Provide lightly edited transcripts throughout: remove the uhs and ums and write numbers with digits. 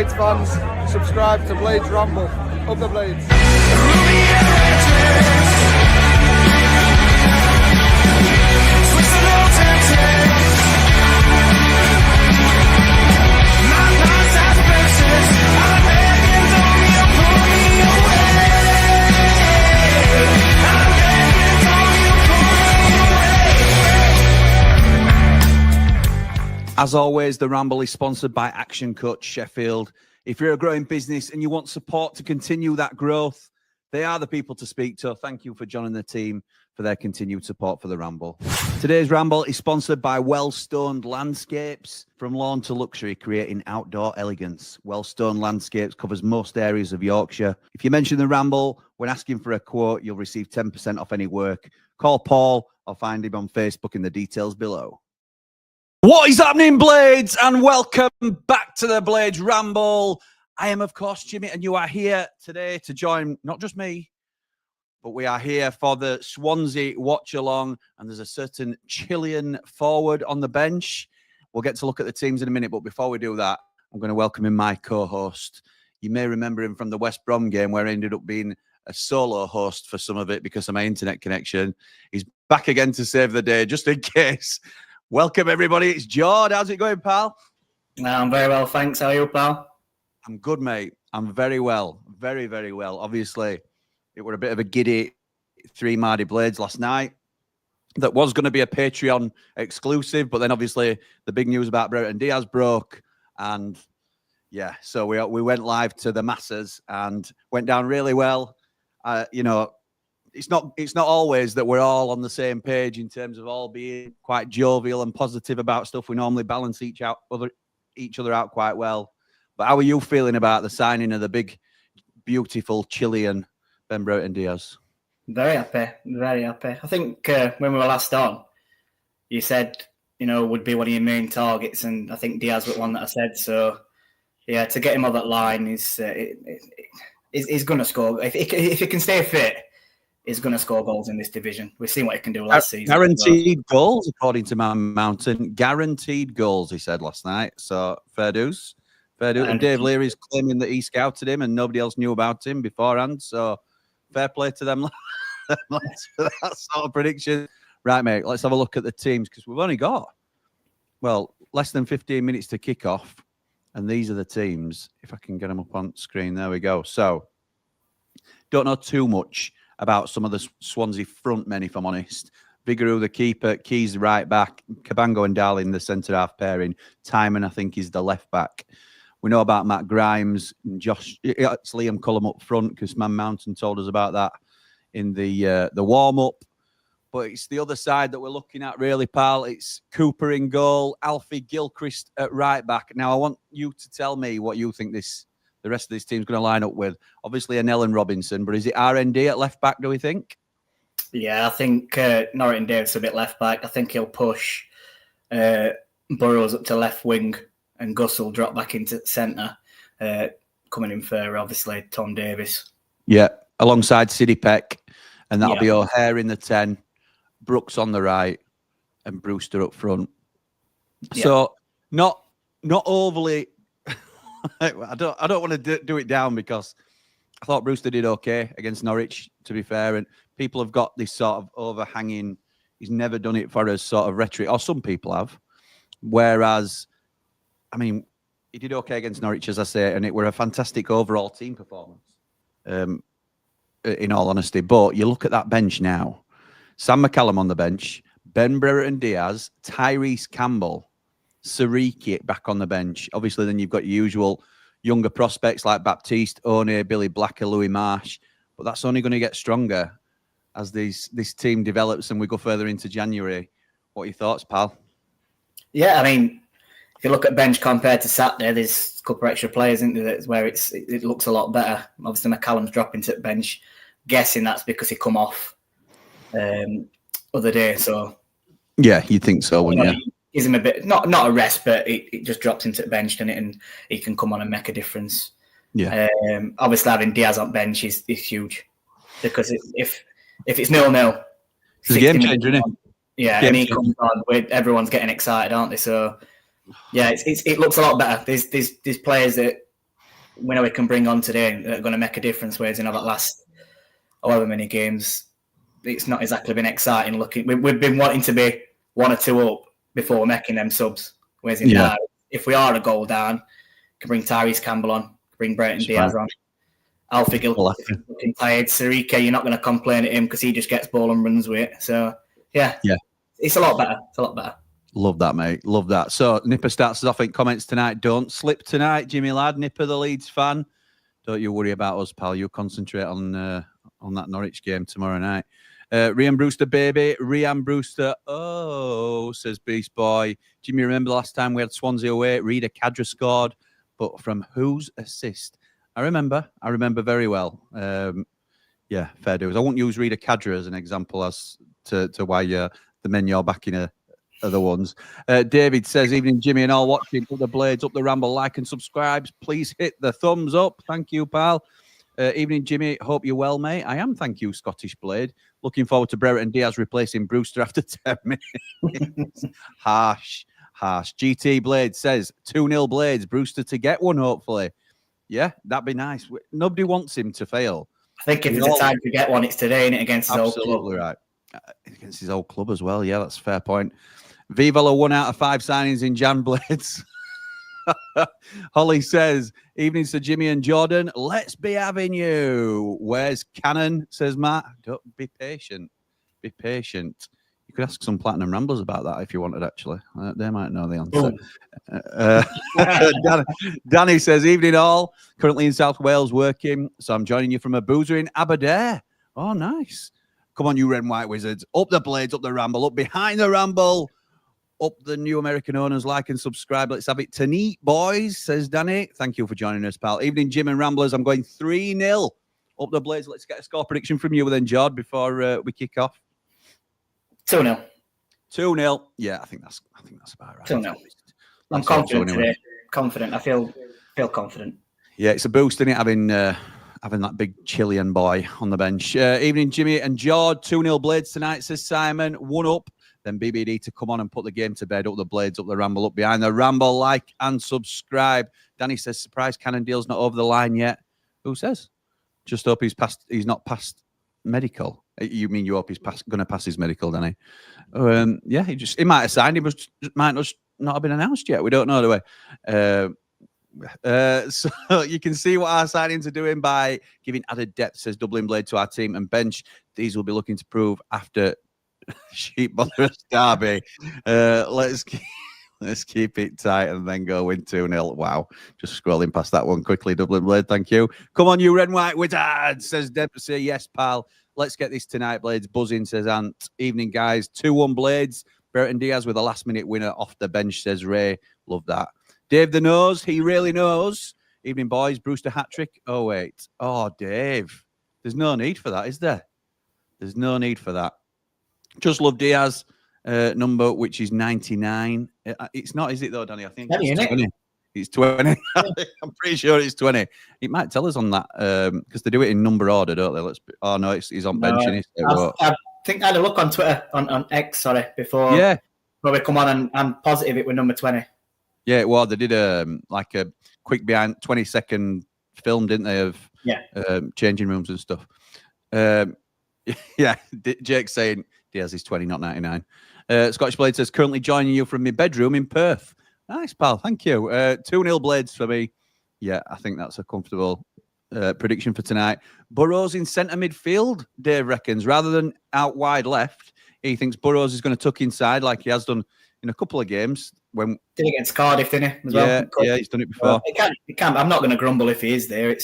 Blades fans, subscribe to Blades Ramble. Up the Blades. As always, the Ramble is sponsored by Action Coach Sheffield. If you're a growing business and you want support to continue that growth, they are the people to speak to. Thank you for joining the team for their continued support for the Ramble. Today's Ramble is sponsored by Wellstoned Landscapes. From lawn to luxury, creating outdoor elegance. Wellstoned Landscapes covers most areas of Yorkshire. If you mention the Ramble when asking for a quote, you'll receive 10% off any work. Call Paul or find him on Facebook in the details below. What is happening, Blades? And welcome back to the Blades Ramble. I am, of course, Jimmy, and you are here today to join not just me, but we are here for the Swansea watch-along, and there's a certain Chilean forward on the bench. We'll get to look at the teams in a minute, but before we do that, I'm going to welcome in my co-host. You may remember him from the West Brom game where I ended up being a solo host for some of it because of my internet connection. He's back again to save the day, just in case. Welcome, everybody. It's Jord. How's it going, pal? I'm very well, thanks. How are you, pal? I'm good, mate. I'm very well. Very, very well. Obviously, it were a bit of a giddy 3 Mardy Blades last night. That was going to be a Patreon exclusive, but then obviously the big news about Brereton Diaz broke. And yeah, so we went live to the masses and went down really well. It's not always that we're all on the same page in terms of all being quite jovial and positive about stuff. We normally balance each other out quite well. But how are you feeling about the signing of the big, beautiful Chilean Ben Brereton Diaz? Very happy, very happy. I think when we were last on, you said, would be one of your main targets, and I think Diaz was one that I said. So, yeah, to get him on that line is going to score. If he can stay fit, he's going to score goals in this division. We've seen what he can do last season. Guaranteed goals, according to Man Mountain. Guaranteed goals, he said last night. So, fair dues. Fair dues. And Dave Leary's claiming that he scouted him and nobody else knew about him beforehand. So, fair play to them for that sort of prediction. Right, mate, let's have a look at the teams because we've only got, less than 15 minutes to kick off. And these are the teams. If I can get them up on screen, there we go. So, don't know too much about some of the Swansea front men, if I'm honest. Vigouroux, the keeper, Keys, the right back, Cabango and Darling, the centre-half pairing. Timon, I think, is the left back. We know about Matt Grimes and Josh. It's Liam Cullum up front because Man Mountain told us about that in the warm-up. But it's the other side that we're looking at, really, pal. It's Cooper in goal, Alfie Gilchrist at right back. Now, I want you to tell me what you think the rest of this team's going to line up with. Obviously, Ellen Robinson, but is it RND at left back, do we think? Yeah, I think Norrington Davis a bit left back. I think he'll push Burrows up to left wing and Gus will drop back into centre, coming in for, obviously, Tom Davis. Yeah, alongside Sidney Peck, and that'll be O'Hare in the 10, Brooks on the right, and Brewster up front. Yeah. So, not overly... I don't want to do it down because I thought Brewster did okay against Norwich, to be fair. And people have got this sort of overhanging, he's never done it for us sort of rhetoric, or some people have. Whereas, I mean, he did okay against Norwich, as I say, and it were a fantastic overall team performance, in all honesty. But you look at that bench now. Sam McCallum on the bench, Ben Brereton Diaz, Tyrese Campbell, Sariki back on the bench. Obviously, then you've got your usual younger prospects like Baptiste, One, Billy Blacker, Louis Marsh. But that's only going to get stronger as this team develops and we go further into January. What are your thoughts, pal? Yeah, I mean, if you look at bench compared to Saturday, there's a couple of extra players, isn't there, where it looks a lot better. Obviously, McCallum's dropping to the bench. Guessing that's because he come off other day. So yeah, you'd think so, wouldn't you? Gives him a bit, not a rest, but it just drops him to the bench, doesn't it? And he can come on and make a difference. Yeah. Obviously, having Diaz on bench is huge because if it's 0-0, it's a game changer, isn't it? Yeah, and he comes on, everyone's getting excited, aren't they? So yeah, it looks a lot better. There's players that we know we can bring on today that are going to make a difference. Whereas that last however many games, it's not exactly been exciting looking. We've been wanting to be 1 or 2 up before making them subs. Whereas now, if we are a goal down, can bring Tyrese Campbell on, bring Brereton Diaz on. Alfie Gilchrist is looking tired. Sarika, you're not going to complain at him because he just gets ball and runs with it. So, yeah, it's a lot better. It's a lot better. Love that, mate. Love that. So, Nipper starts us off in comments tonight. Don't slip tonight, Jimmy lad. Nipper, the Leeds fan. Don't you worry about us, pal. You concentrate on that Norwich game tomorrow night. Rhian Brewster, baby. Rhian Brewster. Oh, says Beast Boy. Jimmy, remember the last time we had Swansea away? Rida Cadra scored, but from whose assist? I remember very well. Yeah, fair dues. I won't use Rida Cadra as an example as to why the men you're backing are the ones. David says, evening, Jimmy and all watching. Put the blades up the ramble, like and subscribe. Please hit the thumbs up. Thank you, pal. Evening, Jimmy. Hope you're well, mate. I am, thank you, Scottish Blade. Looking forward to Brereton Diaz replacing Brewster after 10 minutes. Harsh. GT Blade says 2-0 Blades. Brewster to get one, hopefully. Yeah, that'd be nice. Nobody wants him to fail. I think if there's a time to get one, it's today, and against his old club. Absolutely right. Against his old club as well. Yeah, that's a fair point. Viva 1 out of 5 signings in Jan Blades. Holly says, evening, Sir Jimmy and Jordan. Let's be having you. Where's Cannon? Says Matt. Don't be patient. Be patient. You could ask some Platinum Ramblers about that if you wanted, actually. They might know the answer. Danny says, evening all. Currently in South Wales working, so I'm joining you from a boozer in Aberdare. Oh, nice. Come on, you red and white wizards. Up the blades, up the ramble, up behind the ramble. Up the new American owners, like and subscribe. Let's have it tonight, boys, says Danny. Thank you for joining us, pal. Evening, Jim and Ramblers. I'm going 3-0. Up the blades. Let's get a score prediction from you then, Jord, before we kick off. 2-0. 2-0. Yeah, I think that's about right. 2-0. I'm confident today. Confident. I feel confident. Yeah, it's a boost, isn't it, having that big Chilean boy on the bench. Evening, Jimmy and Jord. 2-0 Blades tonight, says Simon. 1 up. Then BBD to come on and put the game to bed. Up the blades, up the ramble, up behind the ramble. Like and subscribe. Danny says, surprise Cannon deal's not over the line yet. Who says? Just hope he's not passed medical. You mean you hope he's going to pass his medical, Danny? Yeah, he might have signed him, but might not have been announced yet. We don't know, do we? So you can see what our signings are doing by giving added depth, says Dublin Blade, to our team and bench. These will be looking to prove after Sheep Bother's derby. Let's keep it tight and then go win 2-0. Wow. Just scrolling past that one quickly, Dublin Blade. Thank you. Come on, you red and white wizards, says Dempsey. Yes, pal. Let's get this tonight, Blades. Buzzing, says Ant. Evening, guys. 2-1 Blades. Brereton Diaz with a last-minute winner off the bench, says Ray. Love that. Dave the Nose. He really knows. Evening, boys. Brewster hat-trick. Oh, wait. Oh, Dave. There's no need for that, is there? There's no need for that. Just love Diaz. Number, which is 99. It's not, is it, though, Danny? I think it's 20. It's 20. I'm pretty sure it's 20. It might tell us on that because they do it in number order, don't they? Oh, no, he's on bench. I think I had a look on Twitter, on X, before. Yeah. Before we come on, and I'm positive it was number 20. Yeah, well, they did like a quick behind 20-second film, didn't they, of changing rooms and stuff. Yeah, Jake's saying Diaz is 20, not 99. Scottish Blade says, currently joining you from my bedroom in Perth. Nice, pal. Thank you. 2-0 Blades for me. Yeah, I think that's a comfortable prediction for tonight. Burrows in centre midfield, Dave reckons, rather than out wide left. He thinks Burrows is going to tuck inside like he has done in a couple of games. Did it against Cardiff, didn't he? Yeah, he's done it before. It can. I'm not going to grumble if he is there.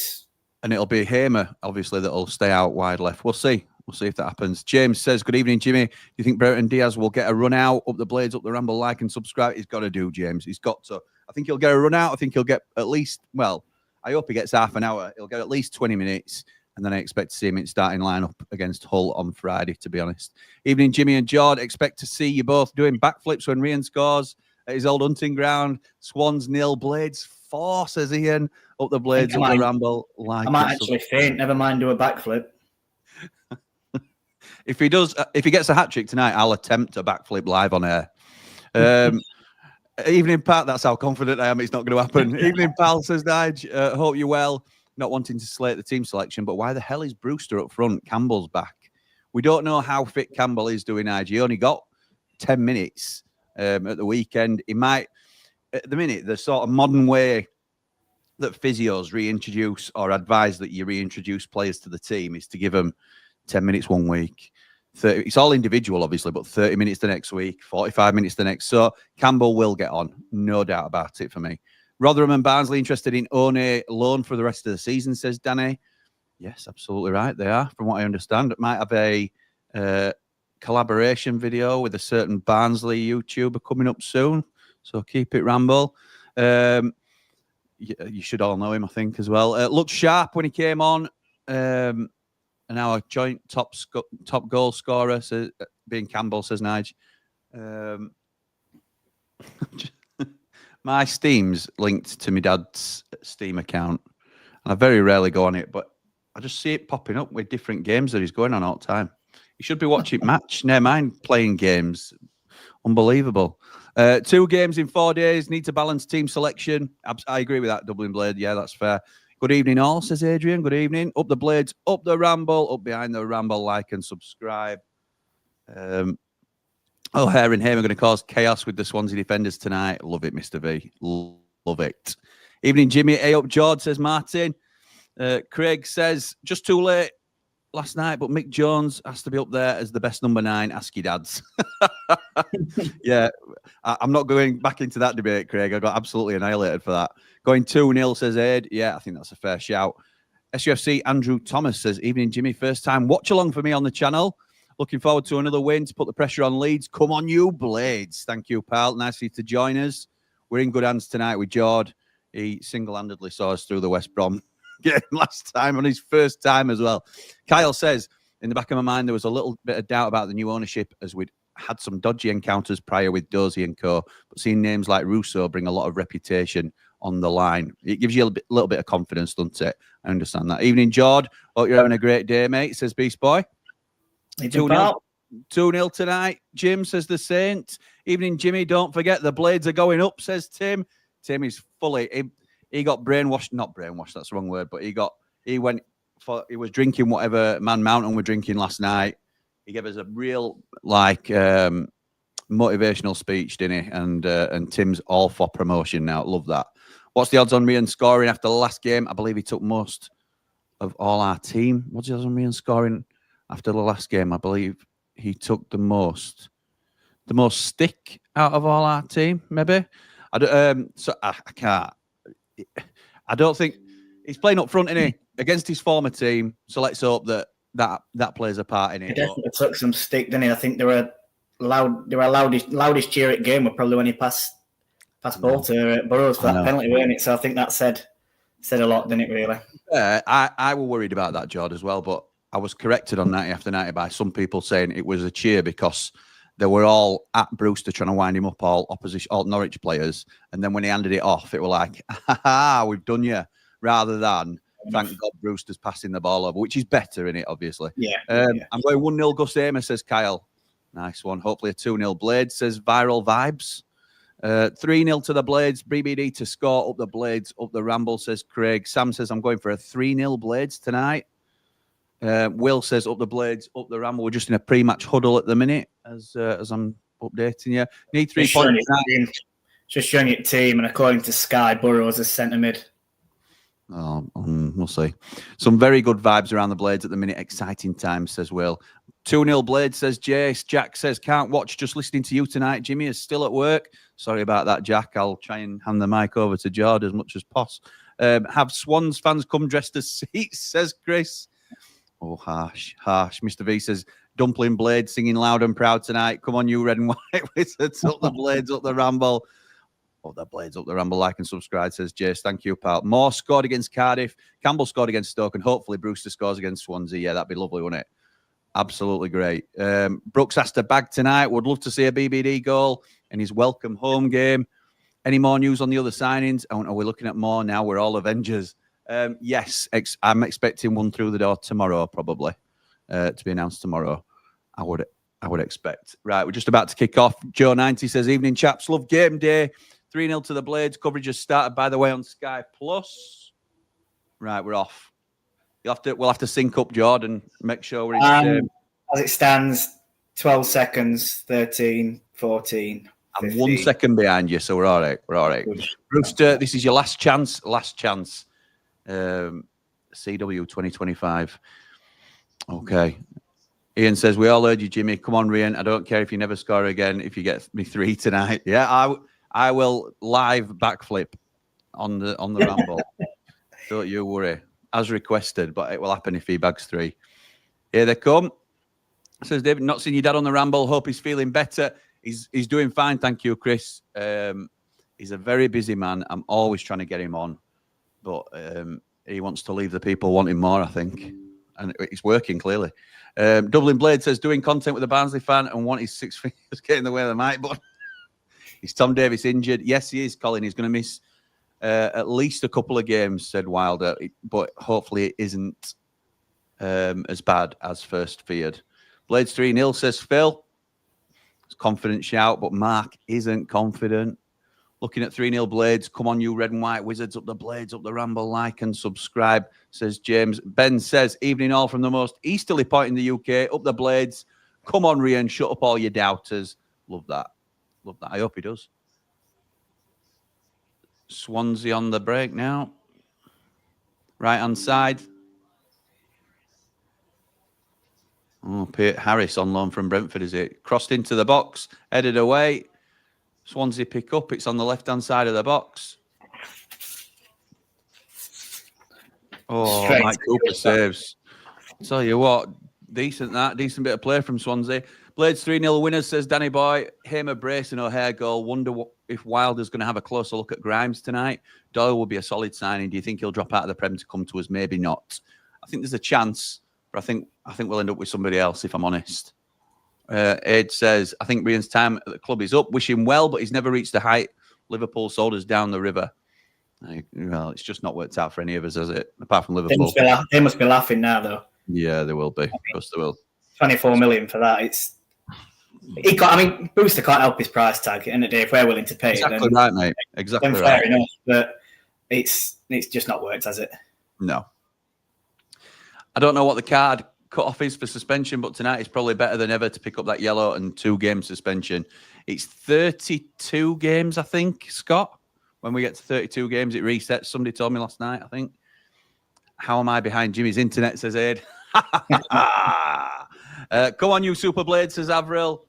And it'll be Hamer, obviously, that'll stay out wide left. We'll see. We'll see if that happens. James says, good evening, Jimmy. Do you think Brereton Diaz will get a run out, up the blades, up the ramble, like and subscribe? He's got to do, James. He's got to. I think he'll get a run out. I think he'll get at least, well, I hope he gets half an hour. He'll get at least 20 minutes. And then I expect to see him in starting lineup against Hull on Friday, to be honest. Evening, Jimmy and Jord. Expect to see you both doing backflips when Rhian scores at his old hunting ground. Swans 0, Blades 4, says Ian. Up the blades, up the ramble. Like I might actually faint. Never mind do a backflip. If he gets a hat trick tonight, I'll attempt a backflip live on air. Evening, Pat. That's how confident I am it's not going to happen. Evening, pal, says Nige. Hope you're well. Not wanting to slate the team selection, but why the hell is Brewster up front? Campbell's back. We don't know how fit Campbell is doing, Nige. He only got 10 minutes at the weekend. He might, at the minute, the sort of modern way that physios reintroduce or advise that you reintroduce players to the team is to give them 10 minutes one week. 30, it's all individual, obviously, but 30 minutes the next week, 45 minutes the next. So Campbell will get on, no doubt about it for me. Rotherham and Barnsley interested in One loan for the rest of the season, says Danny. Yes, absolutely right. They are, from what I understand. It might have a collaboration video with a certain Barnsley YouTuber coming up soon. So keep it Ramble. You should all know him, I think, as well. Looked sharp when he came on. And our joint top goal scorer, says, being Campbell, says Nige. My Steam's linked to my dad's Steam account. And I very rarely go on it, but I just see it popping up with different games that he's going on all the time. You should be watching match. Never mind playing games. Unbelievable. 2 games in 4 days. Need to balance team selection. I agree with that, Dublin Blade. Yeah, that's fair. Good evening, all, says Adrian. Good evening. Up the Blades, up the Ramble, up behind the Ramble. Like and subscribe. Hare and Hame are going to cause chaos with the Swansea defenders tonight. Love it, Mr. V. Love it. Evening, Jimmy. Hey up, George, says Martin. Craig says, just too late last night, but Mick Jones has to be up there as the best number 9. Ask your dads. Yeah, I'm not going back into that debate, Craig. I got absolutely annihilated for that. Going 2-0, says Ed. Yeah, I think that's a fair shout. SUFC Andrew Thomas says, evening, Jimmy. First time watch along for me on the channel. Looking forward to another win to put the pressure on Leeds. Come on, you Blades. Thank you, pal. Nice of you to join us. We're in good hands tonight with Jord. He single-handedly saw us through the West Brom game last time on his first time as well. Kyle says, in the back of my mind, there was a little bit of doubt about the new ownership as we'd had some dodgy encounters prior with Dozy and co. But seeing names like Russo bring a lot of reputation on the line. It gives you a little bit of confidence, doesn't it? I understand that. Evening, Jord. Hope you're having a great day, mate, says Beast Boy. 2-0 tonight. Jim, says the Saint. Evening, Jimmy. Don't forget the Blades are going up, says Tim. Tim is fully... He got brainwashed. Not brainwashed, that's the wrong word. But he was drinking whatever Man Mountain were drinking last night. He gave us a real, motivational speech, didn't he? And Tim's all for promotion now. Love that. What's the odds on Rhian scoring after the last game? I believe he took most of all our team. What's the odds on Rhian scoring after the last game? I believe he took the most stick out of all our team, maybe. I can't. I don't think he's playing up front, isn't he? Against his former team. So let's hope that plays a part in it. He definitely took some stick, didn't he? I think they were loudest cheer at game were probably when he passed ball to Burrows for that penalty, weren't it? So I think that said a lot, didn't it, really? I were worried about that, Jord, as well, but I was corrected on 90 after 90 by some people saying it was a cheer because they were all at Brewster trying to wind him up, all Norwich players. And then when he handed it off, it were like, we've done you, rather than, thank God Brewster's passing the ball over, which is better in it, obviously. Yeah. I'm going 1-0 Gus Amer, says Kyle. Nice one. Hopefully a 2-0 Blades, says Viral Vibes. 3-0 to the Blades. BBD to score. Up the Blades, up the Ramble, says Craig. Sam says, I'm going for a 3-0 Blades tonight. Will says, up the Blades, up the Ramble. We're just in a pre-match huddle at the minute as I'm updating you. Need 3 points. Just showing your team, and according to Sky, Burrows is centre mid. Oh, we'll see. Some very good vibes around the Blades at the minute. Exciting times, says Will. 2-0 Blades, says Jace. Jack says, can't watch, just listening to you tonight. Jimmy is still at work. Sorry about that, Jack. I'll try and hand the mic over to Jord as much as possible. Have Swans fans come dressed as seats, says Chris. Oh, harsh. Mr. V says, Dumpling Blade singing loud and proud tonight. Come on, you red and white wizards. Up the Blades, up the Ramble. Up the Blades, up the Ramble. Like and subscribe, says Jace. Thank you, pal. Moore scored against Cardiff. Campbell scored against Stoke. And hopefully Brewster scores against Swansea. Yeah, that'd be lovely, wouldn't it? Absolutely great. Brooks has to bag tonight. Would love to see a BBD goal in his welcome home game. Any more news on the other signings? Are we looking at more now? We're all Avengers. Yes, I'm expecting one through the door tomorrow, probably, to be announced tomorrow. I I would expect. Right, we're just about to kick off. Joe 90 says, evening chaps, love game day. 3-0 to the Blades. Coverage has started, by the way, on Sky Plus. Right, we're off. We'll have to sync up, Jordan. Make sure we're in the same. As it stands, 12 seconds, 13, 14. I'm 1 second behind you, so we're all right. We're all right. Good. Brewster, this is your last chance. Last chance. CW 2025. Okay. Ian says, we all heard you, Jimmy. Come on, Rhian. I don't care if you never score again, if you get me 3 tonight. Yeah, I will live backflip on the Ramble. Don't you worry. As requested, but it will happen if he bags 3. Here they come. Says David, not seen your dad on the Ramble. Hope he's feeling better. He's doing fine, thank you, Chris. He's a very busy man. I'm always trying to get him on, but he wants to leave the people wanting more, I think. And it's working, clearly. Dublin Blade says, doing content with a Barnsley fan and want his 6 fingers get in the way of the mic button. Is Tom Davis injured? Yes, he is, Colin. He's going to miss at least a couple of games, said Wilder, but hopefully it isn't as bad as first feared. Blades 3-0, says Phil. It's a confident shout, but Mark isn't confident. Looking at 3-0 Blades. Come on, you red and white wizards. Up the Blades, up the Ramble. Like and subscribe, says James. Ben says, evening all from the most easterly point in the UK. Up the Blades. Come on, Rhian. Shut up all your doubters. Love that. Love that. I hope he does. Swansea on the break now. Right-hand side. Oh, Pete Harris on loan from Brentford, is it? Crossed into the box. Headed away. Swansea pick up. It's on the left-hand side of the box. Oh, Straight. Mike Cooper saves. Tell you what, decent bit of play from Swansea. Blades 3-0 winners, says Danny Boy. Hamer brace and O'Hare goal. Wonder if Wilder's going to have a closer look at Grimes tonight. Doyle will be a solid signing. Do you think he'll drop out of the Prem to come to us? Maybe not. I think there's a chance, but I think we'll end up with somebody else, if I'm honest. Ed says, I think Rhian's time at the club is up. Wish him well, but he's never reached the height Liverpool sold us down the river. Well, it's just not worked out for any of us, has it? Apart from Liverpool. They must be laughing now, though. Yeah, they will be. Of course they will. 24 million for that. Brewster can't help his price tag. At the end of the day, if we're willing to pay exactly it, then, right, mate. Exactly then right. fair enough. But it's just not worked, has it? No. I don't know what the card cut-off is for suspension, but tonight is probably better than ever to pick up that yellow and 2-game suspension. It's 32 games, I think, Scott. When we get to 32 games, it resets. Somebody told me last night, I think. How am I behind Jimmy's internet, says Ed. Come on, you Super Blade, says Avril.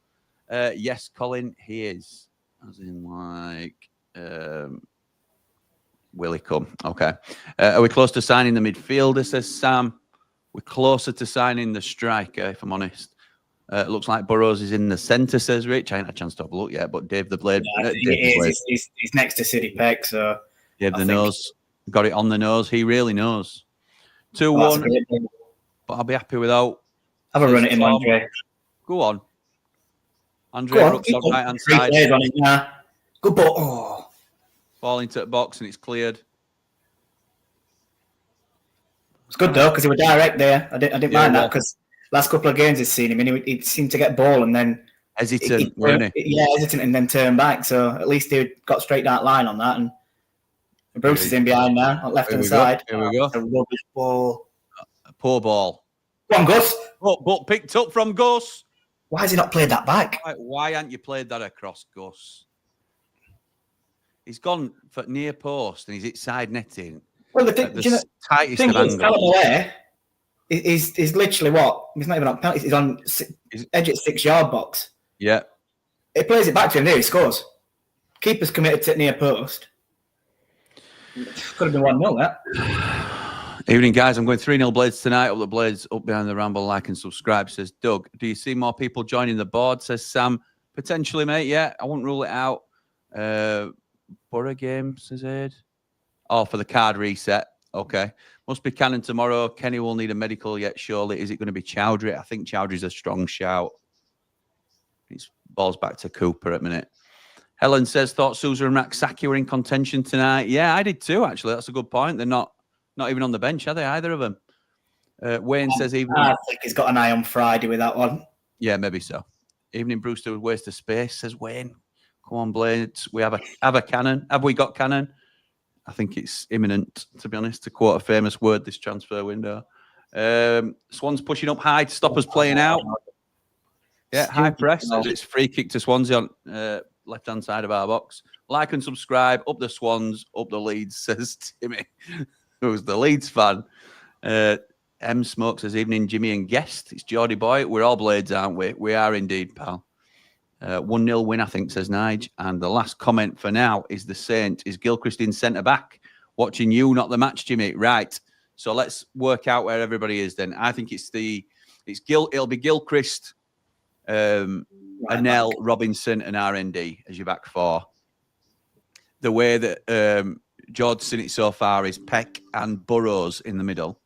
Yes, Colin, he is. As in, will he come? Okay. Are we close to signing the midfielder, says Sam. We're closer to signing the striker, if I'm honest. It looks like Burrows is in the centre, says Rich. I ain't had a chance to have a look yet, but Dave the Blade. Yeah, he's next to City Peck, so. Dave the nose. Got it on the nose. He really knows. 2-1. But I'll be happy without. Have a run at him, Andre. Go on. Andre Brooks on right hand side. Good ball. Oh. Ball into the box and it's cleared. It's good though because he was direct there. I didn't mind that because last couple of games he's seen him and he seemed to get ball and then hesitant, weren't he? Yeah, hesitant and then turn back. So at least he got straight that line on that. And Bruce is in behind now on left hand side. Here we go. A rubbish ball. A poor ball. Come on, Gus. But picked up from Gus. Why has he not played that back? Why haven't you played that across, Gus? He's gone for near post and he's hit side netting. Well, the tightest of angles. He's literally what? He's not even on penalty. He's on edge at 6-yard box. Yeah. He plays it back to him there. He scores. Keeper's committed to near post. Could have been 1-0, that. Evening, guys. I'm going 3-0 Blades tonight. Up the Blades, up behind the Ramble. Like and subscribe, says Doug. Do you see more people joining the board, says Sam. Potentially, mate. Yeah, I wouldn't rule it out. Borough game, says Ed. Oh, for the card reset. Okay. Must be Cannon tomorrow. Kenny will need a medical yet, surely. Is it going to be Chowdhury? I think Chowdhury's a strong shout. It's balls back to Cooper at minute. Helen says, thought Sousa and Raksaki were in contention tonight. Yeah, I did too, actually. That's a good point. They're not even on the bench, are they, either of them? Wayne says even... I think he's got an eye on Friday with that one. Yeah, maybe so. Evening Brewster would waste of space, says Wayne. Come on, Blades. We have a cannon. Have we got cannon? I think it's imminent, to be honest, to quote a famous word this transfer window. Swans pushing up high to stop us playing out. Yeah, high press. It's free kick to Swansea on left-hand side of our box. Like and subscribe. Up the Swans, up the Leeds, says Timmy, who's the Leeds fan. M Smoke says, evening, Jimmy and guest. It's Geordie boy. We're all Blades, aren't we? We are indeed, pal. 1-0 win, I think, says Nige. And the last comment for now is the Saint. Is Gilchrist in centre-back? Watching you, not the match, Jimmy. Right. So let's work out where everybody is then. I think it'll be Gilchrist, Anel, Robinson, and RND as your back four. The way that George's seen it so far is Peck and Burrows in the middle.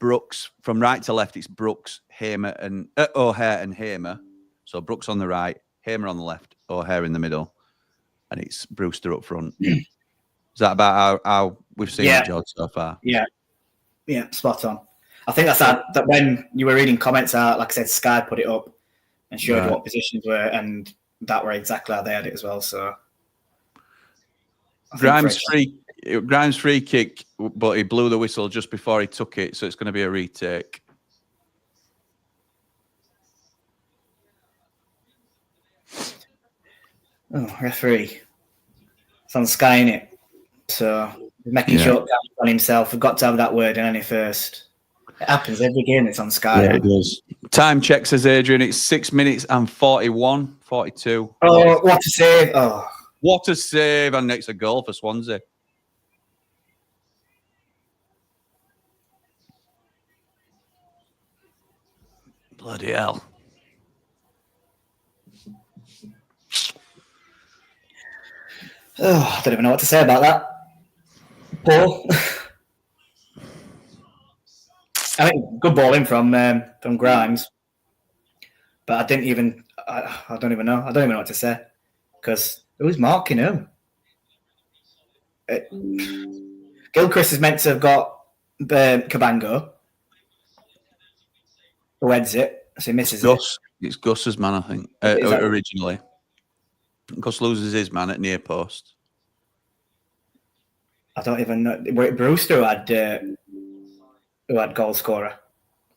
Brooks, from right to left, it's Brooks, Hamer, and O'Hare and Hamer. So Brooks on the right, Hamer on the left, O'Hare in the middle, and it's Brewster up front. Is that about how we've seen it, George, so far? Yeah, spot on. I think that's that when you were reading comments out, like I said, Sky put it up and showed what positions were, and that were exactly how they had it as well. So Grimes free kick, but he blew the whistle just before he took it, so it's going to be a retake. Oh, referee. It's on Sky, innit? So he's making sure on himself. We've got to have that word in any first. It happens every game. It's on Sky. Yeah, it does. Time check, says Adrian. It's 6 minutes and 42. Oh, what a save. Oh. What a save. And next a goal for Swansea. Bloody hell. Oh, I don't even know what to say about that. Ball. I mean, good ball in from Grimes, but I don't even know. I don't even know what to say because who's marking who? Gilchrist is meant to have got Cabango, who heads it, so he misses Gus. It's Gus's man, I think, originally. Gus loses his man at near post. I don't even know. Brewster who had goal scorer.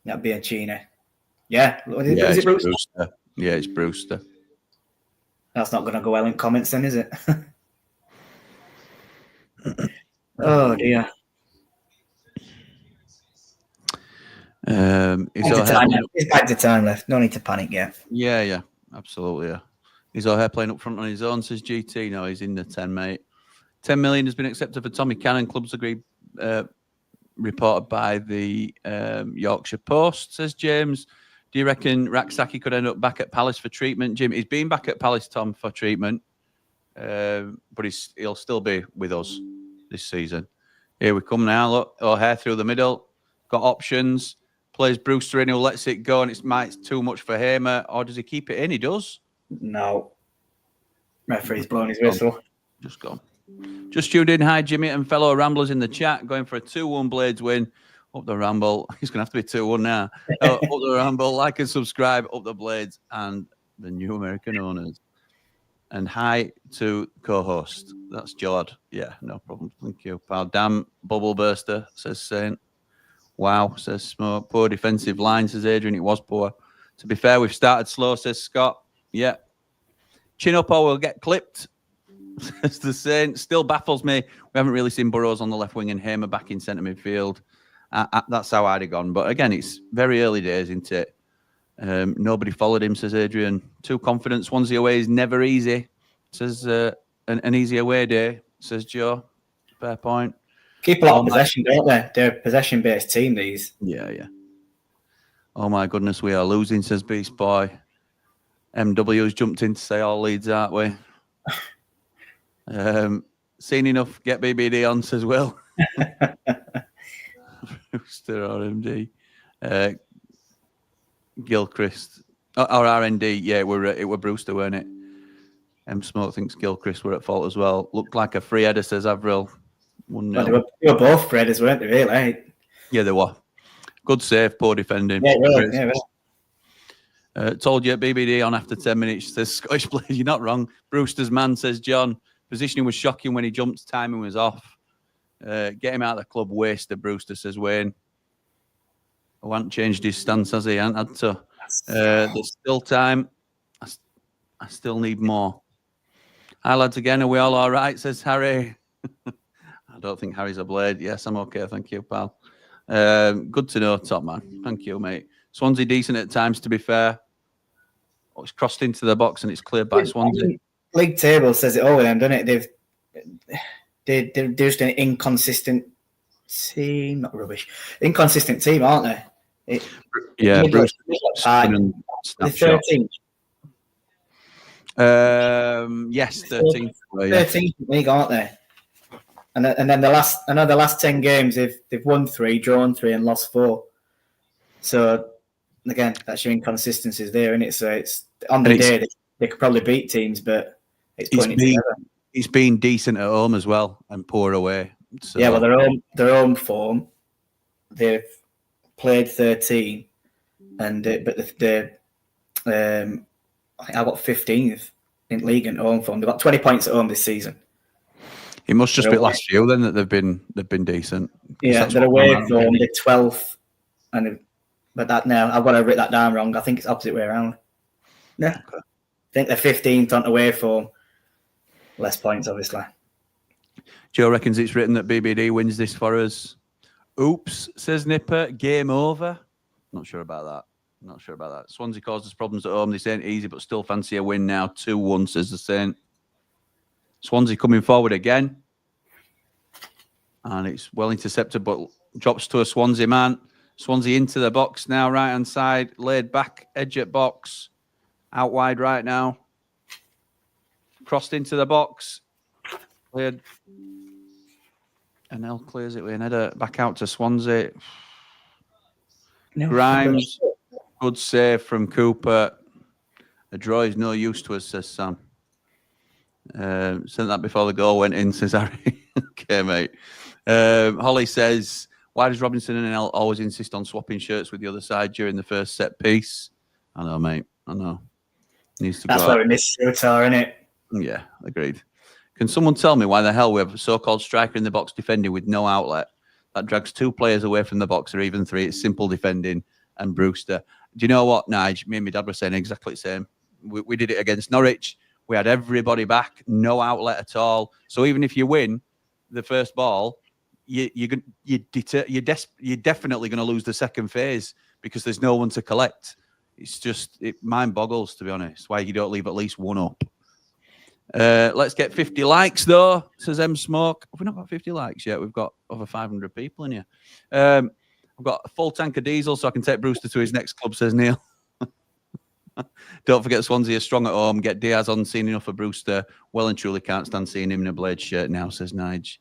That'd be Bianchini. Yeah. Is it Brewster? Yeah, it's Brewster. That's not going to go well in comments then, is it? Oh, dear. There's bags of time left. No need to panic yet. Yeah, absolutely. Yeah. Is O'Hare playing up front on his own, says GT? No, he's in the 10, mate. 10 million has been accepted for Tommy Cannon. Clubs agreed, reported by the Yorkshire Post, says James. Do you reckon Raksaki could end up back at Palace for treatment? Jim, he's been back at Palace, Tom, for treatment, but he'll still be with us this season. Here we come now. Look, O'Hare through the middle. Got options. Plays Brewster in, who lets it go, and it's too much for Hamer. Or does he keep it in? He does. No. Referee's blowing his whistle. Just gone. Just tuned in. Hi, Jimmy and fellow Ramblers in the chat. Going for a 2-1 Blades win. Up the Ramble. He's going to have to be 2-1 now. Up the Ramble. Like and subscribe. Up the Blades and the new American owners. And hi to co-host. That's Jord. Yeah, no problem. Thank you, pal. Damn bubble burster, says Saint. Wow, says Smoke. Poor defensive line, says Adrian. It was poor. To be fair, we've started slow, says Scott. Yeah. Chin up or we'll get clipped, says the Saint. Still baffles me. We haven't really seen Burrows on the left wing and Hamer back in centre midfield. That's how I'd have gone. But again, it's very early days, isn't it? Nobody followed him, says Adrian. Too confident. Swansea away is never easy, says an easy away day, says Joe. Fair point. Keep a lot of possession, don't they? They're a possession-based team, these. Yeah. Oh, my goodness, we are losing, says Beast Boy. MW's jumped in to say all Leeds, aren't we? Seen enough, get BBD on, says Will. Brewster RMD. Gilchrist. Or RND, yeah, it were Brewster, weren't it? M Smoke thinks Gilchrist were at fault as well. Looked like a free header, says Avril. Well, they were both headers, weren't they, really? Yeah, they were. Good save, poor defending. Yeah, really. Told you at BBD on after 10 minutes, says Scottish players, you're not wrong. Brewster's man, says John. Positioning was shocking when he jumped, timing was off. Get him out of the club, wasted, Brewster, says Wayne. I hadn't changed his stance, has he? I hadn't had to. There's still time. I still need more. Hi, lads, again. Are we all right, says Harry. I don't think Harry's a blade. Yes, I'm okay. Thank you, pal. Good to know, top man. Thank you, mate. Swansea decent at times, to be fair. Oh, it's crossed into the box and it's cleared by Swansea. League table says it all with them, doesn't it? They're just an inconsistent team. Not rubbish. Inconsistent team, aren't they? Brewster. The 13th. Yes, 13th. 13th league, aren't they? And then the last 10 games they've won 3, drawn 3, and lost 4. So again, that's your inconsistencies there, isn't it? So it's on the day they could probably beat teams, but it's been decent at home as well and poor away. So. Yeah, well, their home form, they've played 13, and but I think I got 15th in league and home form. They've got 20 points at home this season. It must just be last few then that they've been decent. Yeah, they're away form. They're 12th, but that now I've got to write that down wrong. I think it's opposite way around. Yeah, okay. I think they're 15th on away form. Less points, obviously. Joe reckons it's written that BBD wins this for us. Oops, says Nipper. Game over. Not sure about that. Swansea caused us problems at home. This ain't easy, but still fancy a win now. 2-1, says the Saint. Swansea coming forward again. And it's well intercepted, but drops to a Swansea man. Swansea into the box now, right-hand side. Laid back, edge at box. Out wide right now. Crossed into the box. Cleared. And L clears it with an header back out to Swansea. Grimes, good save from Cooper. A draw is no use to us, says Sam. Sent that before the goal went in, says Harry. Okay, mate. Holly says, why does Robinson and L always insist on swapping shirts with the other side during the first set piece? I know, mate. I know. Needs to That's why we miss Shootar, isn't it? Yeah, agreed. Can someone tell me why the hell we have a so-called striker in the box defending with no outlet? That drags 2 players away from the box or even 3. It's simple defending and Brewster. Do you know what, Nige? Me and my dad were saying exactly the same. We did it against Norwich. We had everybody back, no outlet at all. So even if you win the first ball, you're definitely going to lose the second phase because there's no one to collect. It's just, it mind boggles, to be honest, why you don't leave at least one up. Let's get 50 likes, though, says M Smoke. Have we not got 50 likes yet? We've got over 500 people in here. I've got a full tank of diesel so I can take Brewster to his next club, says Neil. Don't forget Swansea are strong at home. Get Diaz on, seen enough for Brewster. Well and truly can't stand seeing him in a Blade shirt now, says Nige.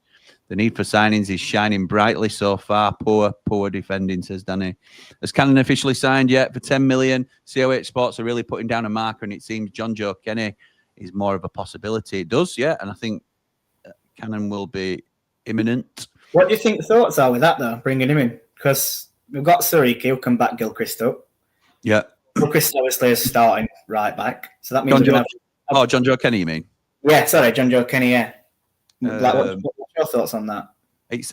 The need for signings is shining brightly so far. Poor defending, says Danny. Has Cannon officially signed yet for 10 million? COH Sports are really putting down a marker, and it seems John Joe Kenny is more of a possibility. It does, yeah, and I think Cannon will be imminent. What do you think the thoughts are with that, though, bringing him in? Because we've got Suriki, who'll come back Gilchrist up. Yeah. Gilchrist obviously is starting right back, so that means John Joe Kenny, you mean? Yeah, sorry, John Joe Kenny, yeah. What's your thoughts on that?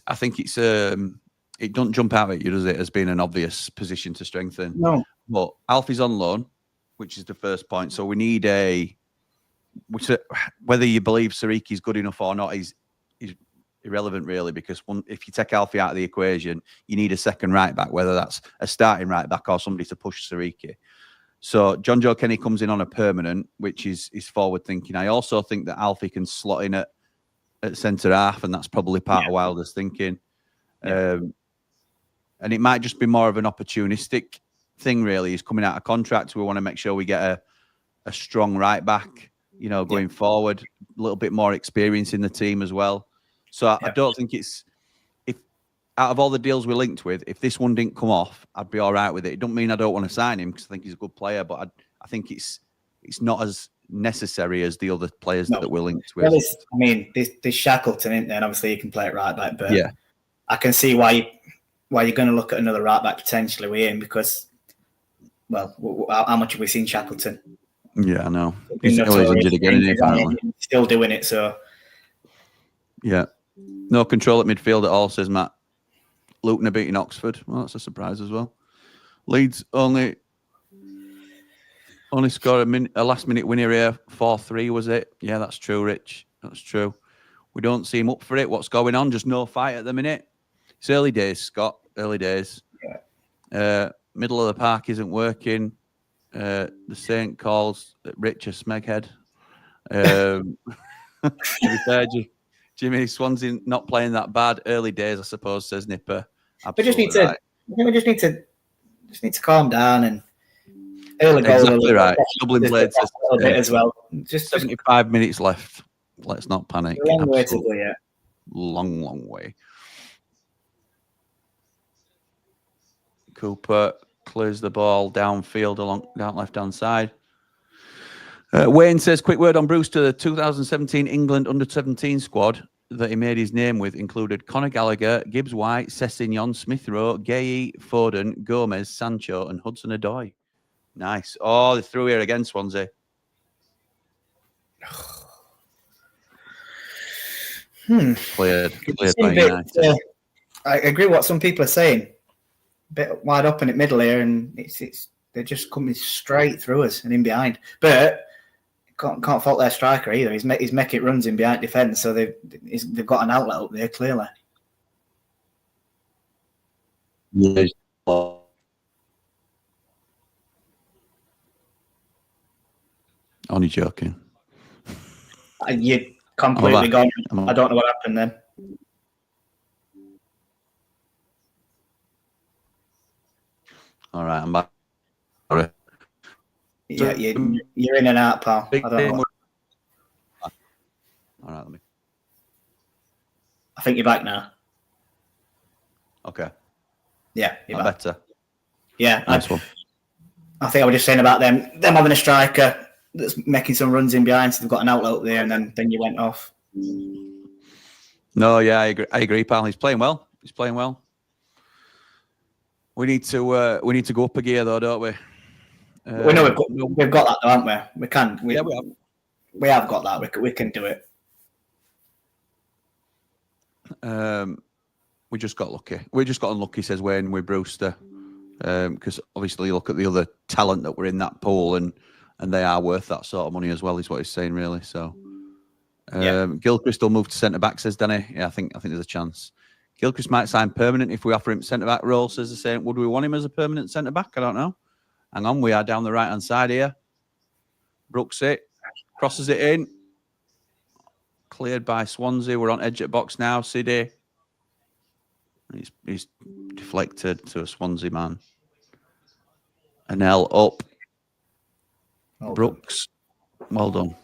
I think it's it doesn't jump out at you, does it, as being an obvious position to strengthen? No. But Alfie's on loan, which is the first point. So we need whether you believe Sariki's good enough or not is irrelevant, really, because if you take Alfie out of the equation, you need a second right back, whether that's a starting right back or somebody to push Sariki. So John Joe Kenny comes in on a permanent, which is forward thinking. I also think that Alfie can slot in at centre half, and that's probably part of Wilder's thinking. Yeah. And it might just be more of an opportunistic thing, really. He's coming out of contract. We want to make sure we get a strong right back, going forward, a little bit more experience in the team as well. So I don't think if out of all the deals we're linked with, if this one didn't come off, I'd be all right with it. It don't mean I don't want to sign him because I think he's a good player, but I think it's not as necessary as the other players that we're linked with. Well, there's Shackleton in there, and obviously he can play it right back, but I can see why you're going to look at another right back potentially with him, because well, how much have we seen Shackleton? Yeah, I know. He's injured again, isn't he, apparently? He's still doing it, so. Yeah. No control at midfield at all, says Matt. Luton are beating Oxford. Well, that's a surprise as well. Leeds only scored a last-minute winner here. 4-3, was it? Yeah, that's true, Rich. That's true. We don't seem up for it. What's going on? Just no fight at the minute. It's early days, Scott. Early days. Yeah. Middle of the park isn't working. The Saint calls Rich a smeghead. To be fair, Jimmy, Swansea not playing that bad. Early days, I suppose, says Nipper. We just need to. We just need to calm down and early goal. Exactly right. Dublin played a little bit as well. Just 75 minutes left. Let's not panic. A long way to go yet. Long way. Cooper clears the ball downfield down left-hand side. Wayne says, quick word on Brewster. The 2017 England under-17 squad that he made his name with included Conor Gallagher, Gibbs-White, Sessegnon, Smith-Rowe, Gay, Foden, Gomez, Sancho, and Hudson-Odoi. Nice. Oh, they threw here again, Swansea. Cleared by United. I agree with what some people are saying. A bit wide open at middle here, and they're just coming straight through us and in behind. But can't fault their striker either. He's making runs in behind defence, so they've got an outlet up there clearly. Yeah. Only joking. You completely gone. I don't know what happened then. All right, I'm back. Sorry. Yeah, you're in and out, pal. I don't know. All right, I think you're back now. Okay. Yeah, you're back. Better. Yeah, nice one. I think I was just saying about them having a striker that's making some runs in behind, so they've got an outlet up there, and then you went off. No, yeah, I agree, pal. He's playing well. We need to go up a gear though, don't we? We know we've got that though, haven't we? We can. We have. We have got that. We can do it. We just got lucky. We just got unlucky, says Wayne, with Brewster. Because obviously you look at the other talent that were in that pool and they are worth that sort of money as well, is what he's saying, really. So Gilchrist will move to centre-back, says Danny. Yeah, I think there's a chance. Gilchrist might sign permanent if we offer him centre-back role, says the Saint. Would we want him as a permanent centre-back? I don't know. Hang on, we are down the right-hand side here. Brooks it. Crosses it in. Cleared by Swansea. We're on edge at box now. Siddy. He's deflected to a Swansea man. Anel up. Brooks. Well done.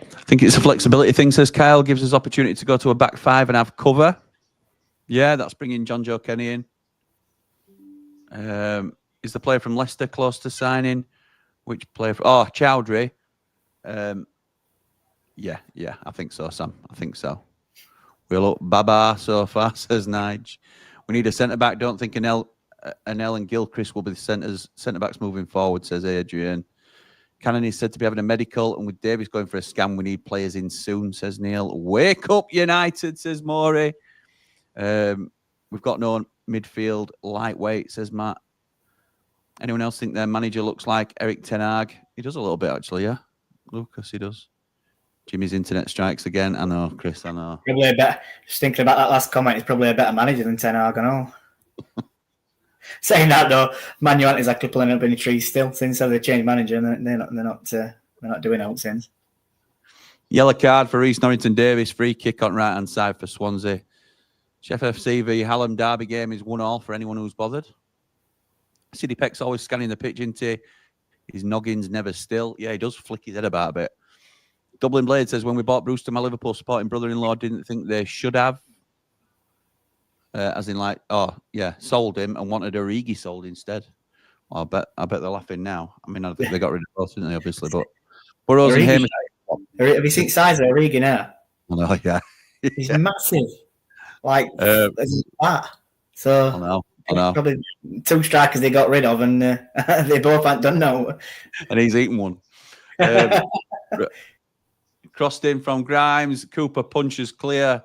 I think it's a flexibility thing, says Kyle. Gives us opportunity to go to a back five and have cover. Yeah, that's bringing John Joe Kenny in. Is the player from Leicester close to signing? Which player? Chowdhury. Yeah, I think so, Sam. I think so. We look Baba so far, says Nige. We need a centre-back. Don't think Anel and Gilchrist will be the centre-backs moving forward, says Adrian. Cannon is said to be having a medical, and with Davies going for a scan, we need players in soon, says Neil. Wake up, United, says Maury. We've got no midfield lightweight, says Matt. Anyone else think their manager looks like Eric Ten Hag? He does a little bit, actually, yeah. Lucas, he does. Jimmy's internet strikes again. I know, Chris, I know. Probably a better, just thinking about that last comment, he's probably a better manager than Ten Hag, I know. Saying that though, Man U aren't exactly pulling up any trees still since they changed manager, and they're not doing out since. Yellow card for Reece Norrington Davis. Free kick on right hand side for Swansea. Chef FC v Hallam Derby game is 1-1 for anyone who's bothered. Siddy Peck's always scanning the pitch, isn't he? His noggin's never still. Yeah, he does flick his head about a bit. Dublin Blade says, when we bought Brewster, my Liverpool supporting brother-in-law didn't think they should have. As in, like, sold him and wanted Origi sold instead. I bet they're laughing now. I mean, I think they got rid of both, didn't they? Obviously, but Burrows and Hamish. Have you seen size of Rhian now? I know, yeah. He's massive, like that. So I know. Probably 2 strikers they got rid of, and they both ain't done now. And he's eaten one. Crossed in from Grimes. Cooper punches clear.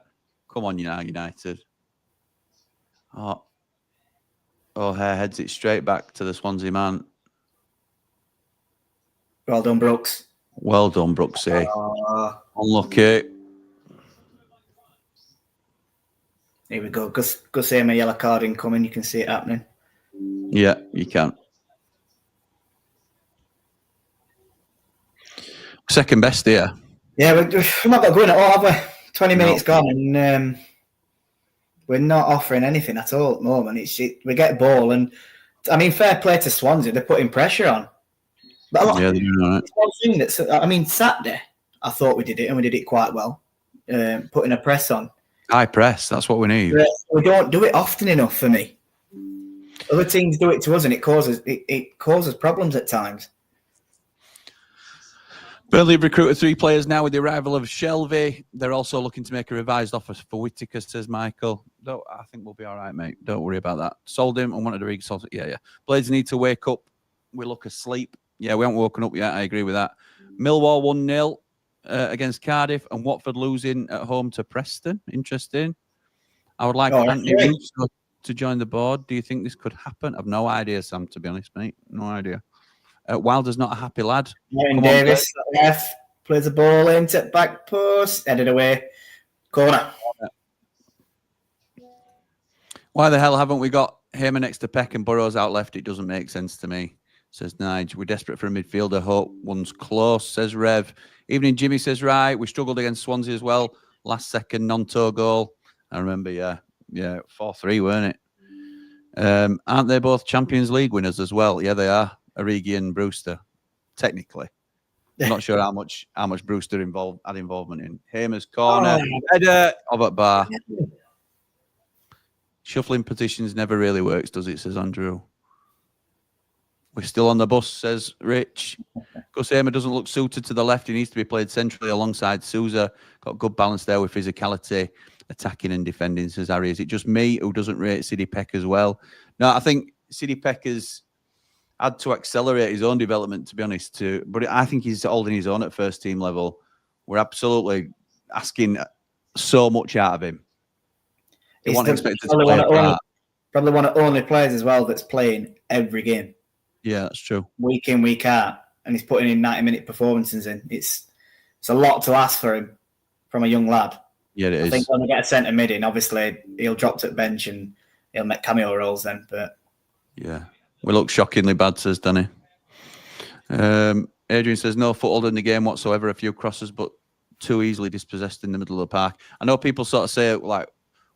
Come on, United. O'Hare heads it straight back to the Swansea man. Well done, Brooks. Well done, Brooksy. Unlucky. Here we go. Go see my yellow card incoming. You can see it happening. Yeah, you can. Second best here. Yeah, we're not got going at all, have we? 20 minutes gone, and we're not offering anything at all at the moment. We get a ball, and I mean, fair play to Swansea. They're putting pressure on. But they're doing all right. One thing that's, I mean, Saturday, I thought we did it, and we did it quite well. Putting a press on. High press, that's what we need. We don't do it often enough for me. Other teams do it to us, and it causes problems at times. Burnley have recruited 3 players now with the arrival of Shelby. They're also looking to make a revised offer for Whittaker, says Michael. I think we'll be all right, mate. Don't worry about that. Sold him and wanted to resell. Yeah. Blades need to wake up. We look asleep. Yeah, we haven't woken up yet. I agree with that. Millwall 1-0 against Cardiff, and Watford losing at home to Preston. Interesting. I would like Anthony Russo to join the board. Do you think this could happen? I've no idea, Sam, to be honest, mate. No idea. Wilder's not a happy lad. Davis, left, plays the ball into back post, headed away. Corner. Why the hell haven't we got Hamer next to Peck and Burrows out left? It doesn't make sense to me, says Nige. We're desperate for a midfielder. Hope one's close, says Rev. Evening, Jimmy, says right. We struggled against Swansea as well. Last second non-toe goal. I remember, yeah, 4-3, weren't it? Aren't they both Champions League winners as well? Yeah, they are. Origi and Brewster, technically. I'm not sure how much Brewster had involvement in. Hamer's corner. Header of at bar. Shuffling positions never really works, does it, says Andrew. We're still on the bus, says Rich. Gus Hamer doesn't look suited to the left. He needs to be played centrally alongside Sousa. Got good balance there with physicality, attacking and defending, says Harry. Is it just me who doesn't rate Sidney Peck as well? No, I think Sidney Peck has had to accelerate his own development, to be honest. But I think he's holding his own at first team level. We're absolutely asking so much out of him. He's probably one of the only players as well that's playing every game. Yeah, that's true. Week in, week out, and he's putting in 90-minute performances in. It's a lot to ask for him from a young lad. Yeah, it is. I think when we get a centre mid in, obviously he'll drop to the bench and he'll make cameo roles then. But yeah. We look shockingly bad, says Danny. Adrian says, no foothold in the game whatsoever. A few crosses, but too easily dispossessed in the middle of the park. I know people sort of say, like,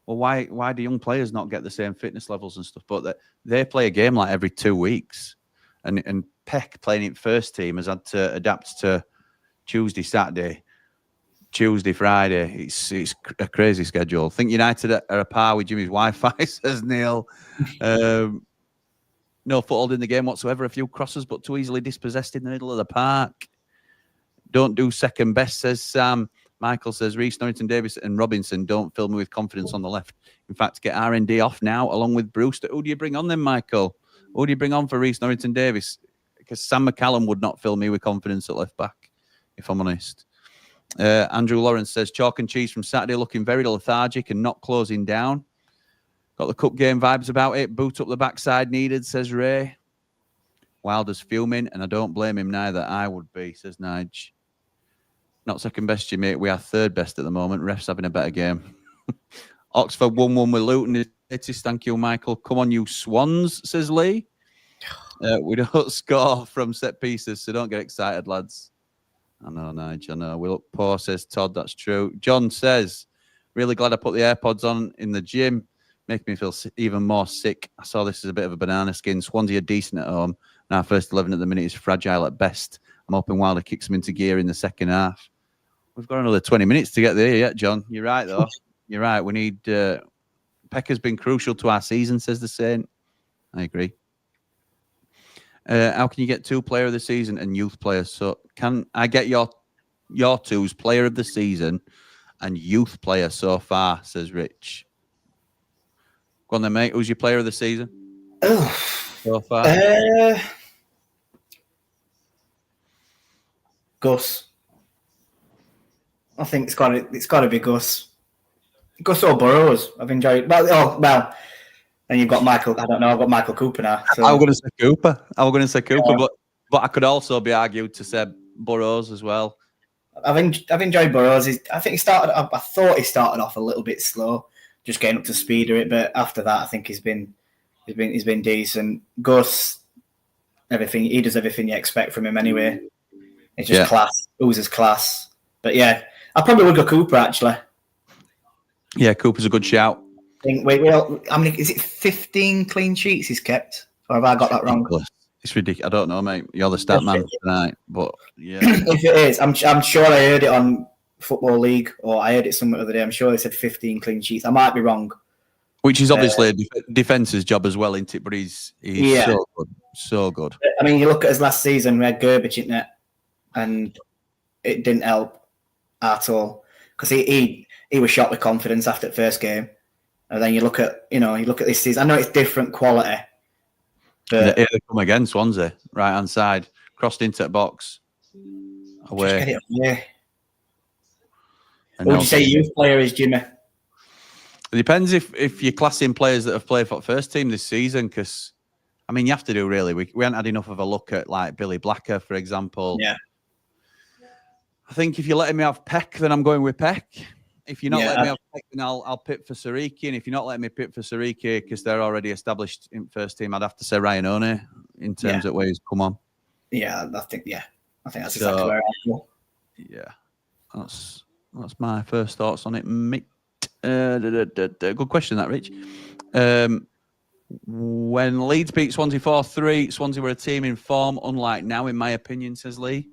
well, why do young players not get the same fitness levels and stuff? But they play a game like every 2 weeks. And Peck playing it first team has had to adapt to Tuesday, Saturday, Tuesday, Friday. It's a crazy schedule. I think United are a par with Jimmy's Wi-Fi, says Neil. No foothold in the game whatsoever. A few crosses, but too easily dispossessed in the middle of the park. Don't do second best, says Sam. Michael says, Reece, Norrington, Davis and Robinson don't fill me with confidence on the left. In fact, get R&D off now, along with Brewster. Who do you bring on then, Michael? Who do you bring on for Reece, Norrington, Davis? Because Sam McCallum would not fill me with confidence at left back, if I'm honest. Andrew Lawrence says, chalk and cheese from Saturday, looking very lethargic and not closing down. Got the cup game vibes about it. Boot up the backside needed, says Ray. Wilder's fuming, and I don't blame him neither. I would be, says Nige. Not second best, you mate. We are third best at the moment. Ref's having a better game. Oxford 1-1 with Luton. It is, thank you, Michael. Come on, you Swans, says Lee. We don't score from set pieces, so don't get excited, lads. I know, Nige, I know. We look poor, says Todd. That's true. John says, really glad I put the AirPods on in the gym. Making me feel even more sick. I saw this as a bit of a banana skin. Swansea are decent at home. And our first 11 at the minute is fragile at best. I'm hoping Wilder kicks them into gear in the second half. We've got another 20 minutes to get there yet, John. You're right, though. You're right. We need... Pecker's been crucial to our season, says the Saint. I agree. How can you get 2 player of the season and youth players? So can I get your two's player of the season and youth player so far, says Rich. Go on then, mate. Who's your player of the season so far? Gus. I think it's got to be Gus. Gus or Burrows. I've enjoyed. Well. And you've got Michael. I don't know. I've got Michael Cooper now. So. I was going to say Cooper. But I could also be argued to say Burrows as well. I've enjoyed Burrows. I think I thought he started off a little bit slow, just getting up to speed with it. But after that, I think he's been decent. Gus, he does everything you expect from him anyway. It's just class. Oozes class. But yeah, I probably would go Cooper actually. Yeah, Cooper's a good shout. How many? Is it 15 clean sheets he's kept? Or have I got that wrong? It's ridiculous. I don't know, mate. You're the stat man tonight, but yeah. If it is, I'm sure I heard it on Football League, or I heard it somewhere the other day. I'm sure they said 15 clean sheets. I might be wrong. Which is obviously a defence's job as well, isn't it? But he's so good. I mean, you look at his last season, we had Gerbich in net, and it didn't help at all because he was shot with confidence after the first game. And then you look at this season. I know it's different quality. But here they come again, Swansea, right hand side, crossed into the box, away. Just get it away. What would you say youth player is, Jimmy? It depends if you're classing players that have played for the first team this season, because I mean you have to do really. We haven't had enough of a look at like Billy Blacker, for example. Yeah. I think if you're letting me have Peck, then I'm going with Peck. If you're not letting me have Peck, then I'll pick for Sariki. And if you're not letting me pick for Sariki because they're already established in first team, I'd have to say Ryan One in terms of where he's come on. Yeah, I think that's exactly where I feel. Yeah, that's my first thoughts on it, mate. Good question, that, Rich. When Leeds beat Swansea 4-3, Swansea were a team in form, unlike now, in my opinion, says Lee.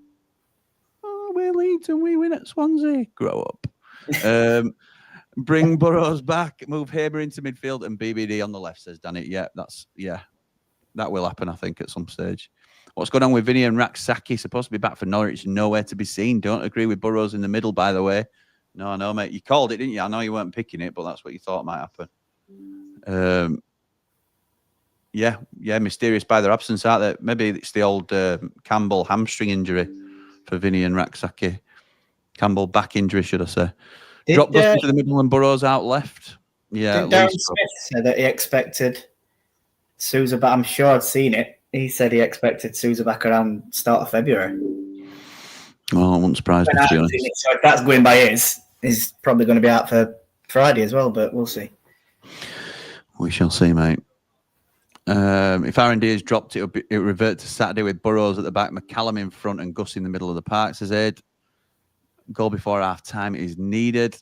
Oh, we're Leeds and we win at Swansea. Grow up. Bring Burrows back, move Haber into midfield, and BBD on the left, says Danny. Yeah, that will happen, I think, at some stage. What's going on with Vinny and Raksaki? Supposed to be back for Norwich, nowhere to be seen. Don't agree with Burrows in the middle, by the way. No, mate. You called it, didn't you? I know you weren't picking it, but that's what you thought might happen. Yeah, mysterious by their absence, aren't they? Maybe it's the old Campbell hamstring injury for Vinny and Raksaki. Campbell back injury, should I say. Drop Buster to the middle and Burrows out left. Yeah. Darren Smith said that he expected Sousa back. I'm sure I'd seen it. He said he expected Sousa back around start of February. Well, I wouldn't surprise me, to be honest. So if that's going by he's probably going to be out for Friday as well, but we'll see. We shall see, mate. If R&D has dropped, it'll revert to Saturday with Burrows at the back, McCallum in front and Gus in the middle of the park, says Ed. Goal before half time is needed.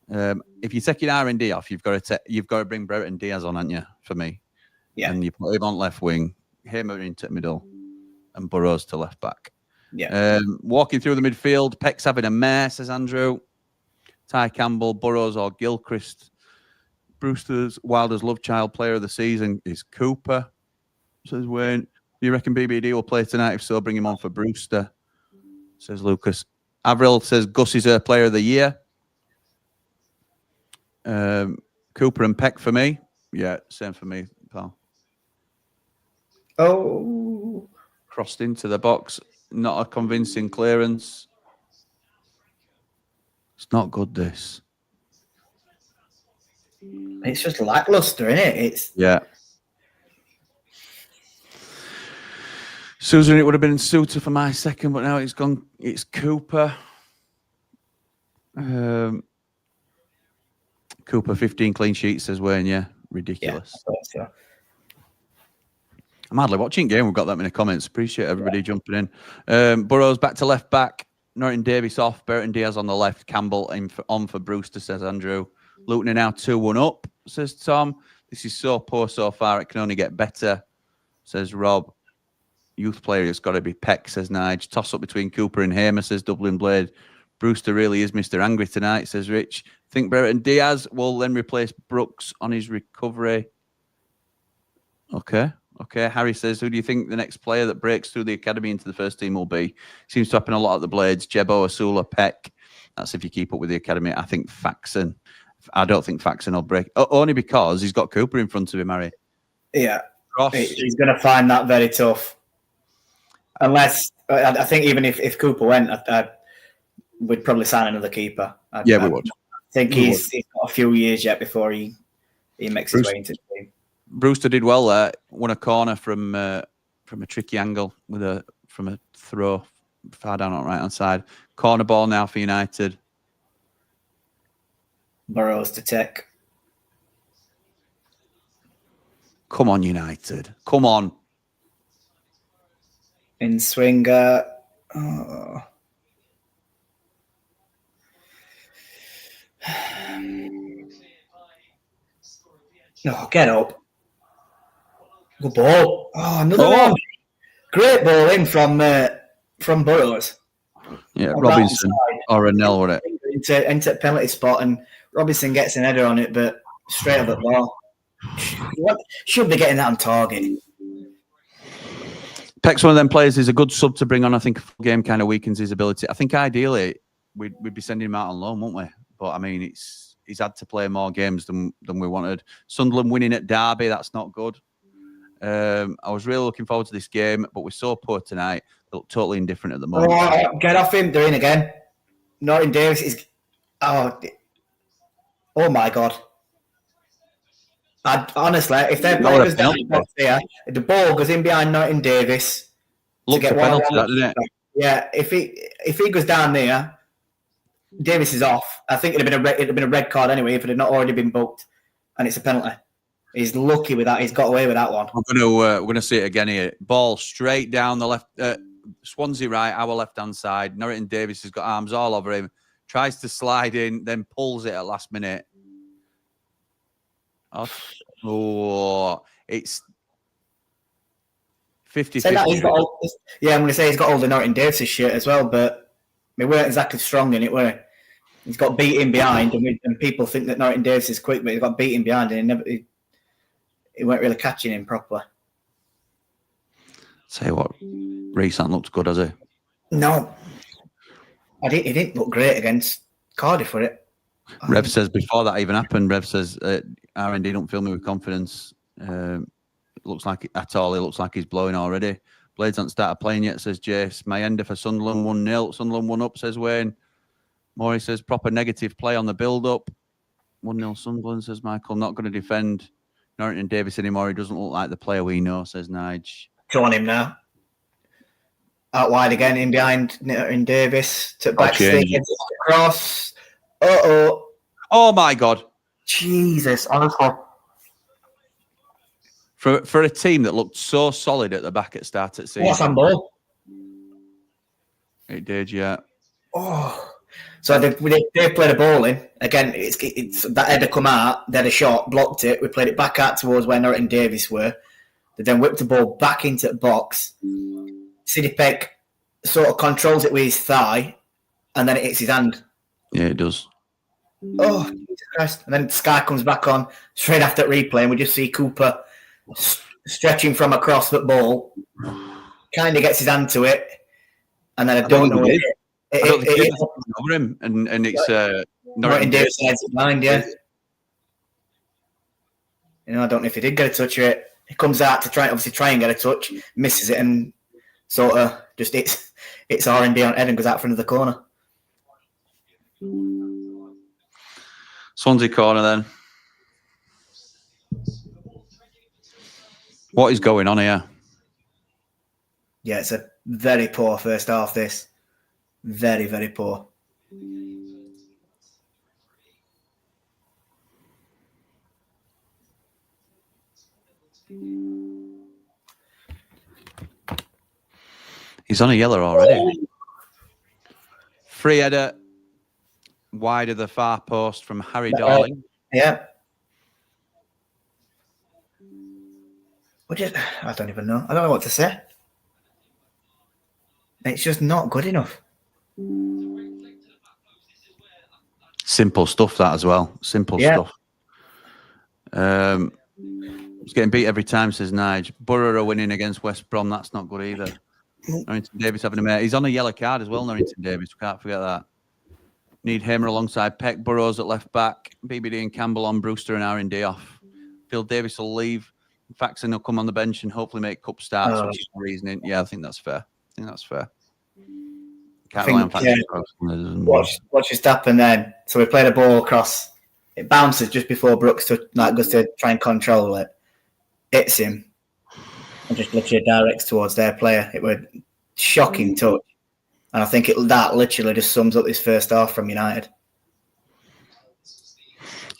If you're taking R&D off, you've got to bring Brereton Diaz on, haven't you? For me, yeah. And you put him on left wing, Hamer into the middle, and Burrows to left back. Yeah. Walking through the midfield, Peck's having a mare, says Andrew. Ty Campbell, Burrows or Gilchrist. Brewster's Wilder's love child player of the season is Cooper, says Wayne. Do you reckon BBD will play tonight? If so, bring him on for Brewster, says Lucas. Avril says Gus is her player of the year. Cooper and Peck for me. Yeah, same for me, pal. Oh. Crossed into the box. Not a convincing clearance. It's not good, this. It's just lackluster, isn't it? Yeah. Susan, it would have been Suter for my second, but now it's gone. It's Cooper. Cooper, 15 clean sheets, says Wayne. Yeah, ridiculous. Yeah, I'm hardly watching game. We've got that many comments. Appreciate everybody jumping in. Burrows back to left back. Norton Davis off. Brereton Diaz on the left. Campbell on for Brewster, says Andrew. Luton are now 2-1 up, says Tom. This is so poor so far. It can only get better, says Rob. Youth player has got to be Peck, says Nige. Toss up between Cooper and Hamer, says Dublin Blade. Brewster really is Mr. Angry tonight, says Rich. Think Brereton Diaz will then replace Brooks on his recovery. Okay. Okay, Harry says, who do you think the next player that breaks through the academy into the first team will be? Seems to happen a lot at the Blades. Jebo, Asula, Peck. That's if you keep up with the academy. I think Faxon. I don't think Faxon will break. Only because he's got Cooper in front of him, Harry. Yeah. Ross. He's going to find that very tough. Unless, I think even if Cooper went, we'd probably sign another keeper. We would. I think he's got a few years yet before he makes his way into the team. Brewster did well there. Won a corner from a tricky angle from a throw far down on the right hand side. Corner ball now for United. Burrows to take. Come on, United. Come on. In swinger. Oh. No, get up. Good ball. Oh, another one. Great ball in from Burrows. Yeah, Robinson or a nil, wasn't it? Into penalty spot, and Robinson gets an header on it, but straight up at ball. Should be getting that on target. Peck's one of them players. Is a good sub to bring on. I think a full game kind of weakens his ability. I think ideally we'd be sending him out on loan, wouldn't we? But I mean, he's had to play more games than we wanted. Sunderland winning at Derby, that's not good. I was really looking forward to this game, but we're so poor tonight. They look totally indifferent at the moment. Oh, get off him. They're in again. Norton Davis is... Oh my God. Honestly, if their player goes down here, if the ball goes in behind Norton Davis... Look for penalty, doesn't it? Yeah, if he goes down there, Davis is off. I think it'd have been a red card anyway if it had not already been booked, and it's a penalty. He's lucky with that. He's got away with that one. We're gonna see it again here. Ball straight down the left. Swansea right, our left-hand side. Norton Davis has got arms all over him. Tries to slide in, then pulls it at last minute. Oh, it's 50-50. Yeah, I'm going to say he's got all the Norton Davis' shirt as well, but we weren't exactly strong in it, were we? He's got beat in behind, and people think that Norton Davis is quick, but he's got beat in behind, and he weren't really catching him properly. Tell you what, Rhian looked good, has he? No. He didn't look great against Cardiff for it. Rev says before that even happened, Rev says R&D don't fill me with confidence. It looks like at all. It looks like he's blowing already. Blades haven't started playing yet, says Jace. My ender for Sunderland 1-0. Sunderland 1 up, says Wayne. Maury says proper negative play on the build-up. 1-0 Sunderland, says Michael. Not going to defend Norton Davis anymore. He doesn't look like the player we know, says Nige. Go on him now. Out wide again, in behind Norton Davis. Took back stick, across. Oh my God. Jesus, honestly. For a team that looked so solid at the back at start at season. What's on ball? It did, yeah. Oh. So they played a ball in. Again, it's that header come out, they had a shot, blocked it. We played it back out towards where Norton Davis were. They then whipped the ball back into the box. Sidney Peck sort of controls it with his thigh, and then it hits his hand. Yeah, it does. Oh, Jesus Christ. And then Sky comes back on straight after replay, and we just see Cooper stretching from across the ball. Kind of gets his hand to it, and then I don't know it. It's over him, and it's Norton Davis heads it behind, yeah. You know, I don't know if he did get a touch of it. He comes out to try and get a touch, misses it, and sort of just it's R&D on head and goes out for another corner. Swansea corner then. What is going on here? Yeah, it's a very poor first half, this. Very, very poor. He's on a yellow already. Free header wide of the far post from Harry Darling. Yeah. I don't even know. I don't know what to say. It's just not good enough. Simple stuff, that as well. Simple stuff. It's getting beat every time, says Nige. Borough are winning against West Brom. That's not good either. Norrington Davis having a mate. He's on a yellow card as well, Norrington Davis. We can't forget that. Need Hamer alongside Peck. Burrows at left back. BBD and Campbell on. Brewster and R&D off. Phil Davis will leave. Faxon will come on the bench and hopefully make cup starts, which is the reasoning. Yeah, I think that's fair. Can't rely on Faxon. Watch just happen then. So we played a ball across. It bounces just before Brooks goes to try and control it. Hits him. And just literally directs towards their player. It was shocking touch. And I think that literally just sums up this first half from United.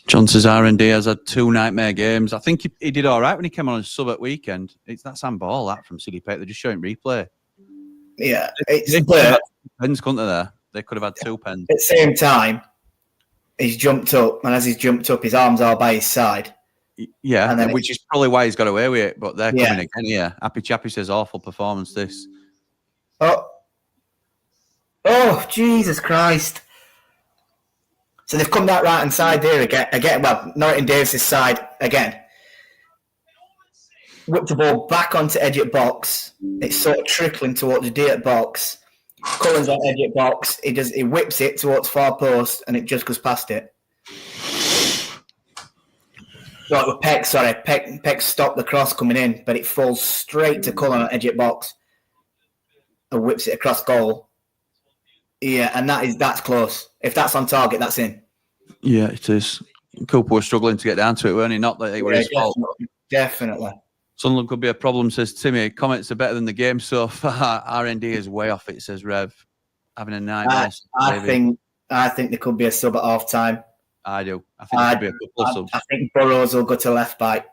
John says R&D has had 2 nightmare games. I think he did all right when he came on as sub at weekend. That's handball, that, from City Pate. They're just showing replay. Yeah. They could have had 2 pens, couldn't they, there? They could have had 2 pens. At the same time, he's jumped up, and as he's jumped up, his arms are by his side. Yeah, and which is probably why he's got away with it, but they're coming again here. Happy Chappy says, awful performance, this. Oh, Jesus Christ. So they've come that right-hand side there again. Well, Norrington Davis' side again. Whipped the ball back onto edge at box. It's sort of trickling towards the D at box. Cullen's on edge at box. He whips it towards far post, and it just goes past it. Right, with Peck, sorry. Peck stopped the cross coming in, but it falls straight to Cullen on edge at box. And whips it across goal. Yeah, and that's close. If that's on target, that's in. Yeah, it is. Cooper was struggling to get down to it, weren't he? Not that it was his fault. Definitely. Sunderland could be a problem, says Timmy. Comments are better than the game so far. R&D is way off it, says Rev. Having a nightmare. I think there could be a sub at half time. I do. I think there could be a couple of subs. I think Burrows will go to left back.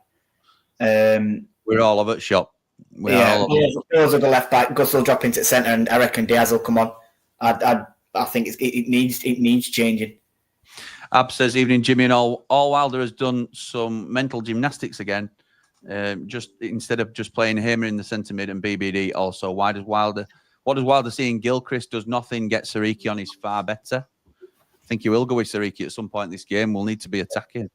We're all over at shop. Burrows will go left back. Gus will drop into the centre, and I reckon Diaz will come on. I think it needs changing. Ab says, evening, Jimmy, and all Wilder has done some mental gymnastics again. Just instead of just playing Hamer in the centre mid and BBD also. What does Wilder see in Gilchrist? Does nothing get Sariki on? He's far better. I think he will go with Sariki at some point in this game. We'll need to be attacking.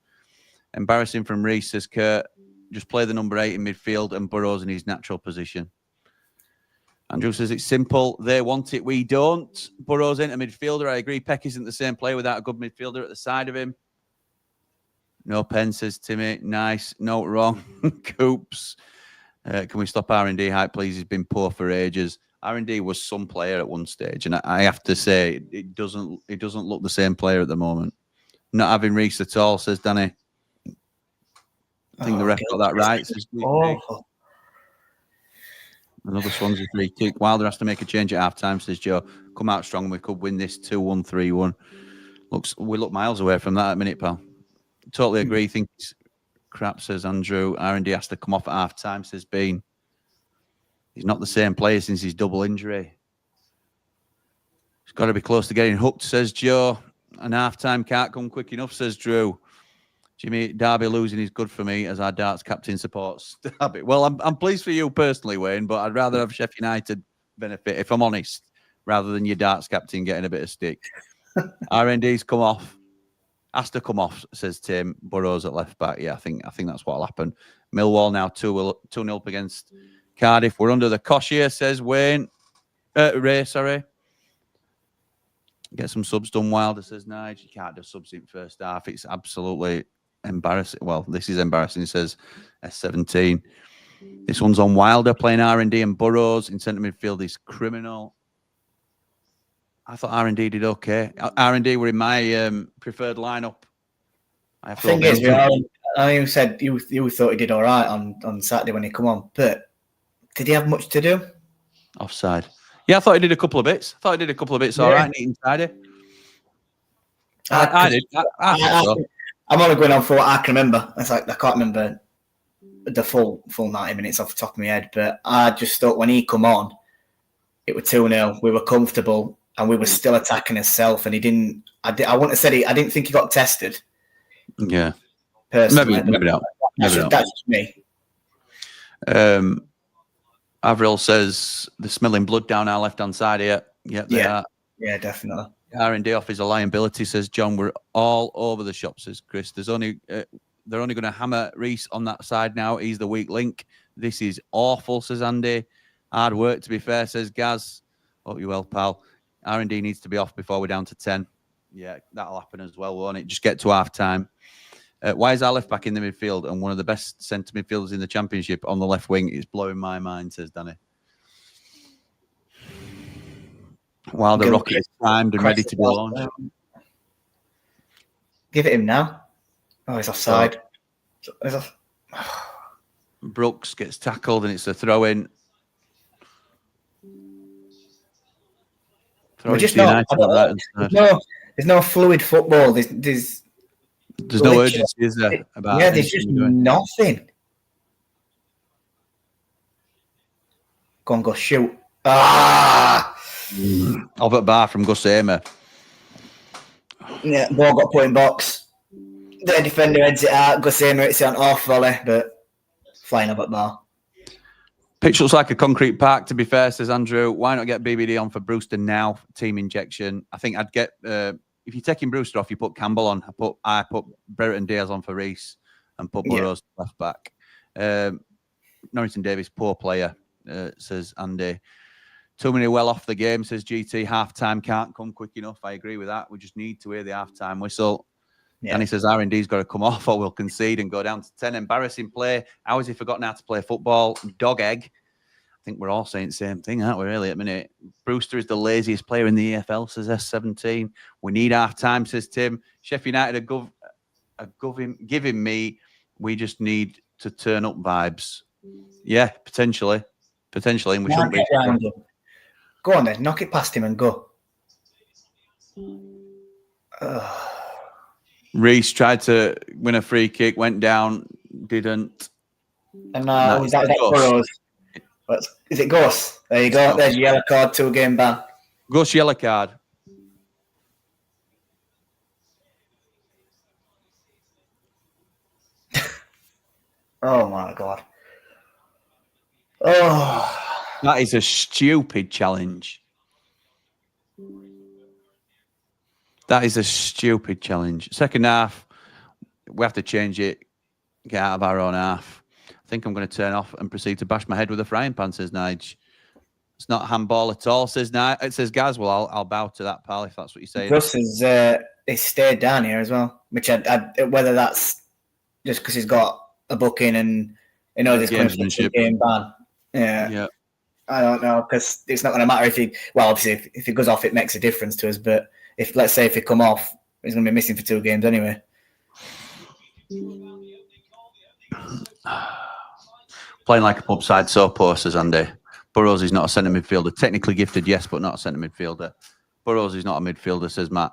Embarrassing from Reese, says Kurt. Just play the number 8 in midfield and Burrows in his natural position. Andrew says it's simple. They want it. We don't. Burrows into midfielder. I agree. Peck isn't the same player without a good midfielder at the side of him. No pen, says Timmy. Nice. No, wrong. Coops. Can we stop R&D hype, please? He's been poor for ages. R&D was some player at one stage, and I have to say it doesn't look the same player at the moment. Not having Reese at all, says Danny. I think the ref got that right. Another Swansea free kick. Wilder has to make a change at half time, says Joe. Come out strong and we could win this 2-1, 3-1. We look miles away from that at a minute, pal. Totally agree. Think it's crap, says Andrew. R&D has to come off at half time, says Bean. He's not the same player since his double injury. He's got to be close to getting hooked, says Joe. And half time can't come quick enough, says Drew. Jimmy, Derby losing is good for me as our darts captain supports Derby. Well, I'm pleased for you personally, Wayne, but I'd rather have Sheffield United benefit, if I'm honest, rather than your darts captain getting a bit of stick. R&D's come off. Has to come off, says Tim. Burrows at left back. Yeah, I think that's what'll happen. Millwall now 2-0 up against Cardiff. We're under the cosh here, says Wayne. Ray, sorry. Get some subs done, Wilder, says Nige. You can't do subs in first half. It's absolutely embarrassing. Well, this is embarrassing, says S17. This one's on Wilder, playing R&D and Burrows in centre midfield is criminal. I thought R&D did okay. R&D were in my preferred lineup. I think is, you said you thought he did all right on Saturday when he come on, but did he have much to do? Offside. Yeah, I thought he did a couple of bits. All right, neat and tidy. I did. I'm only going on for what I can remember. It's like I can't remember the full 90 minutes off the top of my head, but I just thought when he come on, it was 2-0. We were comfortable and we were still attacking ourselves. And he didn't. I wouldn't have said I didn't think he got tested. Yeah, personally, maybe not. That's just me. Avril says they're smelling blood down our left-hand side here. Yep, they are. Yeah, definitely. R&D off is a liability, says John. We're all over the shop, says Chris. There's only They're only going to hammer Reese on that side now. He's the weak link. This is awful, says Andy. Hard work, to be fair, says Gaz. Hope you well, pal. R&D needs to be off before we're down to 10. Yeah, that'll happen as well, won't it? Just get to half-time. Why is our left back in the midfield and one of the best centre midfielders in the Championship on the left wing? It's blowing my mind, says Danny. While the rocket is primed and ready to be launched. Give it him now. Oh, he's offside. Brooks gets tackled and it's a throw-in. There's no fluid football. There's no urgency, is there? There's just nothing. Go shoot. Off at bar from Gus Amer. Yeah, ball got put in box. The defender heads it out. Gus Amer hits it on off volley, but flying up at bar. Pitch looks like a concrete park, to be fair, says Andrew. Why not get BBD on for Brewster now? Team injection. I think I'd get, if you're taking Brewster off, you put Campbell on. I put Brereton Diaz on for Reese and put Burrows left back. Norrington Davis, poor player, says Andy. Too many well off the game, says GT. Half-time can't come quick enough. I agree with that. We just need to hear the half-time whistle. Yeah. And he says R&D's got to come off or we'll concede and go down to 10. Embarrassing play. How has he forgotten how to play football? Dog egg. I think we're all saying the same thing, aren't we, really, at the minute? Brewster is the laziest player in the EFL, says S17. We need half-time, says Tim. Sheffield United are giving me, we just need to turn up vibes. Yeah, potentially. And we shouldn't be. Go on then, knock it past him and go. Reese tried to win a free kick, went down, didn't. And was that Burrows? Is it Gus? There you go. There's your yellow card, 2-game ban. Gus yellow card. Oh my God. Oh. That is a stupid challenge. That is a stupid challenge. Second half, we have to change it, get out of our own half. I think I'm going to turn off and proceed to bash my head with a frying pan, says Nige. It's not handball at all, says Nige. It says Gaz. Well, I'll bow to that, pal, if that's what you're saying. Gus he's stayed down here as well, which whether that's just because he's got a booking and he knows he's going to game ban. Yeah. I don't know, because it's not going to matter if he... Well, obviously, if he goes off, it makes a difference to us. But let's say if he come off, he's going to be missing for 2 games anyway. Playing like a pub side so poor, says Andy. Burrows is not a centre midfielder. Technically gifted, yes, but not a centre midfielder. Burrows is not a midfielder, says Matt.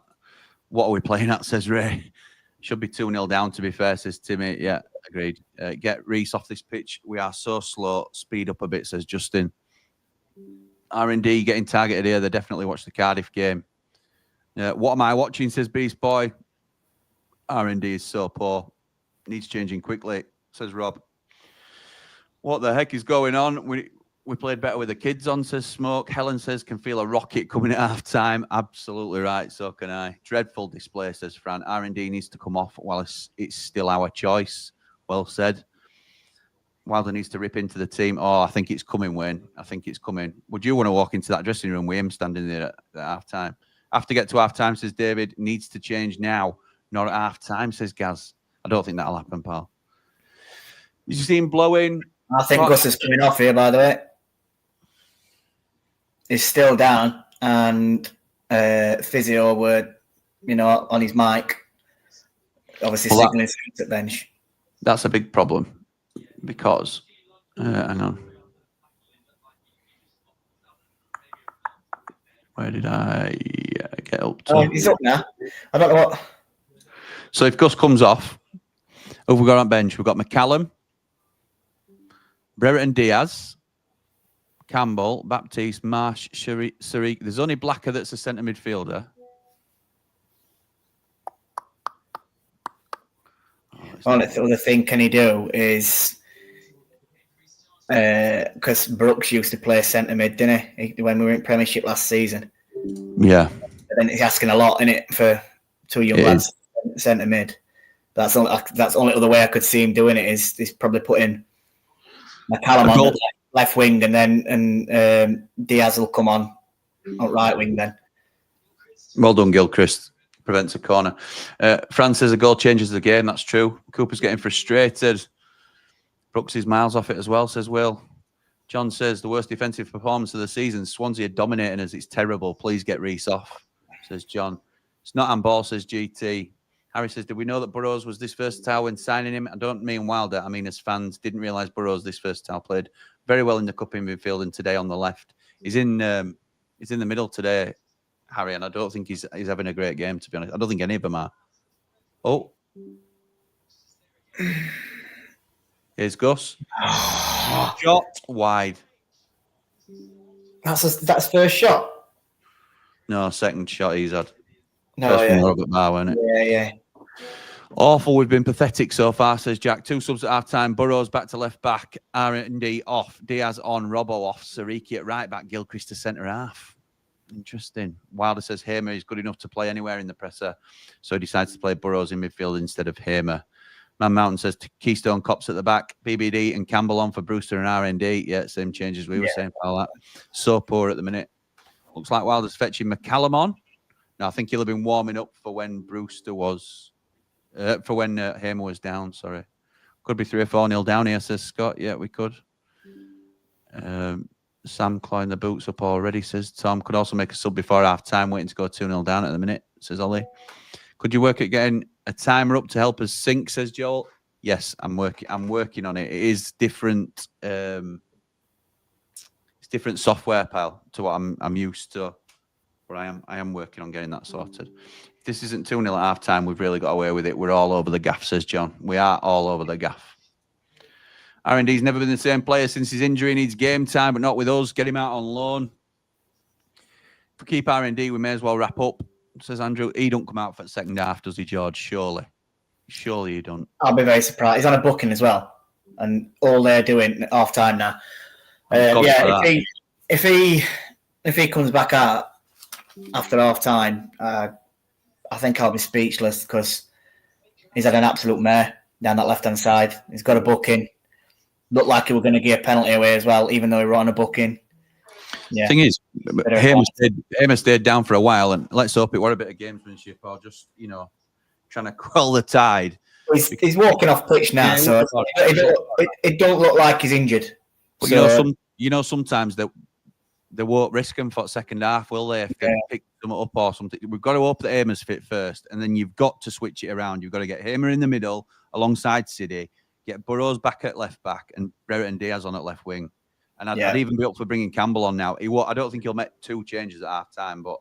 What are we playing at, says Ray. Should be 2-0 down, to be fair, says Timmy. Yeah, agreed. Get Reese off this pitch. We are so slow. Speed up a bit, says Justin. R&D getting targeted here. They definitely watched the Cardiff game. What am I watching, says Beast Boy. R&D is so poor. Needs changing quickly, says Rob. What the heck is going on? We played better with the kids on, says Smoke. Helen says, can feel a rocket coming at half-time. Absolutely right, so can I. Dreadful display, says Fran. R&D needs to come off while it's still our choice. Well said. Wilder needs to rip into the team. Oh, I think it's coming, Wayne. I think it's coming. Would you want to walk into that dressing room with him standing there at half-time? Have to get to half-time, says David. Needs to change now, not at half-time, says Gaz. I don't think that'll happen, pal. Did you see him blowing? I think Gus is coming off here, by the way. He's still down, and physio were, on his mic, obviously signaling at bench. That's a big problem. Because, hang on. Where did I get up to? Oh, he's up now. I don't know what. So if Gus comes off, who have we got on bench? We've got McCallum, Brereton Diaz, Campbell, Baptiste, Marsh, Sariq. There's only Blacker that's a centre midfielder. Only other thing can he do is... because Brooks used to play centre mid, didn't he? When we were in Premiership last season. Yeah. And then he's asking a lot in it for 2 young lads centre mid. That's the only other way I could see him doing it is probably putting McCallum on the left wing, and then Diaz will come on right wing then. Well done, Gilchrist. Prevents a corner. Fran says a goal changes the game. That's true. Cooper's getting frustrated. Brooks is miles off it as well, says Will. John says the worst defensive performance of the season. Swansea are dominating us. It's terrible. Please get Rhys off, says John. It's not handball, says GT. Harry says, did we know that Burrows was this versatile when signing him? I don't mean Wilder. I mean, as fans, didn't realise Burrows this versatile. Played very well in the cup in midfield and today on the left. He's in the middle today, Harry, and I don't think he's having a great game, to be honest. I don't think any of them are. Oh. Here's Gus. Shot wide. That's first shot? No, second shot he's had. No, first yeah. Robert Barr, wasn't it? Yeah. Awful. We've been pathetic so far, says Jack. 2 subs at half-time. Burrows back to left back. R&D off. Diaz on. Robbo off. Sariki at right back. Gilchrist to centre half. Interesting. Wilder says Hamer is good enough to play anywhere in the presser, so he decides to play Burrows in midfield instead of Hamer. Man Mountain says Keystone Cops at the back. BBD and Campbell on for Brewster and R&D. Yeah, same changes we were saying for all that. So poor at the minute. Looks like Wilder's fetching McCallum on. Now, I think he'll have been warming up for when Brewster was... for when Hamer was down, sorry. Could be 3 or 4-0 down here, says Scott. Yeah, we could. Sam clawing the boots up already, says Tom. Could also make a sub before half-time, waiting to go 2-0 down at the minute, says Ollie. Could you work at getting a timer up to help us sync, says Joel? Yes, I'm working on it. It is different. It's different software, pal, to what I'm used to. But I am working on getting that sorted. If this isn't 2-0 at half-time, we've really got away with it. We're all over the gaff, says John. We are all over the gaff. R&D's never been the same player since his injury. Needs game time, but not with us. Get him out on loan. If we keep R&D, we may as well wrap up, says Andrew. He don't come out for the second half, does he, George? Surely he don't. I'll be very surprised. He's on a booking as well, and all they're doing at half-time now. If he comes back out after half-time, I think I'll be speechless because he's had an absolute mare down that left-hand side. He's got a booking. Looked like he was going to give a penalty away as well, even though he were on a booking. Yeah. Thing is, Hamer stayed down for a while, and let's hope it were a bit of gamesmanship or just, trying to quell the tide. He's walking off pitch now, so it don't look like he's injured. But sometimes they won't risk him for the second half, will they? If they pick them up or something. We've got to hope that Hamer's fit first, and then you've got to switch it around. You've got to get Hamer in the middle alongside City, get Burrows back at left back, and Brereton Diaz on at left wing. And I'd even be up for bringing Campbell on now. I don't think he'll make 2 changes at half time, but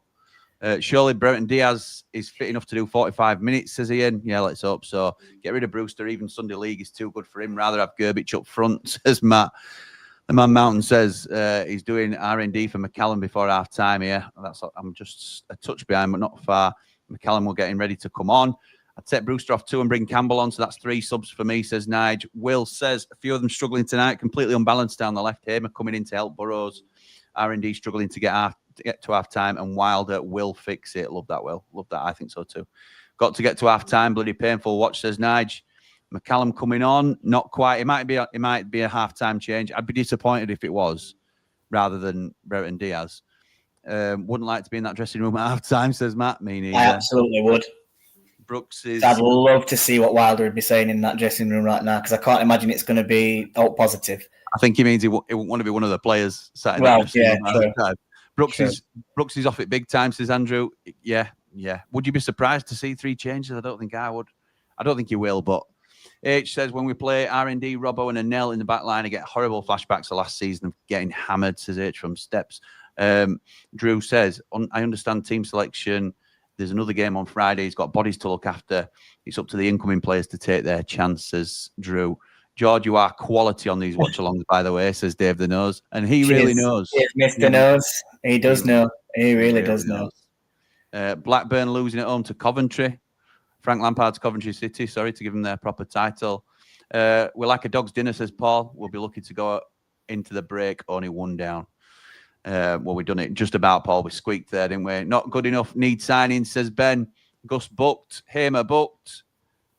surely Brereton Diaz is fit enough to do 45 minutes, says Ian. Yeah, let's hope so. Get rid of Brewster. Even Sunday League is too good for him. Rather have Gerbich up front, says Matt. The Man Mountain says he's doing R&D for McCallum before half time here. I'm just a touch behind, but not far. McCallum will get him ready to come on. I'd take Brewster off 2 and bring Campbell on, so that's 3 subs for me, says Nige. Will says a few of them struggling tonight, completely unbalanced down the left. Hamer coming in to help Burrows. R&D struggling to get to half time, and Wilder will fix it. Love that, Will. Love that. I think so too. Got to get to half time. Bloody painful watch, says Nige. McCallum coming on, not quite. It might be a half time change. I'd be disappointed if it was, rather than Brereton Diaz. Wouldn't like to be in that dressing room at half time, says Matt. Me neither. I absolutely would. Brooks is. I'd love to see what Wilder would be saying in that dressing room right now, because I can't imagine it's going to be all positive. I think he means he won't want to be one of the players sat in well, that dressing room. True. Brooks is off it big time, says Andrew. Yeah. Would you be surprised to see 3 changes? I don't think I would. I don't think you will, but H says when we play R&D, Robbo and Anel in the back line, I get horrible flashbacks of last season of getting hammered, says H from Steps. Drew says, I understand team selection. There's another game on Friday. He's got bodies to look after. It's up to the incoming players to take their chances, Drew. George, you are quality on these watch-alongs, by the way, says Dave the Nose. And he really knows. Mr. Nose. He does know. He really does know. Blackburn losing at home to Coventry. Frank Lampard's Coventry City, sorry, to give them their proper title. We're like a dog's dinner, says Paul. We'll be lucky to go into the break, only 1 down. We've done it just about, Paul. We squeaked there, didn't we? Not good enough. Need signing, says Ben. Gus booked. Hamer booked.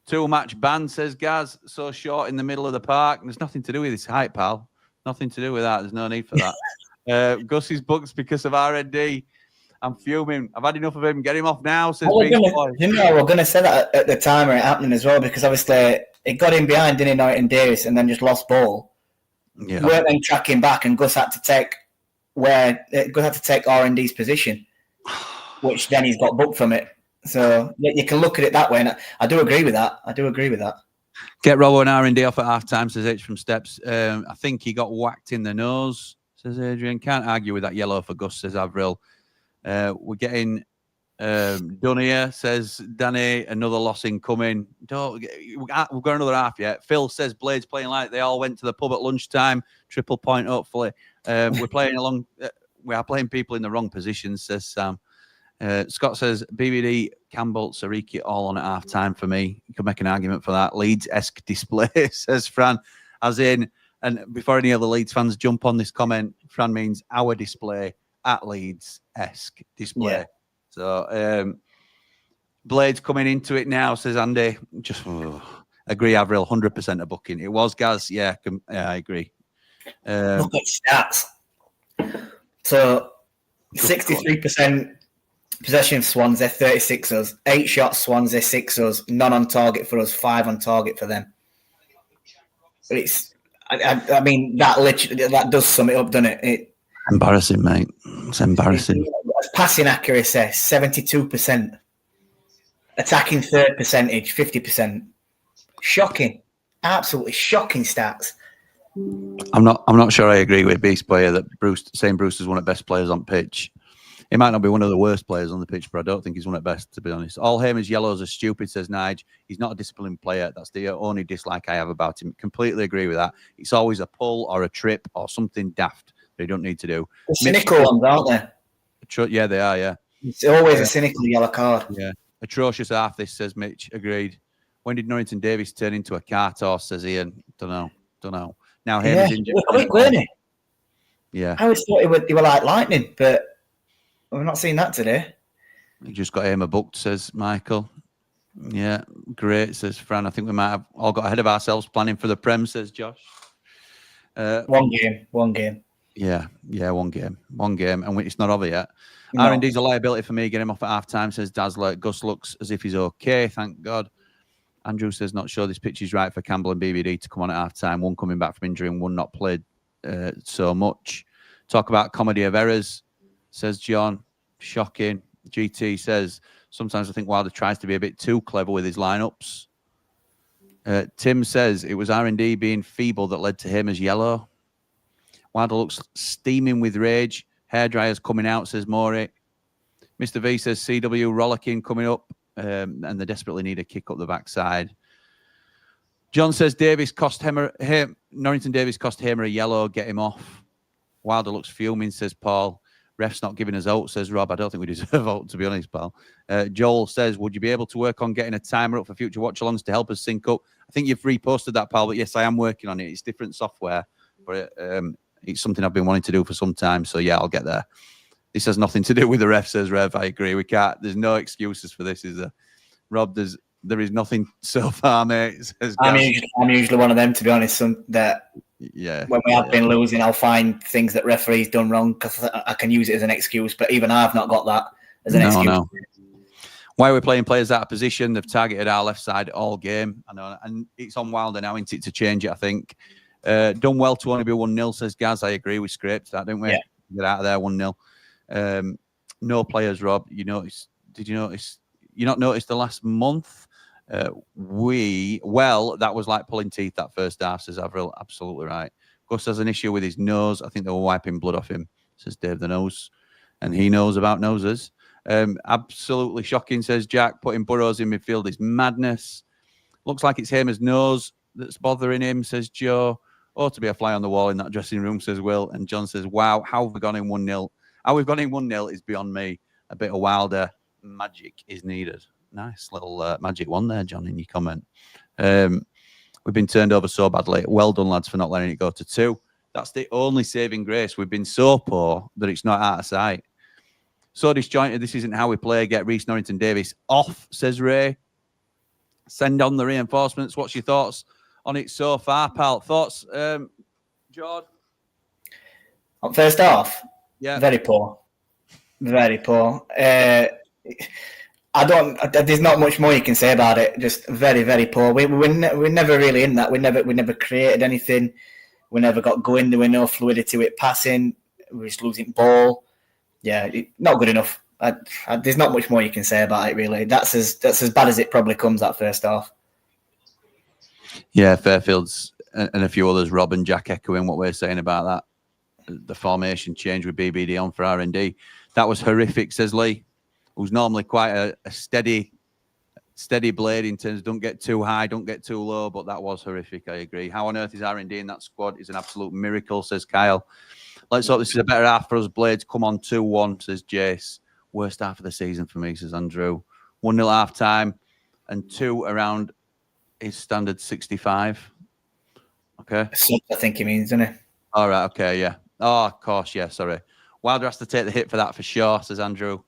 2-match ban, says Gaz. So short in the middle of the park. There's nothing to do with his height, pal. Nothing to do with that. There's no need for that. Gus is booked because of R&D. I'm fuming. I've had enough of him. Get him off now, says Beast Boy. We're going to say that at the time it happening as well, because obviously it got him behind, didn't it, Norton Davis, and then just lost ball. Yeah. Weren't then tracking back, and Gus had to take R&D's position, which then he's got booked from it. So you can look at it that way, and I do agree with that. Get Robbo and R&D off at half-time, says H from Steps. I think he got whacked in the nose, says Adrian. Can't argue with that yellow for Gus, says Avril. We're getting done here, says Danny. Another loss incoming. We've got another half yet. Phil says Blades playing like they all went to the pub at lunchtime. Triple point, hopefully. We're playing along. We are playing people in the wrong positions, says Sam. Scott says BBD, Campbell, Sariki all on at half time for me. You could make an argument for that. Leeds-esque display, says Fran. As in, and before any other Leeds fans jump on this comment, Fran means our display at Leeds-esque display. Yeah. So Blades coming into it now, says Andy. Just agree, Avril, 100% a booking. It was Gaz. Yeah, I agree. Look at stats. So 63% possession of Swansea, 36 us. 8 shots Swansea, 6 us. None on target for us, 5 on target for them. I mean, that does sum it up, doesn't it? Embarrassing, mate. It's embarrassing. Passing accuracy, 72%. Attacking third percentage, 50%. Shocking. Absolutely shocking stats. I'm not sure I agree with Beast Player that saying Brewster's one of the best players on pitch. He might not be one of the worst players on the pitch, but I don't think he's one of the best, to be honest. All Hamer's yellows are stupid, says Nige. He's not a disciplined player. That's the only dislike I have about him. Completely agree with that. It's always a pull or a trip or something daft that you don't need to do. The cynical ones, aren't they? Yeah, they are, yeah. It's always a cynical yellow card. Yeah. Atrocious half this, says Mitch. Agreed. When did Norrington Davis turn into a cart horse, says Ian. Don't know. Now Hamer's injured. Quick, weren't he? Yeah. I always thought he were like lightning, but we've not seen that today. We just got Hamer booked, says Michael. Yeah, great, says Fran. I think we might have all got ahead of ourselves planning for the Prem, says Josh. One game. Yeah, one game. And it's not over yet. No. R&D's a liability for me. Get him off at half-time, says Dazzler. Gus looks as if he's okay, thank God. Andrew says, not sure this pitch is right for Campbell and BBD to come on at half-time. One coming back from injury and one not played so much. Talk about comedy of errors, says John. Shocking. GT says, sometimes I think Wilder tries to be a bit too clever with his lineups. Tim says, it was R&D being feeble that led to him as yellow. Wilder looks steaming with rage. Hairdryer's coming out, says Maury. Mr. V says, CW rollicking coming up. And they desperately need a kick up the backside. John says, Norrington Davis cost Hamer a yellow. Get him off. Wilder looks fuming, says Paul. Ref's not giving us out, says Rob. I don't think we deserve out, to be honest, pal. Joel says, would you be able to work on getting a timer up for future watch-alongs to help us sync up? I think you've reposted that, pal, but yes, I am working on it. It's different software, but it's something I've been wanting to do for some time, so yeah, I'll get there. This has nothing to do with the ref, says Rev. I agree. We can't. There's no excuses for this, is there? Rob, there is nothing so far, mate. Says I'm usually one of them, to be honest. That when we have been losing, I'll find things that referees done wrong because I can use it as an excuse. But even I've not got that as an excuse. No. Why are we playing players out of position? They've targeted our left side all game. I know, and it's on Wilder now, isn't it, to change it? I think done well to only be 1-0, says Gaz. I agree. We scraped that, didn't we? Yeah. Get out of there 1-0. No players, Rob. Did you notice? You not noticed the last month? That was like pulling teeth that first half, says Avril. Absolutely right. Gus has an issue with his nose. I think they were wiping blood off him, says Dave the Nose. And he knows about noses. Absolutely shocking, says Jack. Putting Burrows in midfield is madness. Looks like it's Hamer's nose that's bothering him, says Joe. Ought to be a fly on the wall in that dressing room, says Will. And John says, wow, how have we gone in 1-0? How we've gone in 1-0 is beyond me. A bit of Wilder magic is needed. Nice little magic one there, John, in your comment. We've been turned over so badly. Well done, lads, for not letting it go to 2. That's the only saving grace. We've been so poor that it's not out of sight. So disjointed, this isn't how we play. Get Reece Norrington Davis off, says Ray. Send on the reinforcements. What's your thoughts on it so far, pal? Thoughts, George? First half, yeah, very poor. Very poor. There's not much more you can say about it. Just very, very poor. We're never really in that. We never created anything. We never got going. There were no fluidity with passing. We were just losing ball. Yeah, not good enough. There's not much more you can say about it, really. That's as bad as it probably comes, that first half. Yeah, Fairfield's and a few others, Rob and Jack, echoing what we're saying about that. The formation change with BBD on for R&D. That was horrific, says Lee, who's normally quite a steady blade in terms of don't get too high, don't get too low, but that was horrific, I agree. How on earth is R&D in that squad? Is an absolute miracle, says Kyle. Let's hope this is a better half for us, Blades. Come on, 2-1, says Jace. Worst half of the season for me, says Andrew. 1-0 half-time and 2 around his standard 65. Okay. I think he means, doesn't he? All right, okay, yeah. Oh, of course, yeah, sorry. Wilder has to take the hit for that for sure, says Andrew.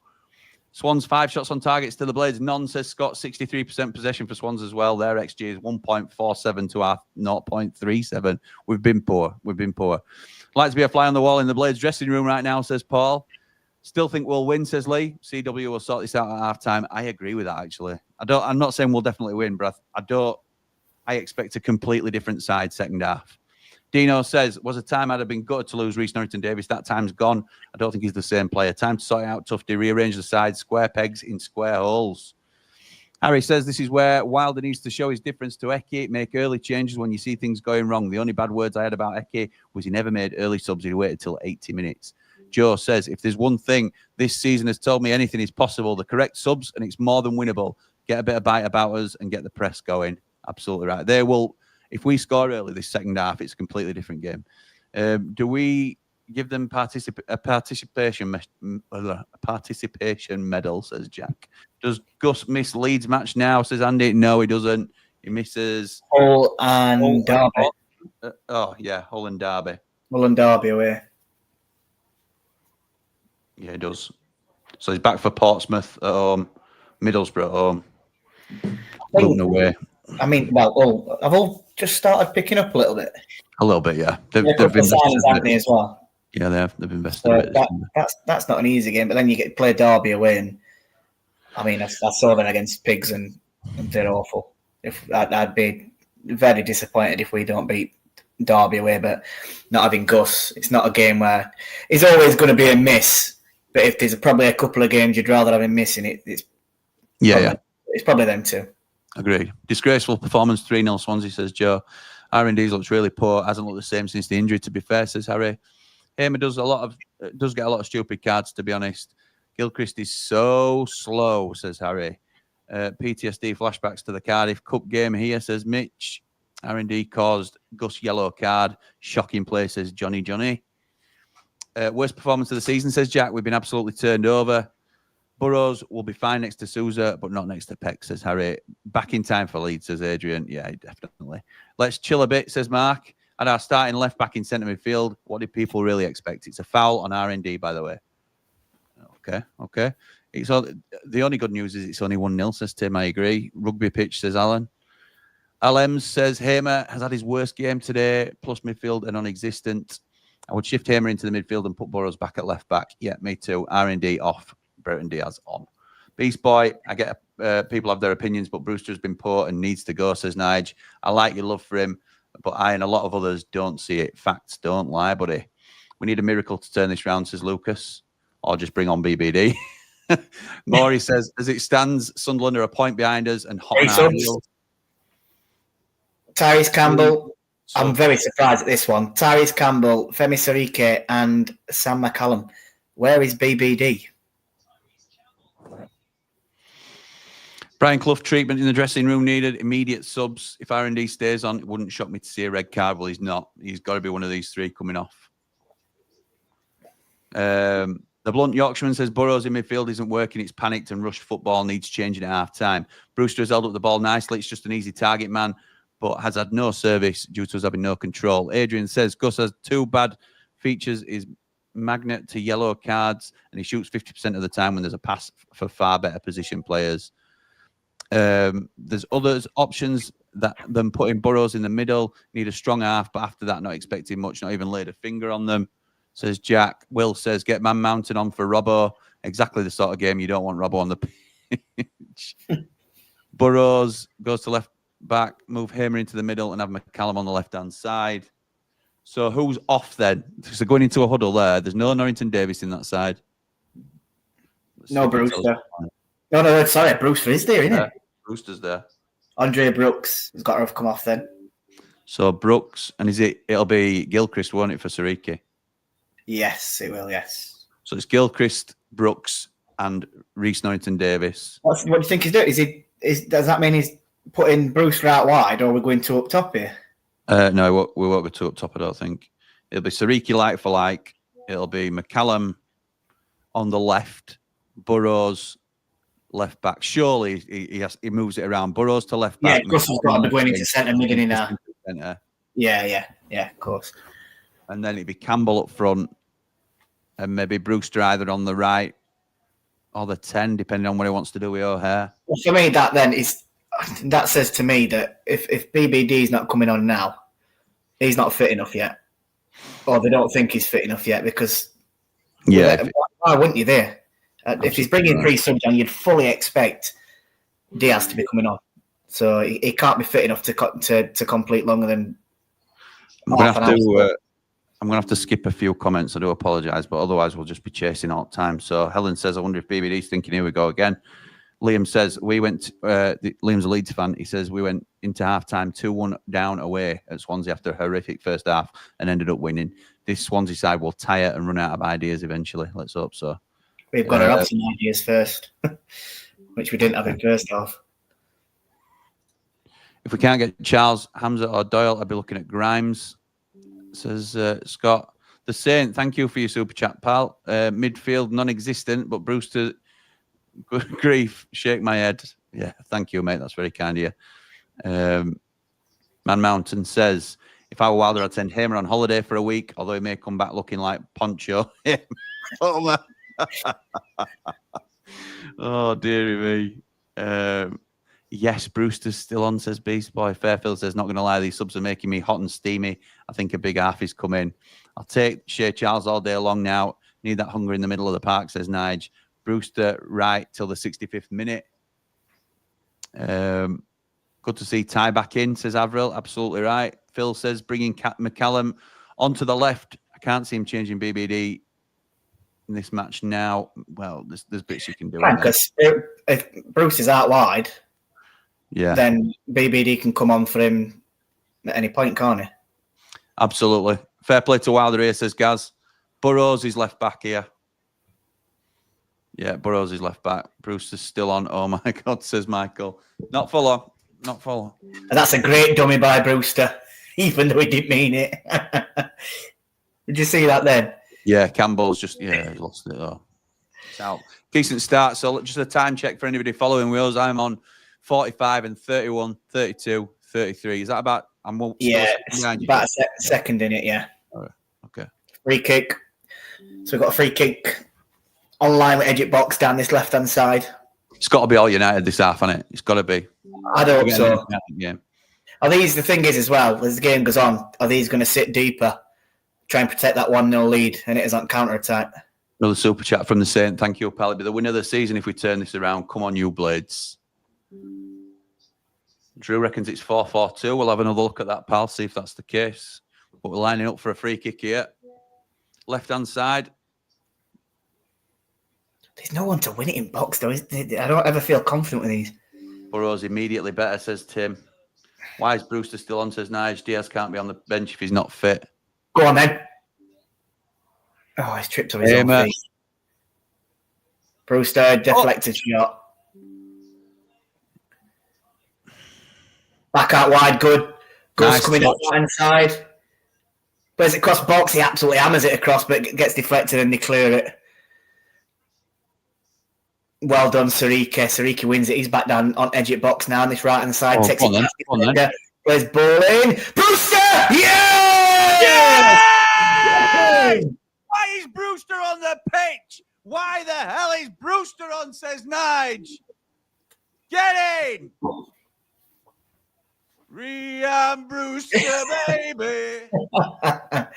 Swans 5 shots on target to the Blades. None, says Scott. 63% possession for Swans as well. Their XG is 1.47 to our 0.37. We've been poor. Like to be a fly on the wall in the Blades dressing room right now, says Paul. Still think we'll win, says Lee. CW will sort this out at half-time. I agree with that, actually. I'm not saying we'll definitely win, but I expect a completely different side second half. Dino says, was a time I'd have been gutted to lose Rhys Norrington-Davies. That time's gone. I don't think he's the same player. Time to sort it out, Tufty. Rearrange the side. Square pegs in square holes. Harry says this is where Wilder needs to show his difference to Eke. Make early changes when you see things going wrong. The only bad words I had about Eke was he never made early subs. He waited till 80 minutes. Joe says, if there's one thing this season has told me anything is possible, the correct subs, and it's more than winnable. Get a bit of bite about us and get the press going. Absolutely right. They will. If we score early this second half, it's a completely different game. Do we give them a participation medal, says Jack. Does Gus miss Leeds match now, says Andy? No, he doesn't. He misses Hull and Derby. Hull and Derby. Hull and Derby away. Yeah, he does. So he's back for Portsmouth at home, Middlesbrough at home. Luton away. I mean, well, I've all just started picking up a little bit. A little bit, yeah. They've been signings, haven't they, as well? Yeah, they've invested a bit. That's not an easy game, but then you get to play Derby away, and I mean, I saw them against Pigs, and they're awful. I'd be very disappointed if we don't beat Derby away, but not having Gus, it's not a game where it's always going to be a miss. But if there's probably a couple of games you'd rather have him missing, it's probably them too. Agreed. Disgraceful performance, 3-0 Swansea, says Joe. R&D's looks really poor. Hasn't looked the same since the injury, to be fair, says Harry. Hamer does get a lot of stupid cards, to be honest. Gilchrist is so slow, says Harry. PTSD flashbacks to the Cardiff Cup game here, says Mitch. R&D caused Gus yellow card. Shocking play, says Johnny. Worst performance of the season, says Jack. We've been absolutely turned over. Burrows will be fine next to Sousa, but not next to Peck, says Harry. Back in time for Leeds, says Adrian. Yeah, definitely. Let's chill a bit, says Mark. At our starting left back in centre midfield, what did people really expect? It's a foul on R&D, by the way. Okay. The only good news is it's only 1-0, says Tim. I agree. Rugby pitch, says Alan. Alems says Hamer has had his worst game today, plus midfield and non-existent. I would shift Hamer into the midfield and put Burrows back at left back. Yeah, me too. R&D off. Brereton Diaz on. Beast Boy, I get people have their opinions, but Brewster has been poor and needs to go, says Nige. I like your love for him, but I and a lot of others don't see it. Facts don't lie, buddy. We need a miracle to turn this round, says Lucas, or just bring on BBD. Maury says, as it stands, Sunderland are a point behind us and hot on Tyrese Campbell. I'm very surprised at this one. Tyrese Campbell, Femi Sarike, and Sam McCallum. Where is BBD? Brian Clough treatment in the dressing room needed. Immediate subs. If R&D stays on, it wouldn't shock me to see a red card. Well, he's not. He's got to be one of these three coming off. The blunt Yorkshireman says Burrows in midfield isn't working. It's panicked and rushed football. Needs changing at half time. Brewster has held up the ball nicely. It's just an easy target man, but has had no service due to us having no control. Adrian says Gus has two bad features. Is magnet to yellow cards, and he shoots 50% of the time when there's a pass for far better position players. There's other options than putting Burrows in the middle. Need a strong half, but after that, not expecting much. Not even laid a finger on them. Says Jack. Will says get man mounted on for Robbo. Exactly the sort of game you don't want Robbo on the pitch. Burrows goes to left back. Move Hamer into the middle and have McCallum on the left hand side. So who's off then? So going into a huddle there. There's no Norrington Davis in that side. No Brewster. No, sorry, Brewster is there, isn't he? Brewster's there. Andre Brooks has got to have come off then. So Brooks, and it'll be Gilchrist, won't it, for Sariki? Yes, it will, yes. So it's Gilchrist, Brooks, and Rhys Norrington Davis. What do you think he's doing? Does that mean he's putting Brewster out wide, or are we going two up top here? No, we won't go two up top, I don't think. It'll be Sariki like for like. It'll be McCallum on the left, Burrows left back. Surely he moves it around. Burrows to left back. Yeah, Russell's got to be going into centre mid in now. Yeah, of course. And then it'd be Campbell up front, and maybe Brewster either on the right or the 10, depending on what he wants to do with O'Hare. Well, for me, that says to me that if BBD is not coming on now, he's not fit enough yet, or they don't think he's fit enough yet. Because why wouldn't you there? If he's bringing 3 subs on, you'd fully expect Diaz to be coming on. So he can't be fit enough to complete longer than. I'm going to have to skip a few comments. I do apologise, but otherwise we'll just be chasing all the time. So Helen says, I wonder if BBD's thinking, here we go again. Liam says, Liam's a Leeds fan. He says, we went into half-time 2-1 down away at Swansea after a horrific first half and ended up winning. This Swansea side will tire and run out of ideas eventually. Let's hope so. We've got to have some ideas first, which we didn't have in first half. If we can't get Charles, Hamza or Doyle, I'd be looking at Grimes. Says Scott. The Saint, thank you for your super chat, pal. Midfield, non-existent, but Brewster, good grief, shake my head. Yeah, thank you, mate. That's very kind of you. Man Mountain says, if I were Wilder, I'd send Hamer on holiday for a week, although he may come back looking like Poncho. Oh, man. Oh, dearie me. Yes, Brewster's still on, says Beast Boy. Fairfield says, not going to lie, these subs are making me hot and steamy. I think a big half is coming. I'll take Shea Charles all day long now. Need that hunger in the middle of the park, says Nige. Brewster right till the 65th minute. Good to see Ty back in, says Avril. Absolutely right. Phil says, bringing McCallum onto the left. I can't see him changing BBD in this match now. Well, there's bits you can do. Because if Bruce is out wide, then BBD can come on for him at any point, can't he? Absolutely. Fair play to Wilder here, says Gaz. Burrows is left back here. Yeah, Burrows is left back. Bruce is still on. Oh, my God, says Michael. Not follow. And that's a great dummy by Brewster, even though he didn't mean it. Did you see that then? Yeah, Campbell's just, lost it, though. It's out. Decent start. So just a time check for anybody following Wheels. I'm on 45 and 31, 32, 33. Is that about? It's about a second in it, yeah. All right. Okay. Free kick. So we've got a free kick online with Edge box down this left-hand side. It's got to be all United this half, hasn't it? It's got to be. I don't hope so. Yeah. The thing is as well, as the game goes on, are these going to sit deeper, try and protect that 1-0 lead, and it is on counter-attack? Another super chat from the Saint. Thank you, pal. It'll be the winner of the season if we turn this around. Come on, you Blades. Drew reckons it's 4-4-2. We'll have another look at that, pal, see if that's the case. But we're lining up for a free kick here. Left-hand side. There's no one to win it in box, though. I don't ever feel confident with these. Burrows immediately better, says Tim. Why is Brewster still on, says Nige. Diaz can't be on the bench if he's not fit. Go on, then. Oh, he's tripped on his own feet. Brewster, deflected shot. Back out wide, good. Gus nice coming up the inside. Plays it across box, he absolutely hammers it across, but gets deflected and they clear it. Well done, Sariki. Sariki wins it. He's back down on edge at box now on this right-hand side. Takes it past plays ball in. Brewster! Yeah! Why is Brewster on the pitch? Why the hell is Brewster on, says Nige? Get in! Rhian Brewster, baby. That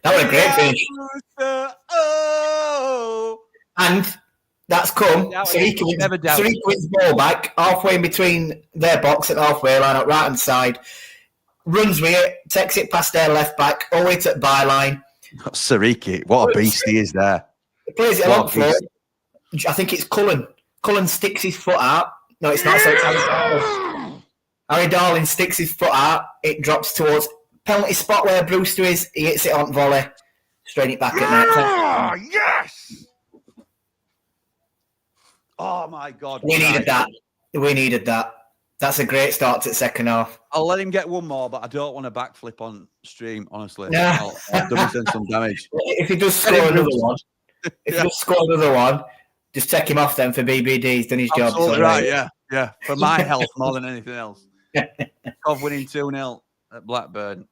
was a great finish. Brewster, oh. And that's come. Swansea wins ball back halfway in between their box and halfway line up right hand side. Runs with it, takes it past their left back, all the way to the byline. Swansea, what a beast he is there. He plays it along floor. I think it's Cullen. Cullen sticks his foot out. No, it's not. So it's Harry Darling sticks his foot out. It drops towards penalty spot where Brewster is. He hits it on volley. Straight it back at net. Yes! Oh, my God. We needed that. That's a great start to the second half. I'll let him get one more, but I don't want to backflip on stream, honestly. I'll do myself some damage. If he does score another one, just take him off then for BBD. He's done his job. Absolutely right, yeah. For my health more than anything else. Kickoff winning 2-0 at Blackburn.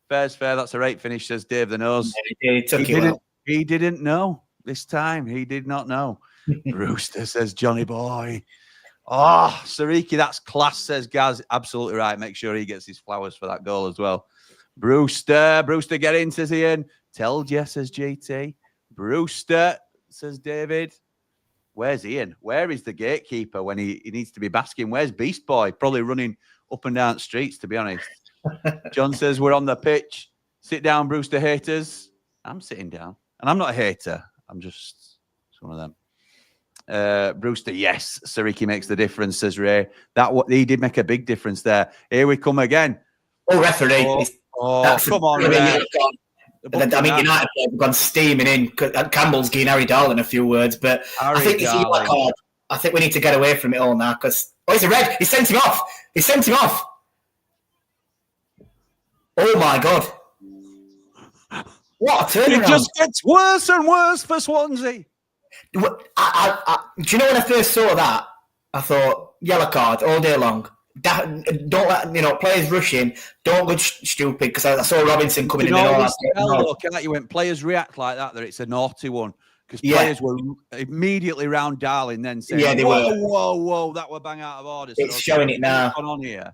Fair's fair. That's a right finish, says Dave the Nose. He didn't know this time. He did not know. Brewster, says Johnny Boy. Oh, Swansea, that's class, says Gaz. Absolutely right. Make sure he gets his flowers for that goal as well. Brewster, get in, says Ian. Tell Jess, says JT. Brewster, says David. Where's Ian? Where is the gatekeeper when he needs to be basking? Where's Beast Boy? Probably running up and down streets, to be honest. John says we're on the pitch. Sit down, Brewster haters. I'm sitting down. And I'm not a hater. I'm just one of them. Brewster, yes. Swansea makes the difference, says Ray. He did make a big difference there. Here we come again. Oh, referee. Come on, Ray. I mean, United have gone steaming in. Campbell's giving Harry Darling a few words, but I think it's a black card. I think we need to get away from it all now because it's a red. He sent him off. Oh my God! What a turnaround! It just gets worse and worse for Swansea. Do you know when I first saw that? I thought yellow card all day long. Don't let players rush in. Don't go stupid because I saw Robinson coming in. You went players react like that it's a naughty one because players were immediately round Darling then saying, "Yeah, they were. Whoa, that were bang out of order." It's showing it now. On here.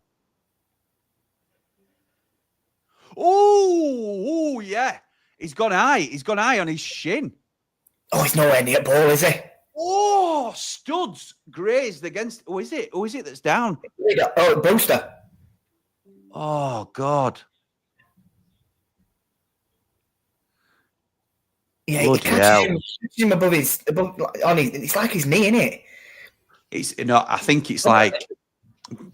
Oh, yeah. He's gone high on his shin. Oh, he's nowhere near ball, is he? Oh, studs grazed against. Who is it that's down? Oh, Brewster. Oh, God. Yeah, he catches him above it's like his knee, isn't it? I think it's like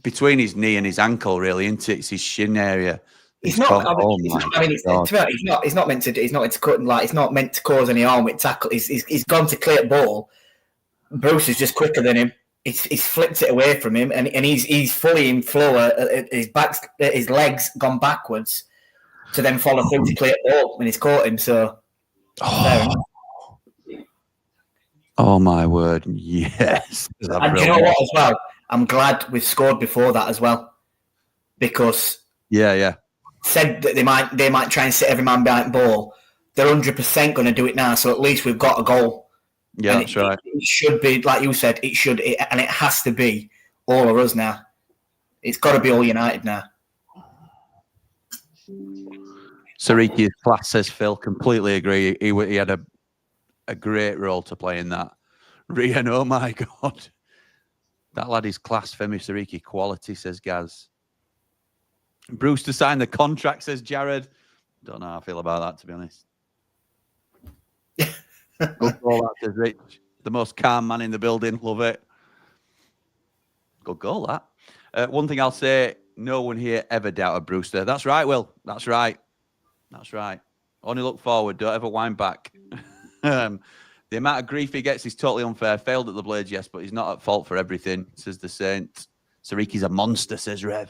between his knee and his ankle, really, isn't it? It's his shin area. He's not meant to cut and it's not meant to cause any harm with tackle. He's gone to clear the ball. Bruce is just quicker than him. He's flipped it away from him, and he's fully in flow. His legs gone backwards to then follow through to clear the ball when he's caught him. So, oh my word, yes! And you know what? As well, I'm glad we've scored before that as well, because said that they might try and sit every man behind the ball. They're 100% going to do it now. So at least we've got a goal. Yeah, that's right. It should be, like you said, and it has to be all of us now. It's got to be all United now. Swansea class, says Phil. Completely agree. He had a great role to play in that. Rhian, oh my God. That lad is class. Femi Swansea quality, says Gaz. Brewster signed the contract, says Jared. Don't know how I feel about that, to be honest. Good goal, that, says Rich. The most calm man in the building. Love it. Good goal, that. One thing I'll say, no one here ever doubted Brewster. That's right, Will. That's right. Only look forward. Don't ever wind back. The amount of grief he gets is totally unfair. Failed at the Blades, yes, but he's not at fault for everything, says the Saint. Sariki's a monster, says Rev.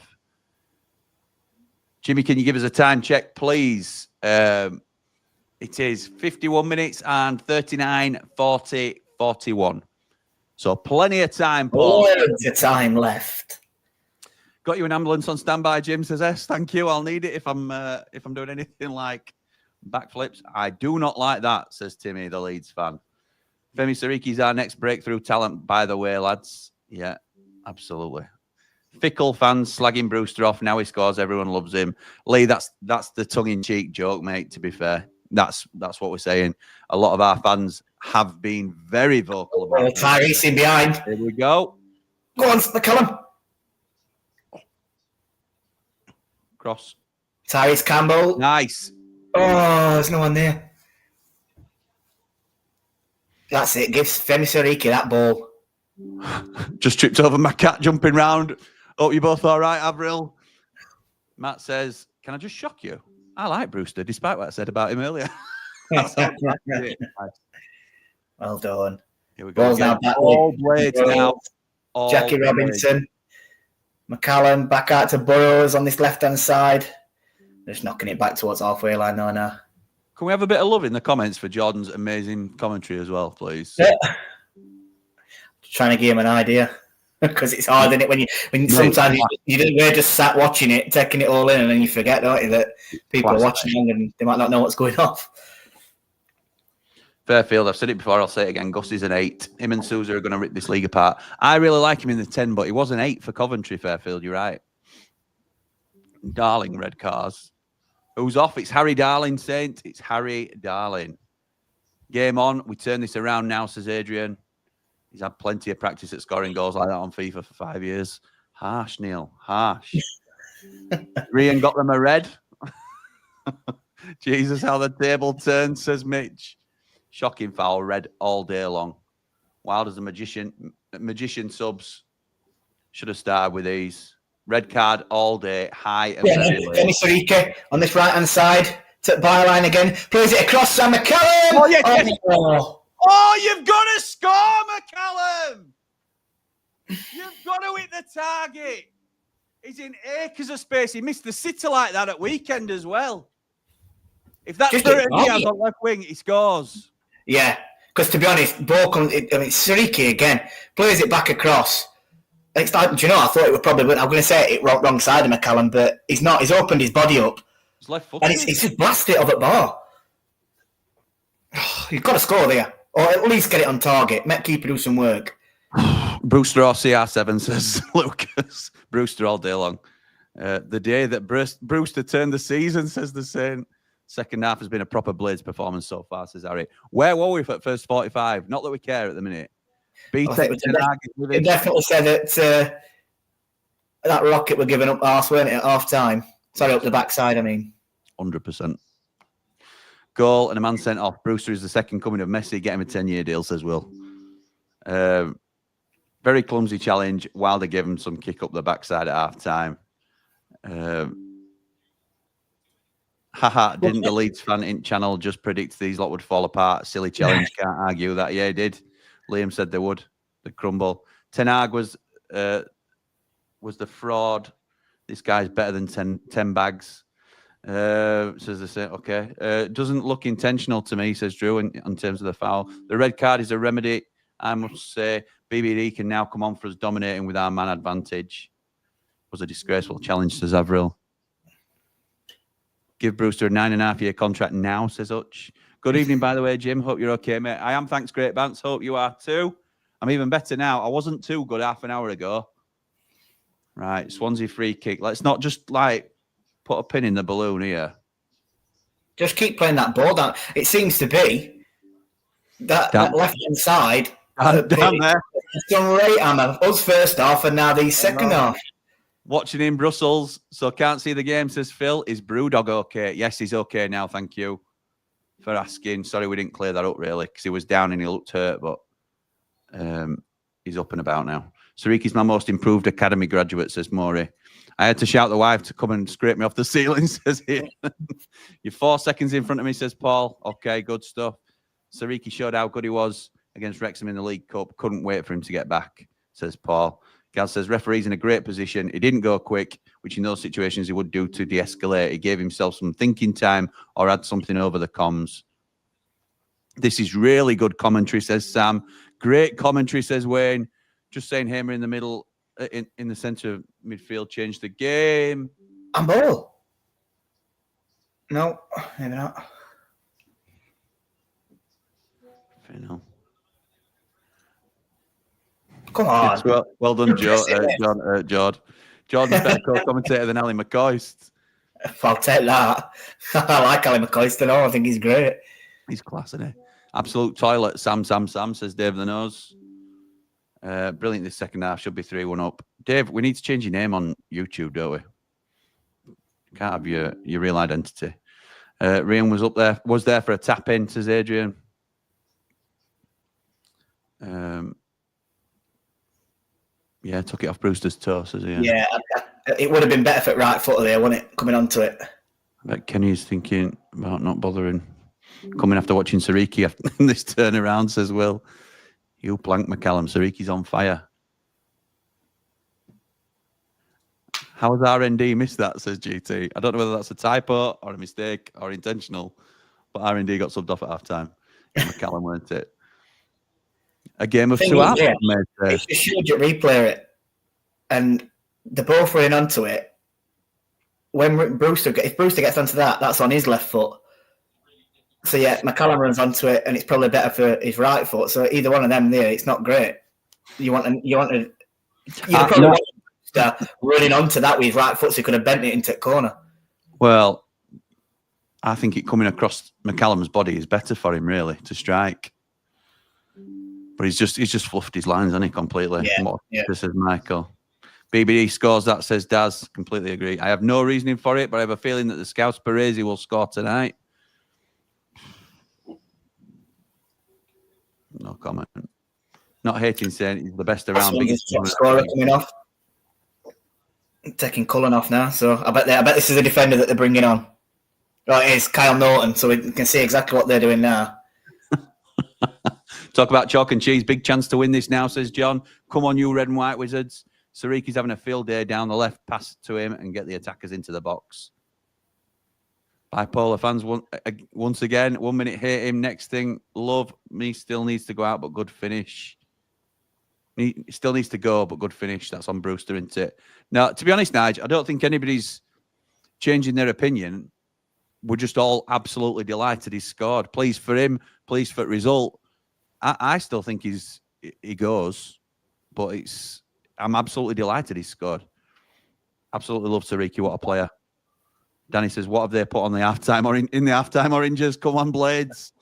Jimmy, can you give us a time check, please? It is 51 minutes and 39, 40, 41. So plenty of time, Paul. Loads of time left. Got you an ambulance on standby, Jim, says S. Thank you. I'll need it if I'm doing anything like backflips. I do not like that, says Timmy, the Leeds fan. Femi Sariki's our next breakthrough talent, by the way, lads. Yeah. Absolutely. Fickle fans slagging Brewster off. Now he scores. Everyone loves him. Lee, that's the tongue-in-cheek joke, mate, to be fair. That's what we're saying. A lot of our fans have been very vocal about it. Tyrese in behind. Here we go. Go on, McCallum. Cross. Tyrese Campbell. Nice. Oh, there's no one there. That's it. Gives Femi Sariki that ball. Just tripped over my cat jumping round. Hope you're both all right, Avril. Matt says, can I just shock you? I like Brewster, despite what I said about him earlier. Well done. Here we go. Ball's now back. All blades now. All Jackie blades. Robinson. McCallum back out to Burrows on this left-hand side. Just knocking it back towards halfway line now. Can we have a bit of love in the comments for Jordan's amazing commentary as well, please? Yeah. Trying to give him an idea. Because it's hard, isn't it? When sometimes you're just sat watching it, taking it all in, and then you forget, don't you, that people are watching and they might not know what's going on. Fairfield, I've said it before, I'll say it again. Gus is an 8. Him and Sousa are going to rip this league apart. I really like him in the 10, but he was an 8 for Coventry, Fairfield, you're right. Darling, red cars. Who's off? It's Harry Darling, Saint. It's Harry Darling. Game on. We turn this around now, says Adrian. He's had plenty of practice at scoring goals like that on FIFA for 5 years. Harsh, Neil. Harsh. Rhian got them a red. Jesus, how the table turns, says Mitch. Shocking foul, red all day long. Wild as a magician subs. Should have started with these. Red card all day, high and very late. Femi Sariki on this right-hand side. To byline again. Plays it across Sam McCallum. Oh, yes. Oh, you've got to score, McCallum! You've got to hit the target. He's in acres of space. He missed the sitter like that at weekend as well. If that's Diaz on left wing, he scores. Yeah, because to be honest, ball comes. Sariki again plays it back across. It's like, do you know? I thought it would probably. I'm going to say it wrong side of McCallum, but he's not. He's opened his body up. He's left foot. And he's just blasted it off at bar. You've got to score there. Or at least get it on target. Met keeper do some work. Brewster or CR7, says Lucas. Brewster all day long. The day that Brewster turned the season, says the Saint. Second half has been a proper Blades performance so far, says Harry. Where were we for first 45? Not that we care at the minute. They definitely said that that rocket were giving up arse, weren't it, at half time? Sorry, up the backside, I mean. 100%. Goal and a man sent off. Brewster is the second coming of Messi. Get him a 10-year deal, says Will. Very clumsy challenge. Wilder gave him some kick up the backside at half time. Didn't the Leeds fan channel just predict these lot would fall apart? Silly challenge. Can't argue that. Yeah, he did. Liam said they would. They'd crumble. Ten Hag was the fraud. This guy's better than 10 bags. Says the same. Okay. Doesn't look intentional to me, says Drew, in terms of the foul. The red card is a remedy. I must say, BBD can now come on for us dominating with our man advantage. Was a disgraceful challenge, says Avril. Give Brewster a 9.5-year contract now, says Hutch. Good evening, by the way, Jim. Hope you're okay, mate. I am. Thanks, Great Bants. Hope you are too. I'm even better now. I wasn't too good half an hour ago. Right, Swansea free kick. Let's not just put a pin in the balloon here. Just keep playing that ball down. It seems to be that left-hand side. Down there. It's done right, Hammer. Us first half and now the second half. Watching in Brussels, so can't see the game, says Phil. Is Brewdog okay? Yes, he's okay now. Thank you for asking. Sorry we didn't clear that up, really, because he was down and he looked hurt, but he's up and about now. Sariki's my most improved academy graduate, says Maury. I had to shout the wife to come and scrape me off the ceiling, says he. You're 4 seconds in front of me, says Paul. Okay, good stuff. Sariki showed how good he was against Wrexham in the League Cup. Couldn't wait for him to get back, says Paul. Gaz says, referee's in a great position. He didn't go quick, which in those situations he would do to de-escalate. He gave himself some thinking time or had something over the comms. This is really good commentary, says Sam. Great commentary, says Wayne. Just saying Hamer in the middle, in the centre of midfield changed the game. And ball. No, maybe not. Fair enough. Come on. Well done, Jord. Jordan's better co-commentator than Ali McCoist. I'll take that. I like Ali McCoist and all. I think he's great. He's class, isn't he? Absolute toilet. Sam, says Dave the Nose. Brilliant this second half. Should be 3-1 up. Dave, we need to change your name on YouTube, don't we? Can't have your real identity. Rhian was there for a tap in, says Adrian. Yeah, took it off Brewster's toe, says Ian. Yeah, it would have been better for right foot there, wouldn't it? Coming onto it. I bet Kenny's thinking about not bothering coming after watching Sariki after this turnaround, says Will. You plank McCallum. Sariki's on fire. How has RND missed that, says GT? I don't know whether that's a typo or a mistake or intentional, but RND got subbed off at half-time. McCallum weren't it. A game of two halves. It's just huge at replay it. And they're both running onto it. When Brewster gets onto that, that's on his left foot. So yeah, McCallum runs onto it, and it's probably better for his right foot. So either one of them there, it's not great. You'd probably running onto that with his right foot, so he could have bent it into the corner. Well, I think it coming across McCallum's body is better for him, really, to strike. But he's just fluffed his lines, hasn't he, completely? Yeah. This is Michael. BBD scores that, says Daz. Completely agree. I have no reasoning for it, but I have a feeling that the Scouts Perese will score tonight. No comment. Not hating saying he's the best around. Biggest top scorer coming off. Taking Cullen off now, so I bet this is a defender that they're bringing on. Right, it's Kyle Norton, so we can see exactly what they're doing now. Talk about chalk and cheese. Big chance to win this now, says John. Come on, you red and white wizards. Sariki's having a field day down the left. Pass to him and get the attackers into the box. Bipolar fans, once again, 1 minute hate him. Next thing, love me still needs to go out, but good finish. He still needs to go, but good finish. That's on Brewster, isn't it? Now, to be honest, Nige, I don't think anybody's changing their opinion. We're just all absolutely delighted he's scored. Pleased for him, pleased for the result. I still think he goes, but I'm absolutely delighted he's scored. Absolutely love Sariki. What a player. Danny says, what have they put on the halftime or in the halftime oranges? Come on, Blades.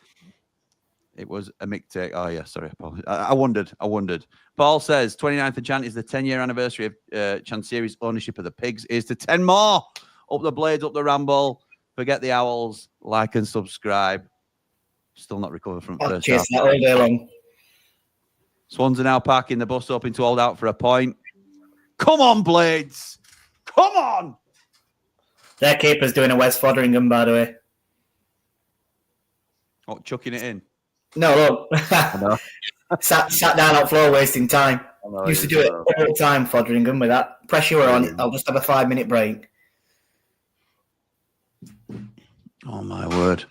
It was a mick take. Oh, yeah, sorry. I wondered. Paul says, 29th of Jan is the 10-year anniversary of Chansiri's ownership of the Pigs. Here's to 10 more. Up the Blades, up the Ramble. Forget the Owls. Like and subscribe. Still not recovered from first half. That all day long. Swans are now parking the bus, hoping to hold out for a point. Come on, Blades. Come on. Their keeper's doing a Wes Fotheringham, by the way. Oh, chucking it in. No, look. sat down on the floor wasting time. Used to do it all the time, Fotheringham, with that. Pressure on, I'll just have a 5-minute break. Oh, my word.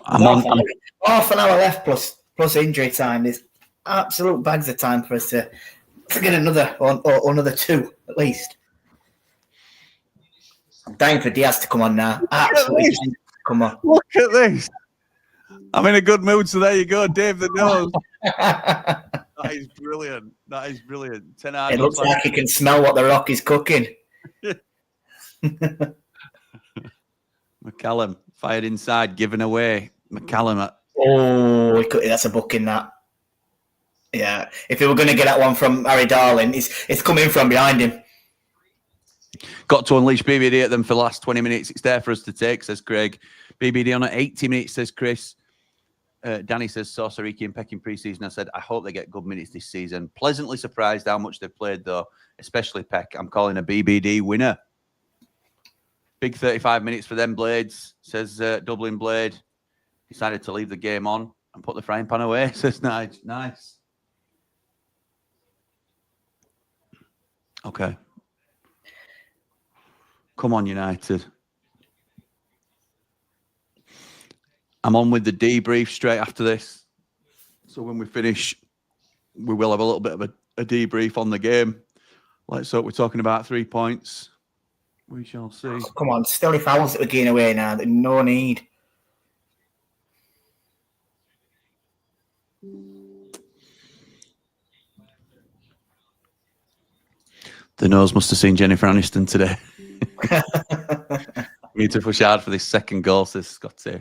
Half an hour left plus injury time. There's absolute bags of time for us to get another or another two at least. I'm dying for Diaz to come on now. Absolutely, come on. Look at this. I'm in a good mood, so there you go, Dave the Nose. That is brilliant. 10 hours. It looks like he can smell what the Rock is cooking. McCallum fired inside, given away. McCallum. That's a booking, that. Yeah, if he were going to get that one from Harry Darling, it's coming from behind him. Got to unleash BBD at them for the last 20 minutes. It's there for us to take, says Craig. BBD on at 80 minutes, says Chris. Danny says, saw Sariki and Peck in pre-season. I said, I hope they get good minutes this season. Pleasantly surprised how much they've played, though, especially Peck. I'm calling a BBD winner. Big 35 minutes for them Blades, says Dublin Blade. Decided to leave the game on and put the frying pan away, says Nige. Nice. Okay. Come on, United. I'm on with the debrief straight after this. So when we finish, we will have a little bit of a debrief on the game. Let's hope we're talking about 3 points. We shall see. Oh, come on, still if I want it to gain away now, no need. The nose must have seen Jennifer Aniston today. We need to push hard for this second goal, says Scotty.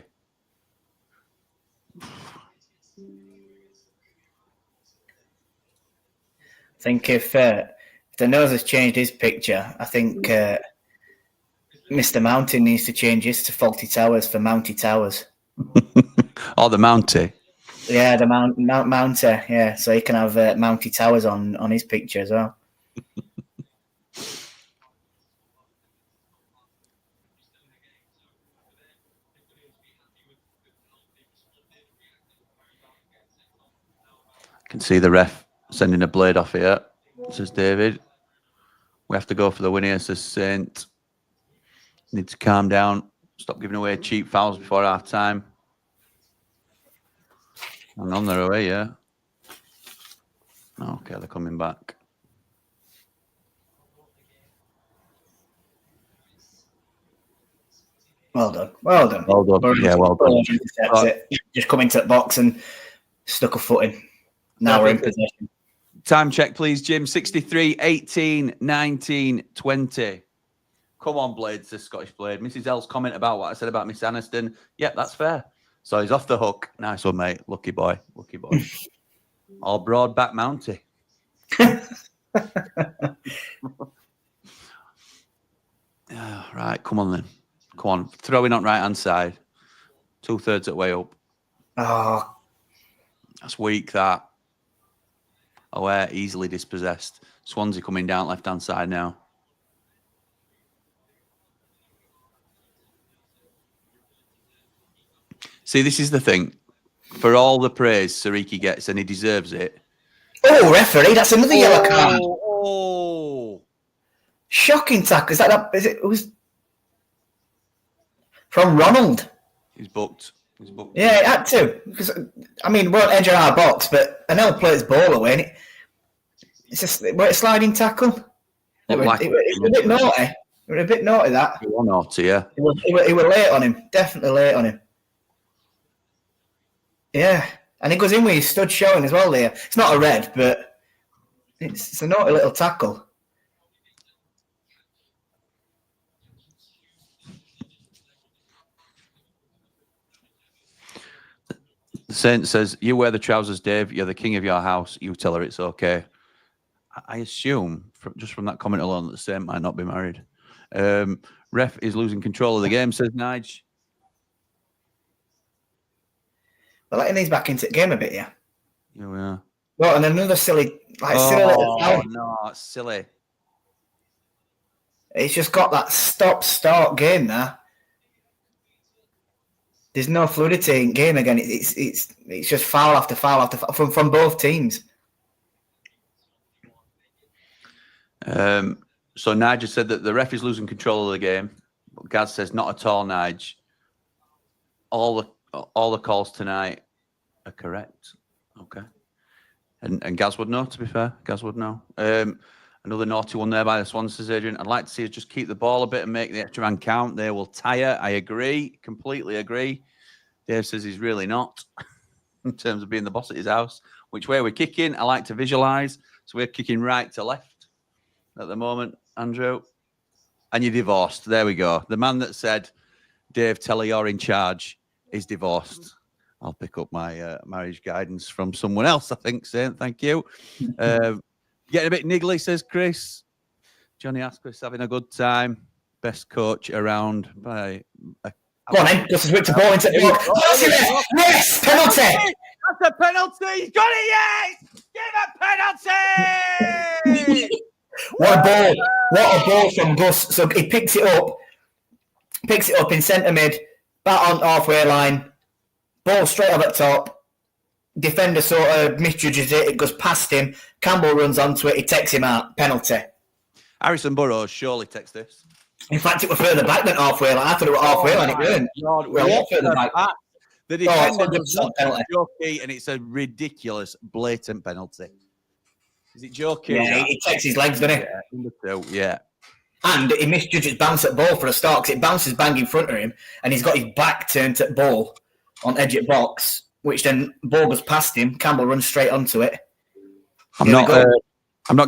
I think if the nose has changed his picture, I think Mr. Mountain needs to change his to Faulty Towers for Mounty Towers. Oh, the Mounty. Yeah, the Mounter. Yeah, so he can have Mounty Towers on his picture as well. Can see the ref sending a blade off here, says David. We have to go for the win here, says Saint. Need to calm down. Stop giving away cheap fouls before half time. Hang on, they're away, yeah. Okay, they're coming back. Well done. Well done. Well done. Yeah, well done. Just come into the box and stuck a foot in. Now we're in possession. Time check, please, Jim. 63, 18, 19, 20. Come on, Blades, the Scottish Blade. Mrs. L's comment about what I said about Miss Aniston. Yep, that's fair. So he's off the hook. Nice one, mate. Lucky boy. Lucky boy. All broad back Mounty. Right, come on then. Come on. Throwing on right-hand side. 2/3 at way up. Oh, that's weak, that. Aware, easily dispossessed. Swansea coming down left-hand side now. See, this is the thing. For all the praise Sariki gets, and he deserves it. Oh, referee, that's another yellow card. Oh. Shocking tackle. Is that it was from Ronald. He's booked. He's booked. Yeah, it had to. Because, I mean, we're edge of our box, but Anel plays ball away, and it's just a sliding tackle. It was a bit naughty. It was a bit naughty, that. It was naughty, yeah. He was late on him. Definitely late on him. Yeah. And he goes in with his stud showing as well there. It's not a red, but it's a naughty little tackle. The Saint says, you wear the trousers, Dave. You're the king of your house. You tell her it's okay. I assume, just from that comment alone, that the Saint might not be married. Ref is losing control of the game, says Nige. We're letting these back into the game a bit, yeah. Yeah, we are. Well, and another silly little foul. No, it's silly. It's just got that stop-start game there. There's no fluidity in game again. It's just foul after foul after foul from both teams. So Nige said that the ref is losing control of the game. But Gaz says not at all, Nige. All the calls tonight are correct. Okay. And Gaz would know, to be fair. Gaz would know. Another naughty one there by the Swansea agent. I'd like to see us just keep the ball a bit and make the extra man count. They will tire. I agree. Completely agree. Dave says he's really not in terms of being the boss at his house. Which way we're kicking, I like to visualise. So we're kicking right to left at the moment, Andrew. And you're divorced. There we go. The man that said, Dave, tell her you're in charge, is divorced. I'll pick up my marriage guidance from someone else, I think, Saint. Thank you. Getting a bit niggly, says Chris. Johnny Asquith having a good time. Best coach around by... Go on, then. Just whipped the ball into the box. Yes! Penalty! That's a penalty! He's got it, yes! Give a penalty! What a ball. What a ball from Gus. So he picks it up in centre mid, bat on halfway line, ball straight up at top. Defender sort of misjudges it. It goes past him. Campbell runs onto it. He takes him out. Penalty. Harrison Burrows surely takes this. In fact, it was further back than halfway line. I thought it was halfway line. It weren't. Well, a lot further back. The defender does not jokey, and it's a ridiculous, blatant penalty. Is it jokey? Yeah, he takes his legs, doesn't he? Yeah, number 2, yeah. And he misjudges bounce at ball for a start because it bounces bang in front of him, and he's got his back turned to ball on edge of box. which then Bogus passed him. Campbell runs straight onto it. I'm not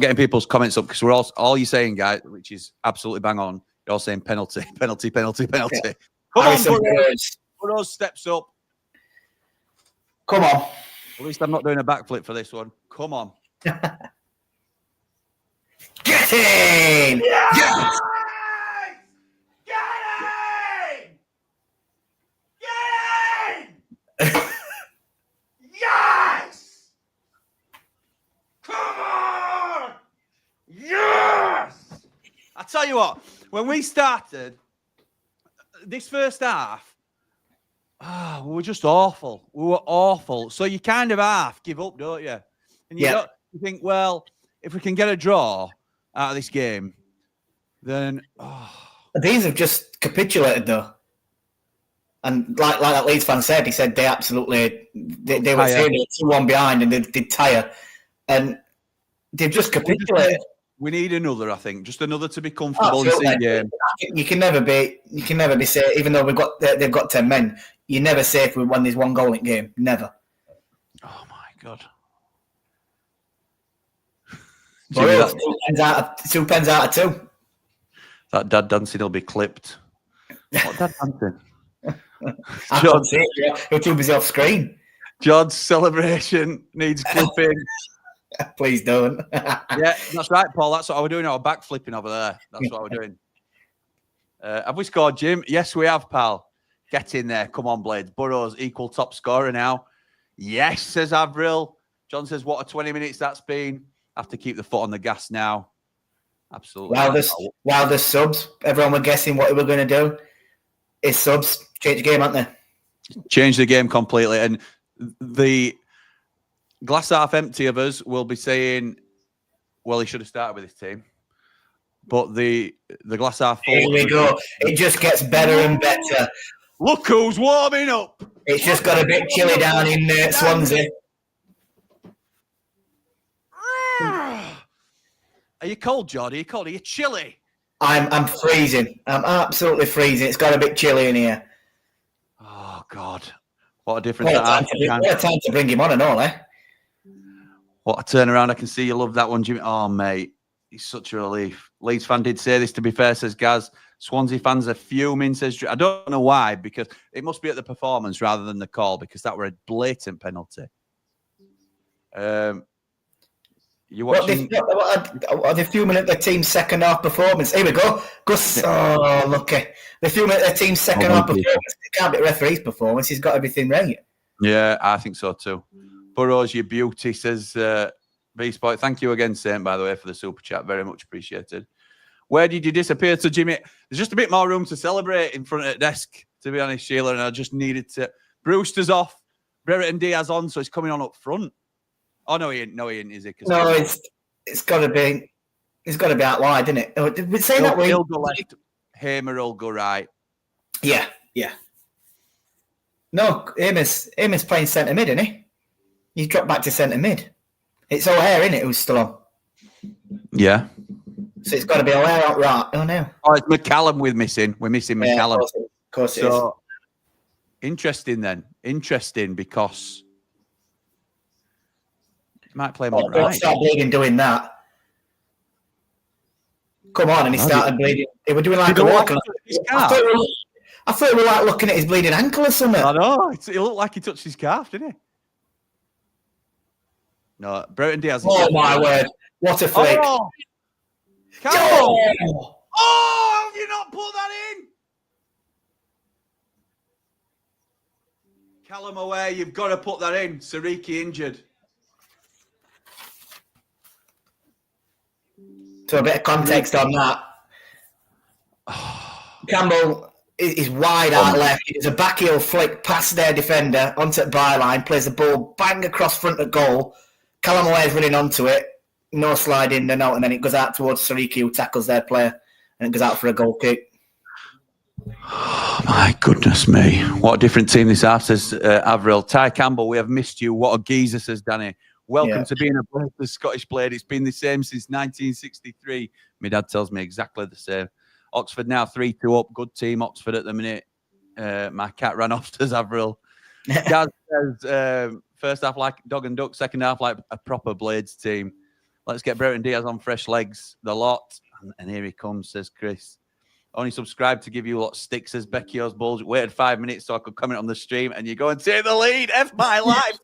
getting people's comments up because we're all you're saying, guys, which is absolutely bang on. You're all saying penalty. Yeah. Come on, Burrows steps up. Come on. At least I'm not doing a backflip for this one. Come on. Get in! Yes! Yes! Get in! Yes! Come on! Yes! I tell you what, when we started this first half, we were just awful. We were awful. So you kind of half give up, don't you? And you think, well, if we can get a draw out of this game, then these have just capitulated though. And like that Leeds fan said, he said they were 2-1 behind and they did tire. And they've just capitulated. We need another, I think, just another to be comfortable in the game. You can never be safe, even though they've got 10 men. You're never safe when there's one goal in game. Never. Oh my God. Jimmy, 2 pens out of 2. That dad dancing will be clipped. What dad dancing? I can't see it. You're too busy off screen. John's celebration needs clipping. Please don't. Yeah, that's right, Paul. That's what we're doing. Our backflipping over there. That's what we're doing. Have we scored, Jim? Yes, we have, pal. Get in there. Come on, Blades. Burrows equal top scorer now. Yes, says Avril. John says, what a 20 minutes that's been. Have to keep the foot on the gas now. Absolutely. While the subs, everyone were guessing what they were going to do. It's subs. Change the game, aren't they? Change the game completely. And the glass half empty of us will be saying, well, he should have started with his team. But the glass half full. Here we go. It just gets better and better. Look who's warming up. It's just got a bit chilly down in Swansea. Are you cold, Jord? Are you cold? Are you chilly? I'm freezing. I'm absolutely freezing. It's got a bit chilly in here. Oh, God. What a difference. What a time to bring him on and all, eh? What a turnaround. I can see you love that one, Jimmy. Oh, mate. He's such a relief. Leeds fan did say this, to be fair, says Gaz. Swansea fans are fuming, says... I don't know why, because it must be at the performance rather than the call, because that were a blatant penalty. You watching? Are they fuming at their team's second half performance? Here we go. Gus. Oh, lucky. They're fuming at their team's second half performance. It can't be the referee's performance. He's got everything right. Yeah, I think so too. Burrows, your beauty, says Beast Boy. Thank you again, Saint, by the way, for the super chat. Very much appreciated. Where did you disappear to, Jimmy? There's just a bit more room to celebrate in front of the desk, to be honest, Sheila, and I just needed to... Brewster's off. Brereton Diaz on, so he's coming on up front. Oh, no, he ain't. No, he ain't, is he? No, it's got to be... It's got to be out wide, isn't it? Did we say that way? He'll go left. Hamer will go right. Yeah. No, Hamer's playing centre mid, isn't he? He's dropped back to centre mid. It's O'Hare, isn't it, who's still on? Yeah. So it's got to be O'Hare out right. Oh, no. Oh, it's McCallum we're missing. We're missing McCallum. Of course it is. Interesting then. Interesting because he might play him on right. Start bleeding doing that. Come on, and he started bleeding. They were doing like a walk. I thought we were like looking at his bleeding ankle or something. I know. It looked like he touched his calf, didn't he? No, Brereton Diaz. Oh, my word. What a flick. Oh, Campbell. Oh, have you not put that in? Callum away. You've got to put that in. Sariki injured. So a bit of context on that. Campbell is wide out left. It's a backheel flick past their defender onto the byline, plays the ball bang across front of goal. Callum Away's running onto it. No sliding, no note, and then it goes out towards Sariki, who tackles their player, and it goes out for a goal kick. Oh, my goodness me. What a different team this half, says Avril. Ty Campbell, we have missed you. What a geezer, says Danny. Welcome to being a Brewster Scottish Blade. It's been the same since 1963. My dad tells me exactly the same. Oxford now 3-2 up. Good team, Oxford at the minute. My cat ran off, says Avril. Gaz says, first half like dog and duck, second half like a proper Blades team. Let's get Brereton Diaz on fresh legs. The lot. And here he comes, says Chris. Only subscribed to give you a lot of sticks, says Becky O's Bulge. Waited 5 minutes so I could comment on the stream and you go and take the lead. F my life.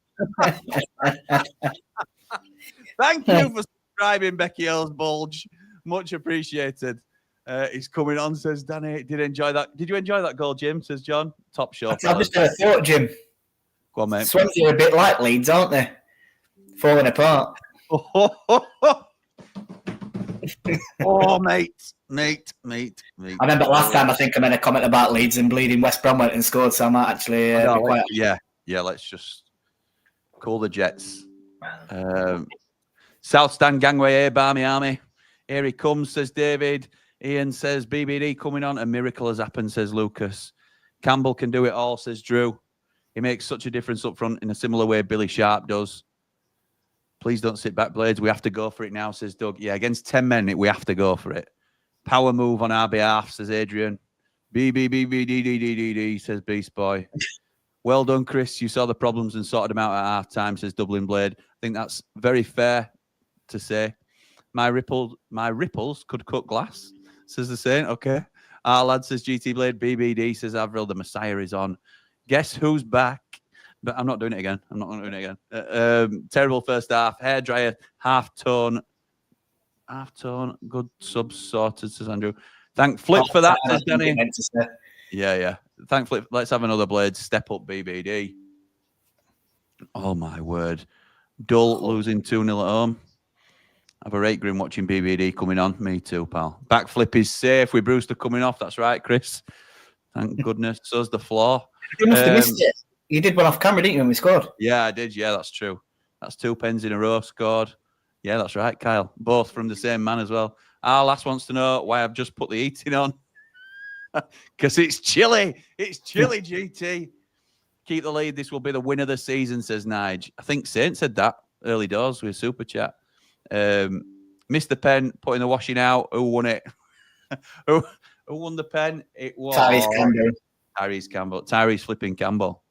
Thank you for subscribing, Becky O's Bulge. Much appreciated. He's coming on, says Danny. Did you enjoy that goal, Jim? Says John. Top shot. I've just had a thought, Jim. Go on, mate. Swansea are a bit like Leeds, aren't they? Falling apart. Oh, mate. I remember last time I think I made a comment about Leeds and bleeding West Brom went and scored, so I might actually be quiet. Yeah, let's just call the Jets. South Stand Gangway, Barmy Army. Here he comes, says David. Ian says BBD coming on. A miracle has happened, says Lucas. Campbell can do it all, says Drew. He makes such a difference up front in a similar way Billy Sharp does. Please don't sit back, Blades. We have to go for it now, says Doug. Yeah, against 10 men, we have to go for it. Power move on our behalf, says Adrian. BBBBDDDD, says Beast Boy. Well done, Chris. You saw the problems and sorted them out at half time, says Dublin Blade. I think that's very fair to say. My ripples could cut glass, says the saying. Okay. Our lad says GT Blade. BBD says Avril, the Messiah is on. Guess who's back? But I'm not doing it again. Terrible first half. Hairdryer, half tone. Good subs sorted, says Andrew. Thank Flip for that, says Danny. Yeah. Thank Flip. Let's have another Blade. Step up, BBD. Oh, my word. Dull losing 2-0 at home. I have a rate grin watching BBD coming on. Me too, pal. Backflip is safe with Brewster coming off. That's right, Chris. Thank goodness. So's the floor. You must have missed it. You did one off camera, didn't you, when we scored? Yeah, I did. Yeah, that's true. That's 2 pens in a row scored. Yeah, that's right, Kyle. Both from the same man as well. Our last wants to know why I've just put the heating on. Because it's chilly. It's chilly, GT. Keep the lead. This will be the win of the season, says Nige. I think Saint said that early doors with Super Chat. Missed the pen, putting the washing out. Who won it? Who won the pen? It was Tyrese Campbell. Tyrese flipping Campbell.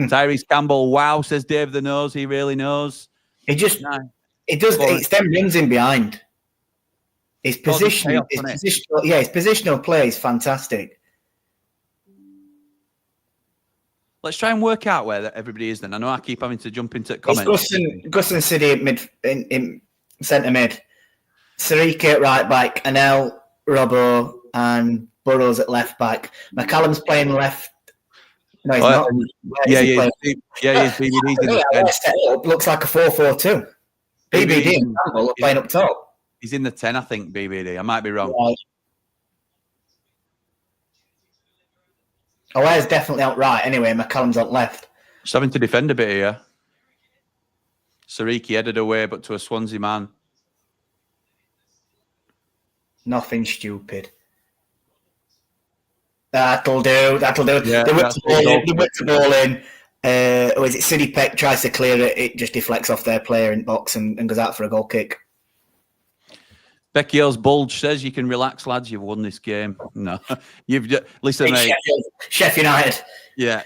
Tyrese Campbell, wow, says Dave the Nose. He really knows. It does. It's them runs in behind. His position, his positional play is fantastic. Let's try and work out where everybody is then. I know I keep having to jump into comments. Gus and City in centre mid. Sariki at right back, Anel, Robbo, and Burrows at left back. McCallum's playing left. No, he's not. BBD's looks like a 4-4-2. BBD and Campbell are playing up top. He's in the 10, I think, BBD. I might be wrong. Right. Aware's definitely out right. Anyway, McCallum's out left. Just having to defend a bit here. Sariki headed away, but to a Swansea man. Nothing stupid. That'll do. Yeah, they whipped the ball in. Was it City Peck tries to clear it? It just deflects off their player in box and goes out for a goal kick. Becky O's Bulge says you can relax, lads. You've won this game. No, listen, mate. Sheffield United. Yeah,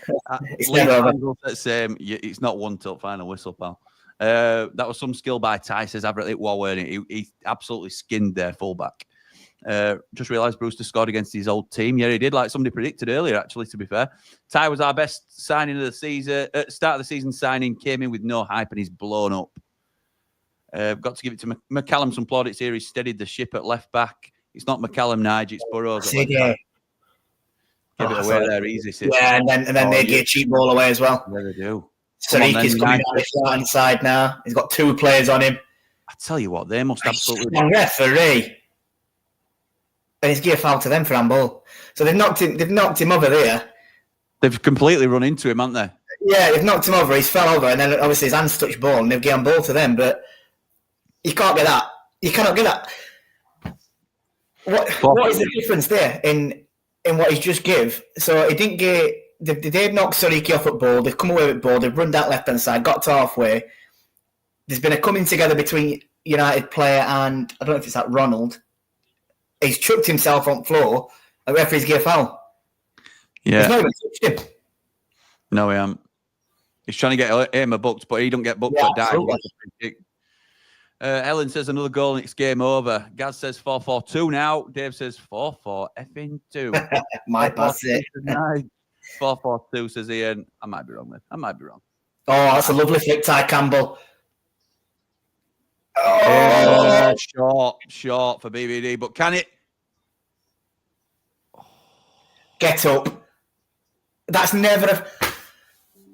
it's same. It's not one till final whistle, pal. That was some skill by Ty. Says it was, weren't it? He absolutely skinned their fullback. Just realised Brewster scored against his old team. Yeah, he did, like somebody predicted earlier, actually, to be fair. Ty was our best signing of the season. Start of the season signing, came in with no hype and he's blown up. Got to give it to McCallum some plaudits here. He steadied the ship at left back. It's not McCallum, Nige, it's Burrows. Give it away there, easy. Sis. Yeah, and then they get a cheap ball away as well. Yeah, they do. Sariki's coming down the right-hand side now. He's got 2 players on him. I tell you what, they must absolutely... referee. And he's give a foul to them for handball. So they've knocked him over there. They've completely run into him, haven't they? Yeah, they've knocked him over. He's fell over, and then obviously his hands touched ball, and they've given ball to them. But you can't get that. You cannot get that. What is the difference there in what he's just give? So he didn't get. They've knocked Sariki off at ball. They've come away with ball. They've run that left hand side. Got to halfway. There's been a coming together between United player and I don't know if it's that Ronald. He's chucked himself on the floor. The referee's give a foul. Yeah. He's not even touched him. No, we haven't. He's trying to get Aimer booked, but he don't get booked for dive. Ellen says another goal and it's game over. Gaz says 4-4-2 now. Dave says 4-4-2. Might pass it. 4-4-2 says Ian. I might be wrong then. I might be wrong. Oh, that's a lovely flick, Ty Campbell. Oh, short for BBD, but can it? Get up. That's never.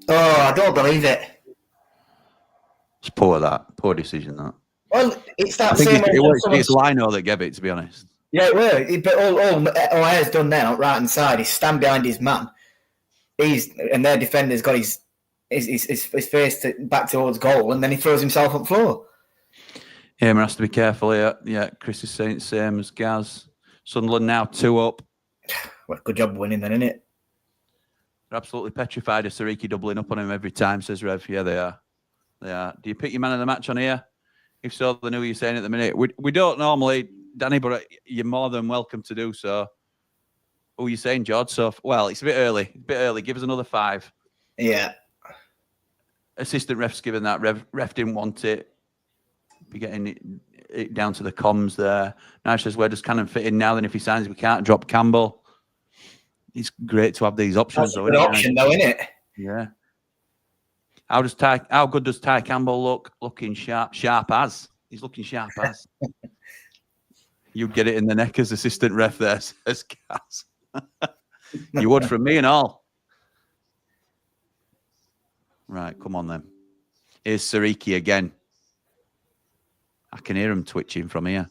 Oh, I don't believe it. It's poor decision that. Well, it's that I think same. It's Lino that gave it, to be honest. Yeah, it will. But all O'Hare's done now, right hand side, he's stand behind his man. And their defender's got his face back towards goal, and then he throws himself on the floor. Yeah, man has to be careful here. Yeah, Chris is saying same as Gaz. Sunderland now 2 up. Well, good job winning then, innit? They're absolutely petrified of Siriki doubling up on him every time, says Rev. Yeah, they are. They are. Do you pick your man of the match on here? If so, then who are you saying at the minute? We don't normally, Danny, but you're more than welcome to do so. Who are you saying, George? So, well, it's a bit early. Give us another 5. Yeah. Assistant ref's given that. Ref didn't want it. Be getting it down to the comms there. Nash says, where does Cannon fit in now? Then if he signs, we can't drop Campbell. It's great to have these options. That's a good option, though, isn't it? Yeah. How good does Ty Campbell look? Looking sharp as. He's looking sharp as. You'd get it in the neck as assistant ref there, says Gaz. You would from me and all. Right, come on then. Here's Siriki again. I can hear him twitching from here.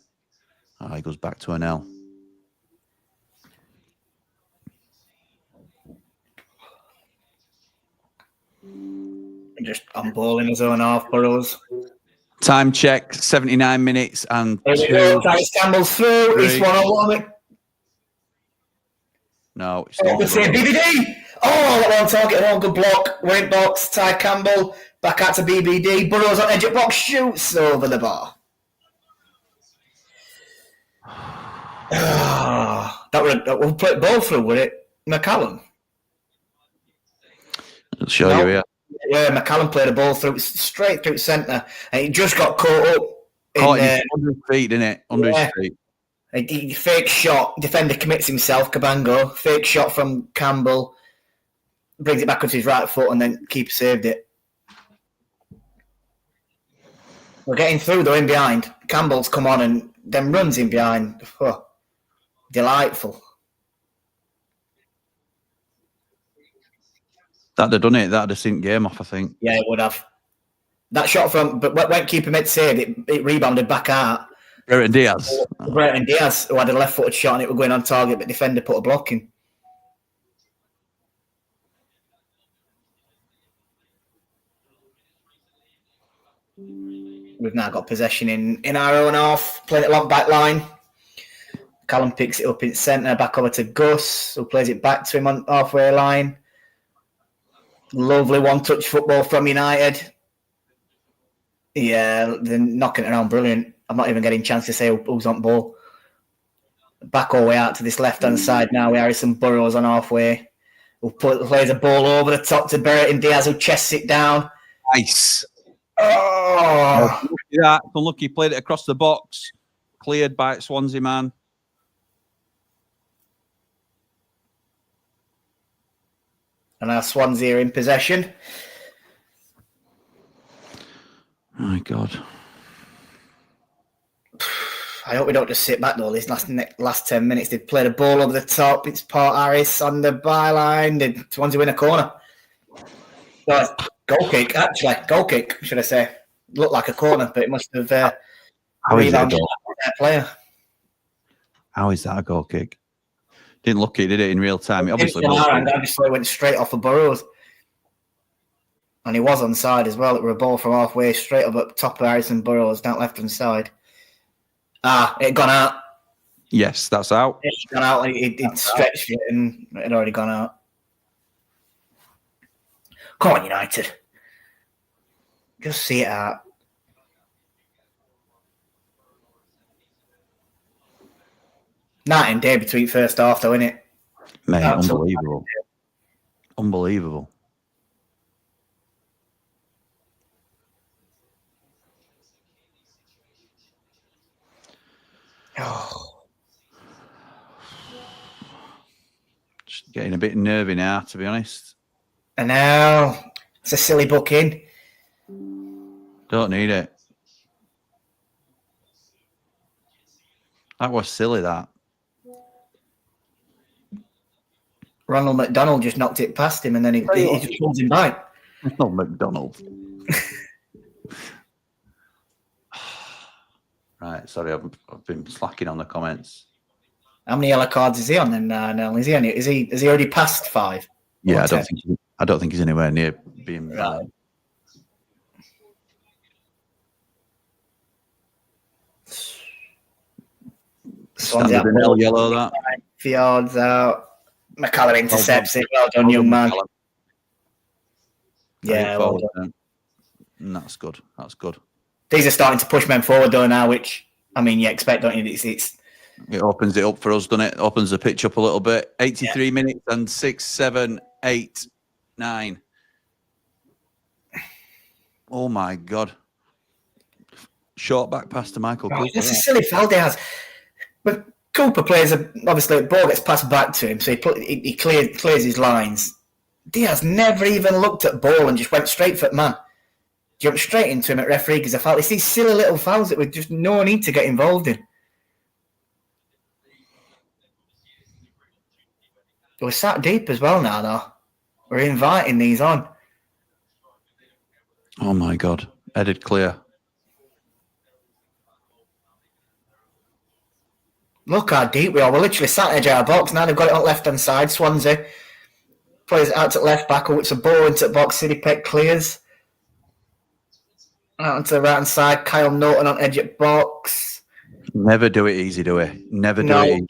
Oh, he goes back to an L. Just unballing his own half, Burrows. Time check, 79 minutes and 2. Tyrese Campbell's through. 3. It's 1-1. No, it's not. BBD. Oh, that one target, one good block. Went box, Ty Campbell. Back out to BBD. Burrows on edge of box, shoots over the bar. We'll put ball through with it. McCallum. I'll show you here. Yeah, McCallum played a ball through straight through centre, and he just got caught up. Under his feet, didn't it? Under his feet. A fake shot. Defender commits himself. Cabango. Fake shot from Campbell. Brings it back with his right foot, and then keeper saved it. We're getting through though in behind. Campbell's come on and then runs in behind. Oh, delightful. That'd have done it. That'd have sent game off, I think. Yeah, it would have. That shot from, but when keeper made save, it rebounded back out. Brereton Diaz. Brereton Diaz, who had a left-footed shot and it was going on target, but defender put a block in. We've now got possession in our own half, playing it long back line. Callum picks it up in centre, back over to Gus, who plays it back to him on halfway line. Lovely one-touch football from United. Yeah, they're knocking it around brilliant. I'm not even getting a chance to say who's on ball. Back all the way out to this left-hand side now with Harrison Burrows on halfway. Who plays a ball over the top to Brereton Diaz, who chests it down. Nice. Oh! Yeah, unlucky. Played it across the box. Cleared by Swansea man. And now Swansea are in possession. Oh, my God. I hope we don't just sit back, though, these last 10 minutes. They've played a ball over the top. It's Port Harris on the byline. Did Swansea win a corner? No, goal kick, actually. Goal kick, should I say. Looked like a corner, but it must have rebounded that player. How is that a goal kick? Didn't look it, did it, in real time? It obviously went straight off of Burrows. And he was onside as well. It was a ball from halfway straight up at top of Harrison Burrows, down left-hand side. It had gone out. Yes, that's out. It had gone out. It stretched it and it had already gone out. Come on, United. Just see it out. Night and day between first half, though, innit? Mate, unbelievable. Unbelievable. Oh. Just getting a bit nervy now, to be honest. And now it's a silly booking. Don't need it. That was silly, that. Ronald McDonald just knocked it past him, and then he just pulls him by. Ronald McDonald. Right, sorry, I've been slacking on the comments. How many yellow cards is he on then, Nell? Has he already passed 5? Yeah, I don't think he's anywhere near being banned. Swansea Standard yellow, that. Fjord's out. McCallum intercepts it. Well done, young man. Yeah, well done. That's good. That's good. These are starting to push men forward though now, which I mean you expect, don't you? It opens it up for us, doesn't it? Opens the pitch up a little bit. 83 minutes and 6, 7, 8, 9. Oh my God. Short back pass to Michael Cooper. It's a silly foul, Diaz. But Cooper plays, obviously, the ball gets passed back to him, so he clears his lines. Diaz never even looked at ball and just went straight for the man. Jumped straight into him at referee because I felt it's these silly little fouls that we just no need to get involved in. We're sat deep as well now, though. We're inviting these on. Oh my God. Headed clear. Look how deep we are. We're literally sat edge of our box. Now they've got it on left-hand side. Swansea plays it out to left back. Oh, it's a ball into the box. City Peck clears. Out onto the right-hand side. Kyle Norton on edge of box. Never do it easy, do we? Never do it easy.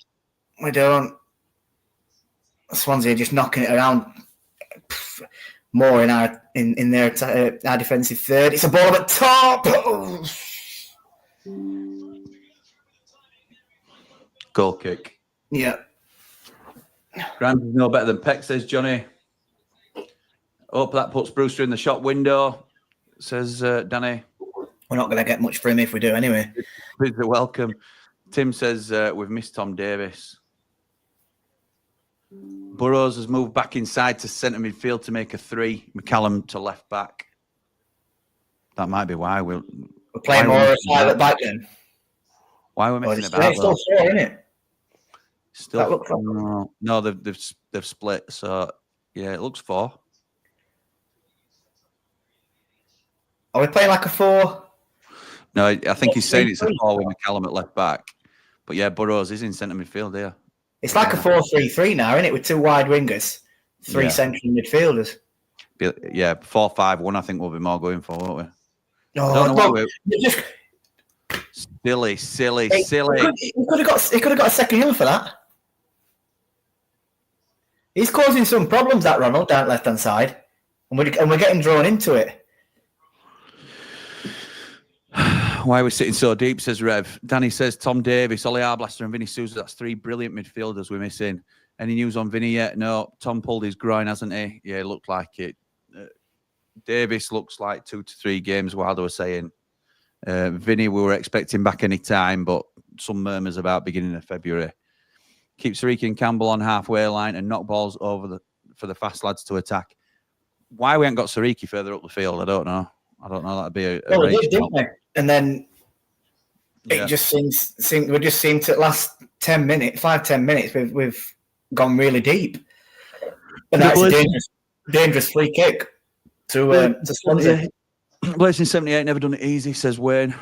We don't. Swansea are just knocking it around more in their defensive third. It's a ball at the top. Oh. Goal kick. Yeah. Grand's no better than Peck, says Johnny. Hope that puts Brewster in the shop window, says Danny. We're not going to get much for him if we do anyway. Please be welcome. Tim says we've missed Tom Davis. Burrows has moved back inside to centre midfield to make a 3. McCallum to left back. That might be why we're playing more of a 5 at back then. Why are we messing about? It's still 4, isn't it? Still, no, they've split. So yeah, it looks 4. Are we playing like a 4? No, I think he's saying it's a 4 with McCallum at left back. But yeah, Burrows is in centre midfield here. It's like a 4-3-3 now, isn't it? With 2 wide wingers, 3 central midfielders. Yeah, 4-5-1. I think we'll be more going for, won't we? Oh, I don't know why just silly. He could have got a second yellow for that. He's causing some problems, that Ronald, down left hand side, and we're getting drawn into it. Why are we sitting so deep, says Rev. Danny says Tom Davis, Ollie Arblaster and Vinny Souza. That's 3 brilliant midfielders we're missing. Any news on Vinny yet? No. Tom pulled his groin, hasn't he? Yeah, it looked like it. Davis looks like 2 to 3 games, Wilder was saying. Vinny, we were expecting back any time, but some murmurs about beginning of February. Keep Tyrese and Campbell on halfway line and knock balls over for the fast lads to attack. Why we haven't got Tyrese further up the field, I don't know. That'd be a well, we did, didn't we? And then it just seems we just seem to last 10 minutes, 5-10 minutes, we've gone really deep. And that's a dangerous free kick to Swansea. Blazing 78 never done it easy, says Wayne.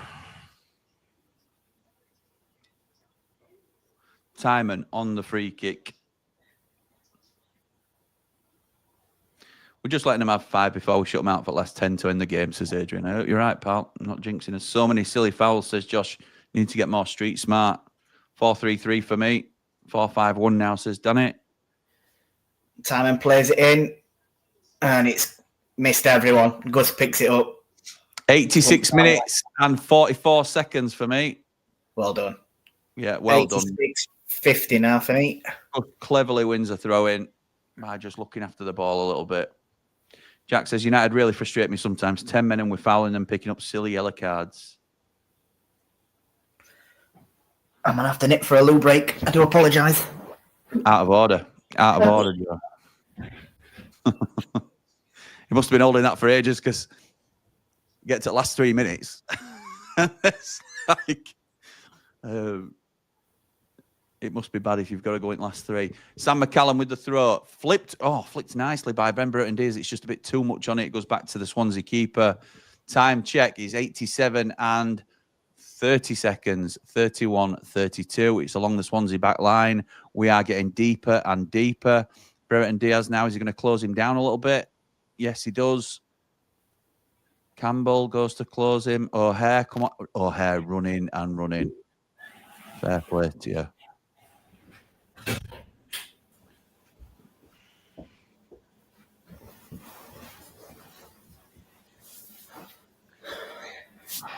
Timon on the free kick. We're just letting them have 5 before we shut them out for last 10 to end the game, says Adrian. You're right, pal. I'm not jinxing us. So many silly fouls, says Josh. You need to get more street smart. 4-3-3 for me. 4-5-1 now, says Danny. Timon plays it in, and it's missed everyone. Gus picks it up. 86 minutes and 44 seconds for me. Well done. Yeah, well done. 50 now for me. Cleverly wins a throw-in by just looking after the ball a little bit. Jack says, United really frustrate me sometimes. 10 men and we're fouling them, picking up silly yellow cards. I'm going to have to nip for a loo break. I do apologise. Out of order, Joe. He must have been holding that for ages because get to the last 3 minutes. It's like, it must be bad if you've got to go in the last 3. Sam McCallum with the throw. Flipped nicely by Brereton Diaz. It's just a bit too much on it. It goes back to the Swansea keeper. Time check is 87 and 30 seconds, 31-32. It's along the Swansea back line. We are getting deeper and deeper. Brereton Diaz now, is he going to close him down a little bit? Yes, he does. Campbell goes to close him. O'Hare, come on. O'Hare running and running. Fair play to you.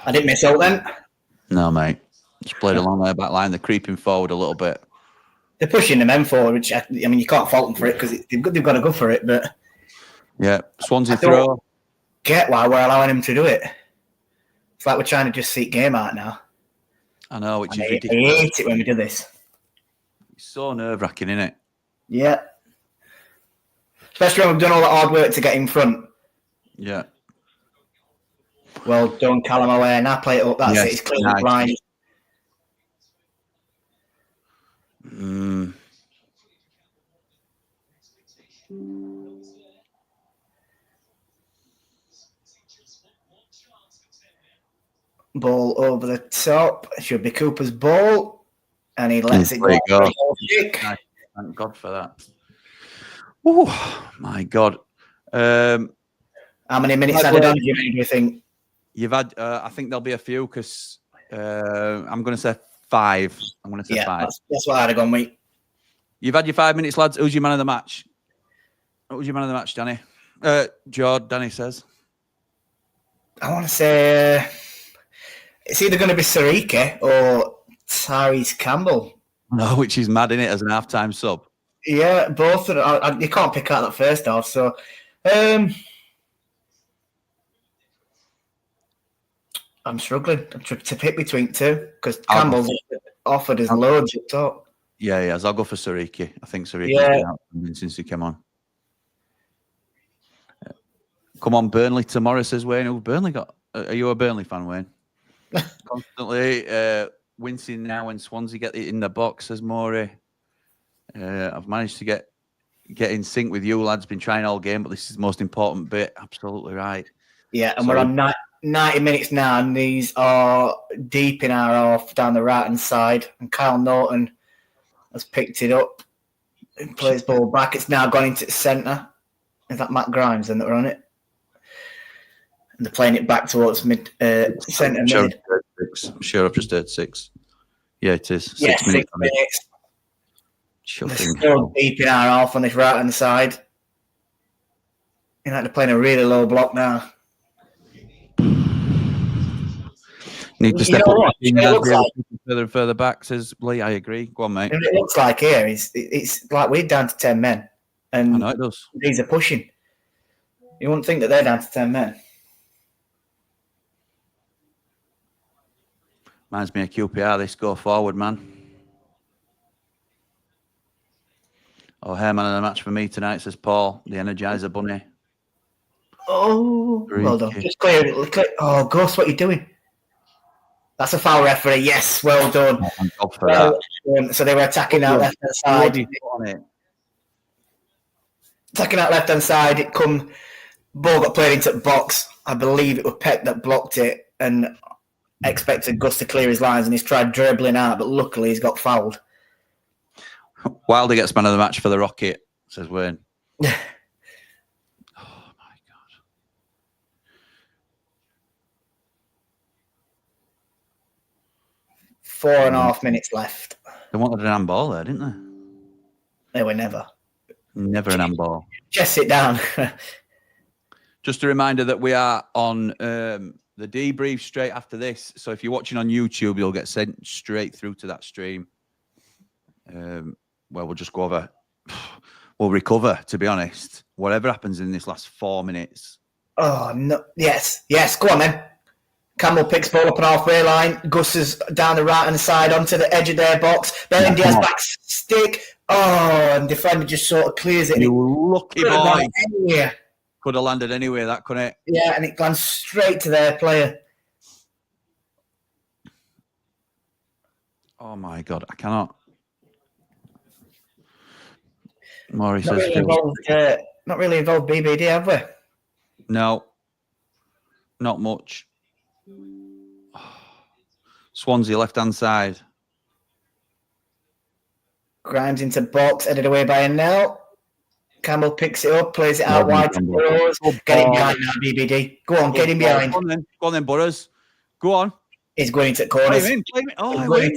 I didn't miss out then. No, mate. Just played along their back line. They're creeping forward a little bit. They're pushing the men forward, which, I mean, you can't fault them for it because they've got to go for it. But yeah, Swansea throw. Get why we're allowing him to do it. It's like we're trying to just seek game out now. I know, which is ridiculous. I hate it when we do this. It's so nerve-wracking, isn't it? Yeah. Especially when we've done all the hard work to get in front. Yeah. Well done, Callum away. Now play it up. That's it. It's clean blind. Ball over the top. It should be Cooper's ball. And he lets it go. Thank God for that. Oh, my God. How many minutes added on do you think? You've had, I think there'll be a few because I'm going to say 5. I'm going to say 5. That's what I'd have gone with. You've had your 5 minutes, lads. Who's your man of the match? Who's your man of the match, Danny? Danny says. I want to say it's either going to be Sarike or Tyrese Campbell. No, which is mad, isn't it, as an half-time sub? Yeah, both of them. You can't pick out that first half, so... I'm struggling to pick between two because Campbell's offered his loads up top. Yeah, he has. I'll go for Sariki. I think Sariki's been out since he came on. Come on, Burnley tomorrow, says Wayne. Who Burnley got? Are you a Burnley fan, Wayne? Constantly wincing now when Swansea get it in the box, says Maury. I've managed to get in sync with you, lads. Been trying all game, but this is the most important bit. Absolutely right. Yeah, and we're on 90 minutes now, and these are deep in our half down the right-hand side. And Kyle Norton has picked it up and plays ball back. It's now gone into the centre. Is that Matt Grimes then that were on it? And they're playing it back towards centre mid. I'm sure I've just heard 6. Yeah, it is. 6 minutes. 6 minutes. They're still deep in our half on this right-hand side. They're playing a really low block now. Need to step up further and further back, says Lee. I agree. Go on, mate. And it looks like here, it's like we're down to 10 men. And I know it does. These are pushing. You wouldn't think that they're down to 10 men. Reminds me of QPR. This go forward, man. O'Hare man of the match for me tonight, says Paul. The Energizer Bunny. Oh, well done. Just clear it. Oh, Gus, what are you doing? That's a foul, referee. Yes, well done. So they were attacking out left-hand side. Attacking out left-hand side. It ball got played into the box. I believe it was Peck that blocked it and expected Gus to clear his lines, and he's tried dribbling out, but luckily he's got fouled. Wilder gets man of the match for the Rocket, says Wayne. Oh, my God. 4.5 minutes left. They wanted an handball there, didn't they? They were never. Never an handball. Just sit down. Just a reminder that we are on the debrief straight after this. So if you're watching on YouTube, you'll get sent straight through to that stream. Well, we'll just go over. We'll recover, to be honest. Whatever happens in this last 4 minutes. Oh, no. Yes. Go on, then. Campbell picks ball up on halfway line. Gus is down the right-hand side onto the edge of their box. Then Diaz back stick. Oh, and defender just sort of clears it. You lucky boy. Anywhere. Could have landed anywhere, that couldn't it? Yeah, and it lands straight to their player. Oh my God, I cannot. Maury Not says, really involved BBD, have we? no, not much. Swansea left-hand side. Grimes into box, headed away by a Nell. Campbell picks it up, plays it out wide to Burrows. Get him behind now, BBD. Go on, get him behind. Go on then, Burrows. Go on. He's going into corners. Play him in. Oh, I win.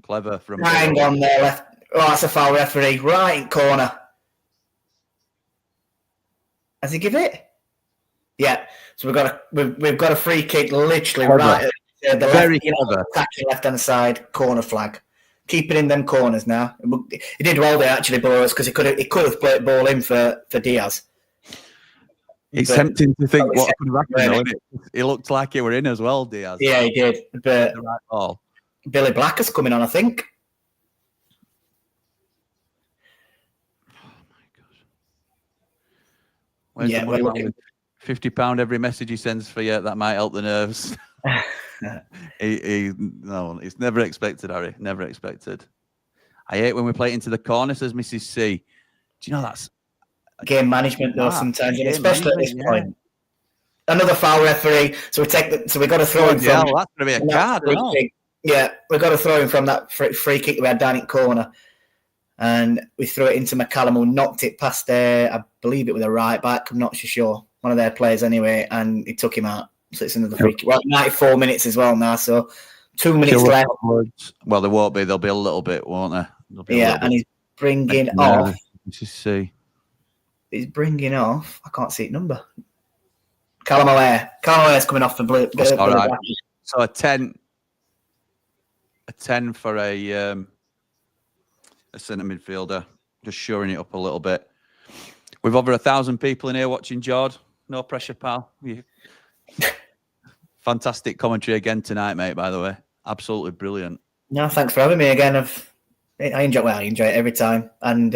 Clever from. Hang on there, left. Oh, that's a foul, referee. Right corner. Has he given it? Yeah. So we've got a free kick, literally clever. Right at the Very left, attacking left-hand side corner flag. Keep it in them corners now. He did well there actually, Boris, because he could have played ball in for Diaz. It's tempting to think what could have happened, though, isn't it? He looked like he were in as well, Diaz. Yeah, he did. But the right ball. Billy Blacker's coming on, I think. Oh my God. Where's the money? £50 every message he sends for you. That might help the nerves. No, it's never expected, Harry. Never expected. I hate when we play it into the corner, says Mrs. C. Do you know that's game management though sometimes, especially at this point. Another foul, referee. So we got to throw him from. That's going to be a card. Yeah, we got to throw him from that free kick that we had down in corner, and we threw it into McCallum, who knocked it past there. I believe it was a right back. I'm not sure. One of their players anyway, and he took him out. So it's another free kick. Well, 94 minutes as well now, so 2 minutes left. Well, there won't be. There'll be a little bit, won't there? Yeah, and he's bringing off. Let's just see. He's bringing off. I can't see it number. Callum O'Hare. Callum O'Hare's coming off the blue. All right. So a 10 for a centre midfielder. Just shoring it up a little bit. We've over 1,000 people in here watching, Jord. No pressure, pal. Fantastic commentary again tonight, mate, by the way. Absolutely brilliant. No, thanks for having me again. I enjoy it every time. And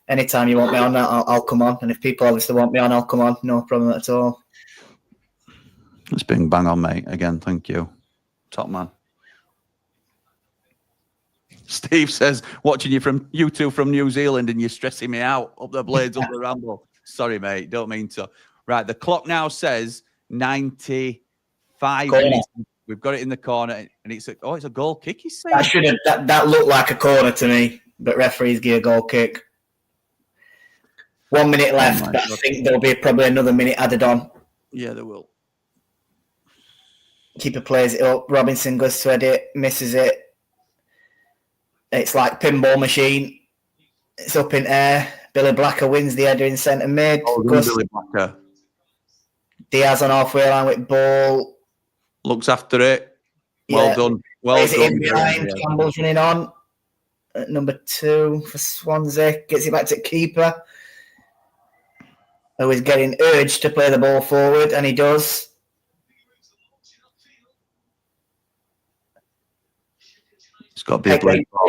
anytime you want me on, I'll come on. And if people obviously want me on, I'll come on. No problem at all. It's been bang on, mate. Again, thank you. Top man. Steve says, watching you two from New Zealand and you're stressing me out. Up the blades, up the ramble. Sorry, mate. Don't mean to. Right, the clock now says 95 minutes. We've got it in the corner, and it's a goal kick. He's saying that looked like a corner to me, but referees give a goal kick. 1 minute left, but I think there'll be probably another minute added on. Yeah, there will. Keeper plays it up. Robinson goes to it, misses it. It's like pinball machine. It's up in air. Billy Blacker wins the header in centre mid. Billy Blacker. Diaz on halfway line with ball. Looks after it. Well done. Well done. In behind. Campbell's running on. At number 2 for Swansea. Gets it back to keeper. Who is getting urged to play the ball forward, and he does. It's got to be a great ball.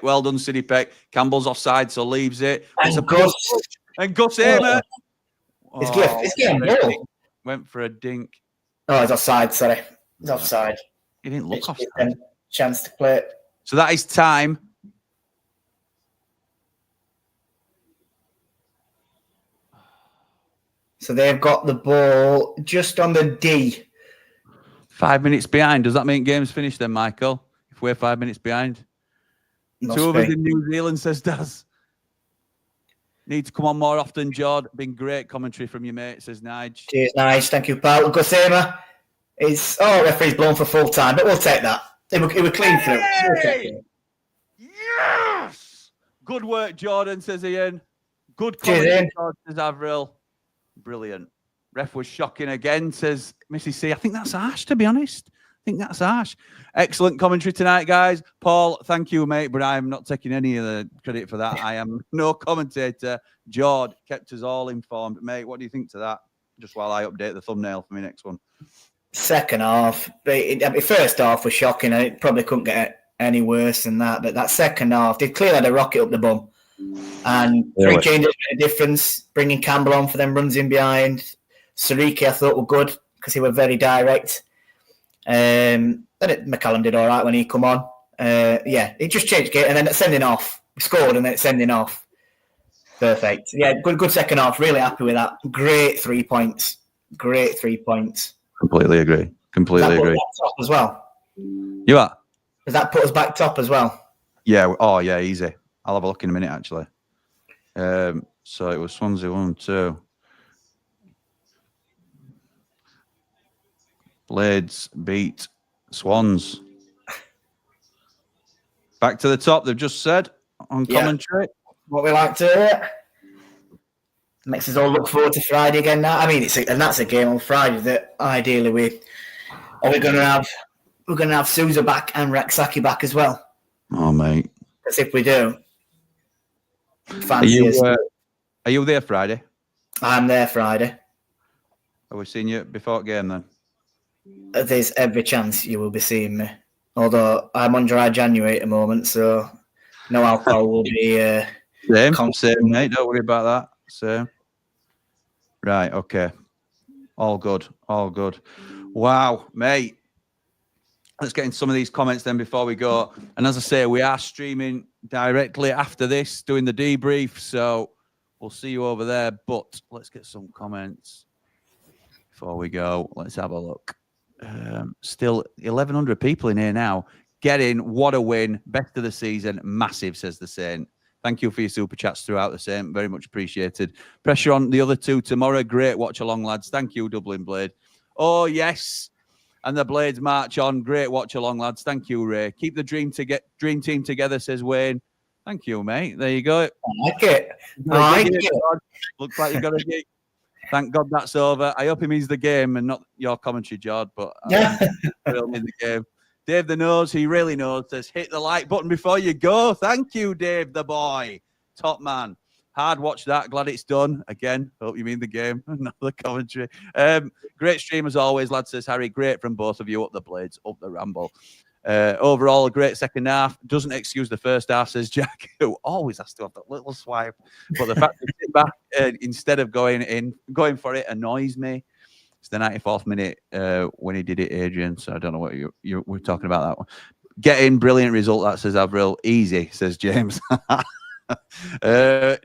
Well done, City Peck. Campbell's offside, so leaves it. And Gus Hamer. It's getting ball. Went for a dink. Oh, he's offside, sorry. He's offside. He didn't look offside. Chance to play it. So that is time. So they've got the ball just on the D. 5 minutes behind. Does that mean game's finished then, Michael? If we're 5 minutes behind? Two of us in New Zealand, says Daz. Need to come on more often, Jord. Been great commentary from you, mate, says Nige. Cheers, Nige. Thank you, pal. Gosema is... Oh, referee's blown for full time, but we'll take that. It were clean through. Yes! Good work, Jordan, says Ian. Good commentary, says Avril. Brilliant. Ref was shocking again, says Mrs. C. I think that's harsh, to be honest. think that's harsh. Excellent commentary tonight, guys. Paul, thank you, mate, but I'm not taking any of the credit for that. I am no commentator. Jord kept us all informed. Mate, what do you think to that? Just while I update the thumbnail for my next one. Second half, first half was shocking. It probably couldn't get any worse than that. But that second half, they clearly had a rocket up the bum. And three changes made a difference. Bringing Campbell on for them runs in behind. Sariki, I thought, were good because he were very direct. McCallum did all right when he come on. It just changed game. And then sending off. We scored and then sending off. Perfect. Yeah, good second half. Really happy with that. Great 3 points. Completely agree. Completely agree. Top as well. You are? Does that put us back top as well? Yeah. Oh, yeah, easy. I'll have a look in a minute, actually. So it was Swansea 1-2. Blades beat Swans. Back to the top, they've just said on commentary. What we like to hear. Makes us all look forward to Friday again now. I mean, that's a game on Friday that ideally we're going to have Sousa back and Raksaki back as well. Oh, mate. Because if we do, are you there Friday? I'm there Friday. Are we seeing you before the game then? There's every chance you will be seeing me. Although I'm on dry January at the moment, so no alcohol will be... Same, mate. Don't worry about that. Same. Right, okay. All good. Wow, mate. Let's get in some of these comments then before we go. And as I say, we are streaming directly after this, doing the debrief. So we'll see you over there. But let's get some comments before we go. Let's have a look. Still 1,100 people in here now. Get in. What a win. Best of the season. Massive, says the Saint. Thank you for your super chats throughout the Saint. Very much appreciated. Pressure on the other two tomorrow. Great watch along, lads. Thank you, Dublin Blade. Oh, yes. And the Blades march on. Great watch along, lads. Thank you, Ray. Keep the dream team together, says Wayne. Thank you, mate. There you go. I like it. Looks like you got a gig. Thank God that's over. I hope it means the game and not your commentary, Jord, but it'll mean the game. Dave the Nose, he really knows, says, hit the like button before you go. Thank you, Dave the boy. Top man. Hard watch that. Glad it's done. Again, hope you mean the game, not the commentary. Great stream as always, lad, says Harry. Great from both of you. Up the Blades, up the Ramble. Overall, a great second half. Doesn't excuse the first half, says Jack, who always has to have that little swipe. But the fact that he sit back instead of going for it annoys me. It's the 94th minute when he did it, Adrian. So I don't know what you were talking about that one. Get in, brilliant result, that says Avril. Easy, says James.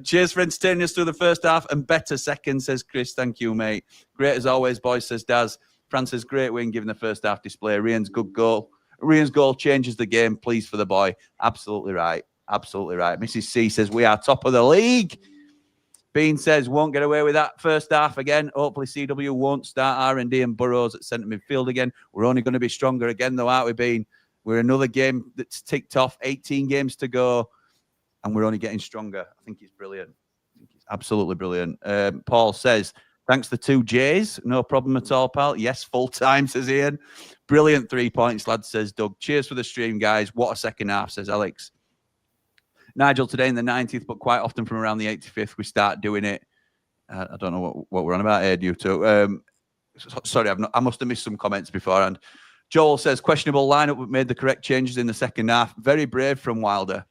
Cheers for entertaining us through the first half and better second, says Chris. Thank you, mate. Great as always, boys, says Daz. Francis, great win given the first half display. Rhian's good goal. Rhian's goal changes the game. Please for the boy. Absolutely right. Absolutely right. Mrs. C says we are top of the league. Bean says won't get away with that first half again. Hopefully CW won't start R&D and Burrows at centre midfield again. We're only going to be stronger again though, aren't we, Bean? We're another game that's ticked off. 18 games to go. And we're only getting stronger. I think it's brilliant. I think it's absolutely brilliant. Paul says, thanks to 2 J's. No problem at all, pal. Yes, full time, says Ian. Brilliant 3 points, lad, says Doug. Cheers for the stream, guys. What a second half, says Alex. Nigel, today in the 90th, but quite often from around the 85th, we start doing it. I don't know what we're on about here, you two. Sorry, I must have missed some comments beforehand. Joel says, questionable lineup, but made the correct changes in the second half. Very brave from Wilder.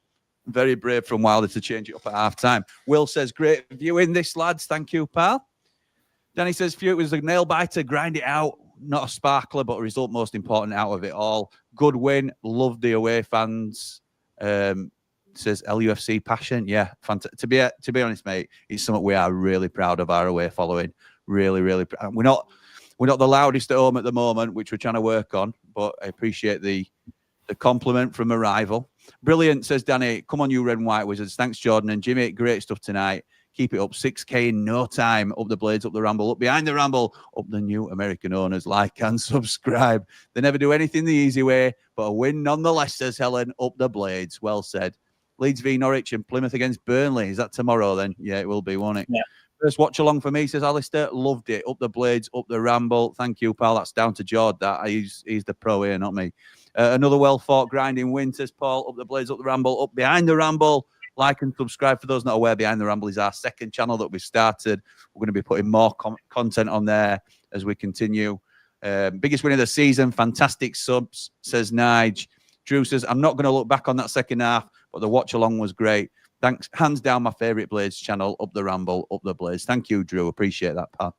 Very brave from Wilder to change it up at half-time. Will says, great viewing this, lads. Thank you, pal. Danny says, phew, it was a nail-biter, grind it out. Not a sparkler, but a result most important out of it all. Good win. Love the away fans. Says LUFC passion. Yeah, fantastic. To be honest, mate, it's something we are really proud of our away following. Really, really proud. We're not the loudest at home at the moment, which we're trying to work on, but I appreciate the compliment from a rival. Brilliant, says Danny. Come on, you red and white wizards. Thanks, Jordan and Jimmy. Great stuff tonight. Keep it up. 6K in no time. Up the Blades, up the Ramble, up behind the Ramble, up the new American owners. Like and subscribe. They never do anything the easy way, but a win nonetheless, says Helen. Up the Blades. Well said. Leeds v Norwich and Plymouth against Burnley. Is that tomorrow then? Yeah, it will be, won't it? Yeah. First watch along for me, says Alistair. Loved it. Up the Blades, up the Ramble. Thank you, pal. That's down to Jord. That he's the pro here, not me. Another well-fought grinding win, says Paul. Up the Blades, up the Ramble, up behind the Ramble. Like and subscribe. For those not aware, Behind the Ramble is our second channel that we started. We're going to be putting more content on there as we continue. Biggest win of the season. Fantastic subs, says Nige. Drew says, I'm not going to look back on that second half, but the watch along was great. Thanks. Hands down, my favourite Blades channel. Up the Ramble, up the Blades. Thank you, Drew. Appreciate that, pal.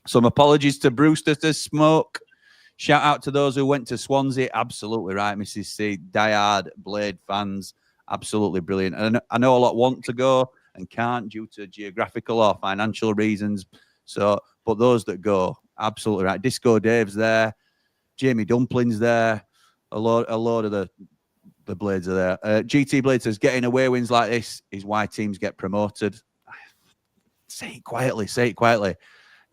Some apologies to Brewster, says Smoke. Shout out to those who went to Swansea. Absolutely right, Mrs. C. Diehard Blade fans. Absolutely brilliant. And I know a lot want to go and can't due to geographical or financial reasons. So, but those that go, absolutely right. Disco Dave's there. Jamie Dumpling's there. A load of the Blades are there. GT Blade says, getting away wins like this is why teams get promoted. Say it quietly. Say it quietly.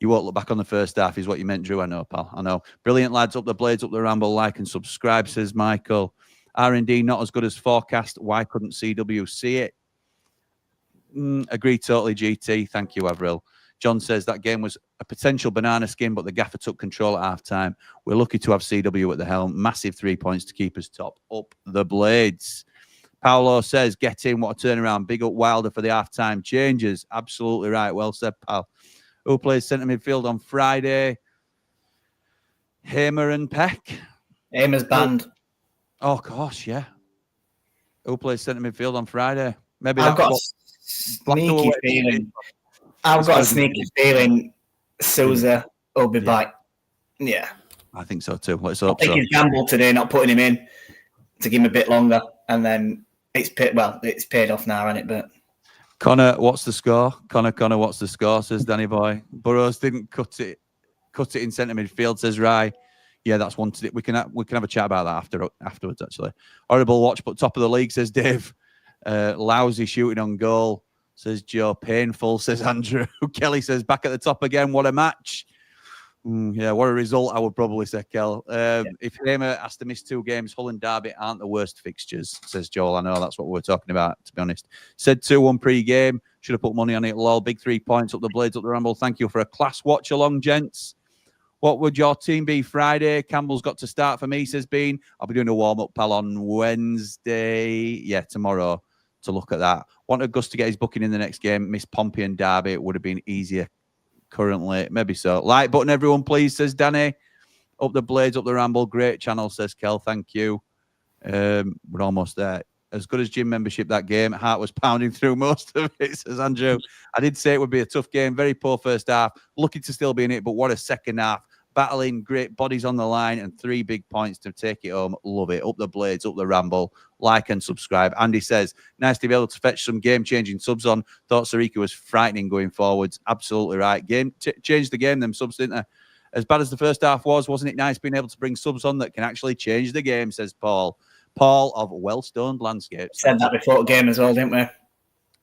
You won't look back on the first half is what you meant, Drew. I know, pal. I know. Brilliant, lads. Up the Blades, up the Ramble. Like and subscribe, says Michael. R&D not as good as forecast. Why couldn't CW see it? Agree totally, GT. Thank you, Avril. John says that game was a potential banana skin, but the gaffer took control at half-time. We're lucky to have CW at the helm. Massive 3 points to keep us top. Up the Blades. Paolo says, get in. What a turnaround. Big up Wilder for the half-time changes. Absolutely right. Well said, pal. Who plays centre midfield on Friday? Hamer and Peck. Hamer's banned. Oh, gosh, yeah. Who plays centre midfield on Friday? Maybe I've got a sneaky feeling. Sousa will be back. Yeah. I think so too. Let's hope I think he's gambled today, not putting him in to give him a bit longer. And then it's paid off now, hasn't it? But Connor, what's the score? Connor, what's the score? Says Danny Boy. Burrows didn't cut it in centre midfield, says Rye. Yeah, that's one to we can have a chat about that afterwards, actually. Horrible watch, but top of the league, says Dave. Lousy shooting on goal, says Joe. Painful, says Andrew. Kelly says back at the top again. What a match. Yeah, what a result, I would probably say, Kel. If Hamer has to miss 2 games, Hull and Derby aren't the worst fixtures, says Joel. I know that's what we're talking about, to be honest. Said 2-1 pre-game. Should have put money on it, lol. Big 3 points up the Blades, up the Ramble. Thank you for a class watch along, gents. What would your team be Friday? Campbell's got to start for me, says Bean. I'll be doing a warm-up, pal, on Wednesday. Yeah, tomorrow to look at that. Wanted Gus to get his booking in the next game. Miss Pompey and Derby. It would have been easier currently. Maybe so. Like button, everyone, please, says Danny. Up the Blades, up the Ramble. Great channel, says Kel. Thank you. We're almost there. As good as gym membership that game. Hart was pounding through most of it, says Andrew. I did say it would be a tough game. Very poor first half. Lucky to still be in it, but what a second half. Battling, great bodies on the line, and 3 big points to take it home. Love it. Up the Blades, up the Ramble. Like and subscribe. Andy says, nice to be able to fetch some game-changing subs on. Thought Sariki was frightening going forwards. Absolutely right. Changed the game, them subs, didn't they? As bad as the first half was, wasn't it nice being able to bring subs on that can actually change the game, says Paul. Paul of Well-Stoned Landscapes. Said that before the game as well, didn't we?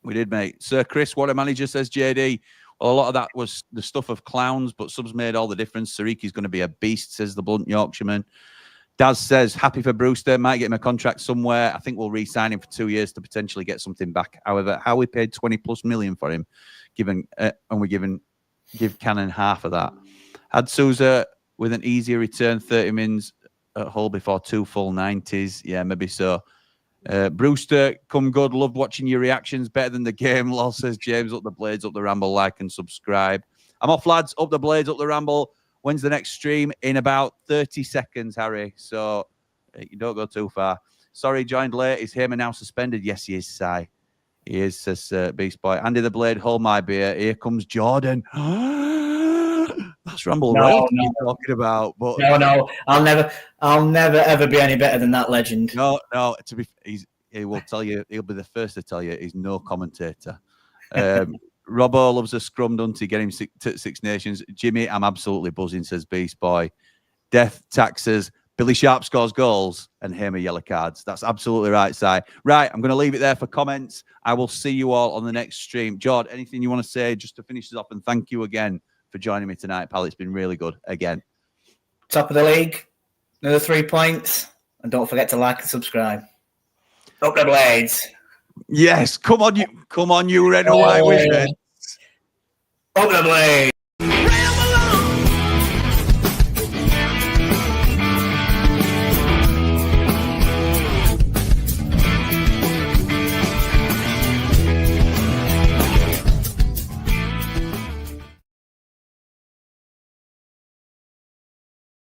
We did, mate. Sir Chris, what a manager, says JD. Well, a lot of that was the stuff of clowns, but subs made all the difference. Sariki's going to be a beast, says the blunt Yorkshireman. Daz says, happy for Brewster. Might get him a contract somewhere. I think we'll re-sign him for 2 years to potentially get something back. However, how we paid 20+ million for him, and we give Cannon half of that. Had Sousa with an easier return, 30 mins at Hull before 2 full 90s. Yeah, maybe so. Brewster, come good. Loved watching your reactions. Better than the game. Lol, says James. Up the Blades, up the Ramble. Like and subscribe. I'm off, lads. Up the Blades, up the Ramble. When's the next stream? In about 30 seconds, Harry. So you don't go too far. Sorry, joined late. Is Hamer now suspended? Yes, he is, Si. He is, says Beast Boy. Andy the Blade, hold my beer. Here comes Jordan. That's Ramble Royal you're talking about. But no. I'll never ever be any better than that legend. No. He will tell you. He'll be the first to tell you he's no commentator. Robbo loves a scrum, doesn't he? Get him Six Nations. Jimmy, I'm absolutely buzzing, says Beast Boy. Death taxes. Billy Sharp scores goals and Hamer yellow cards. That's absolutely right, Si. Right, I'm going to leave it there for comments. I will see you all on the next stream. Jord, anything you want to say just to finish this off? And thank you again for joining me tonight, pal. It's been really good again. Top of the league. Another 3 points. And don't forget to like and subscribe. Up the Blades. Yes, come on, you red and white wizards. Up the Blade!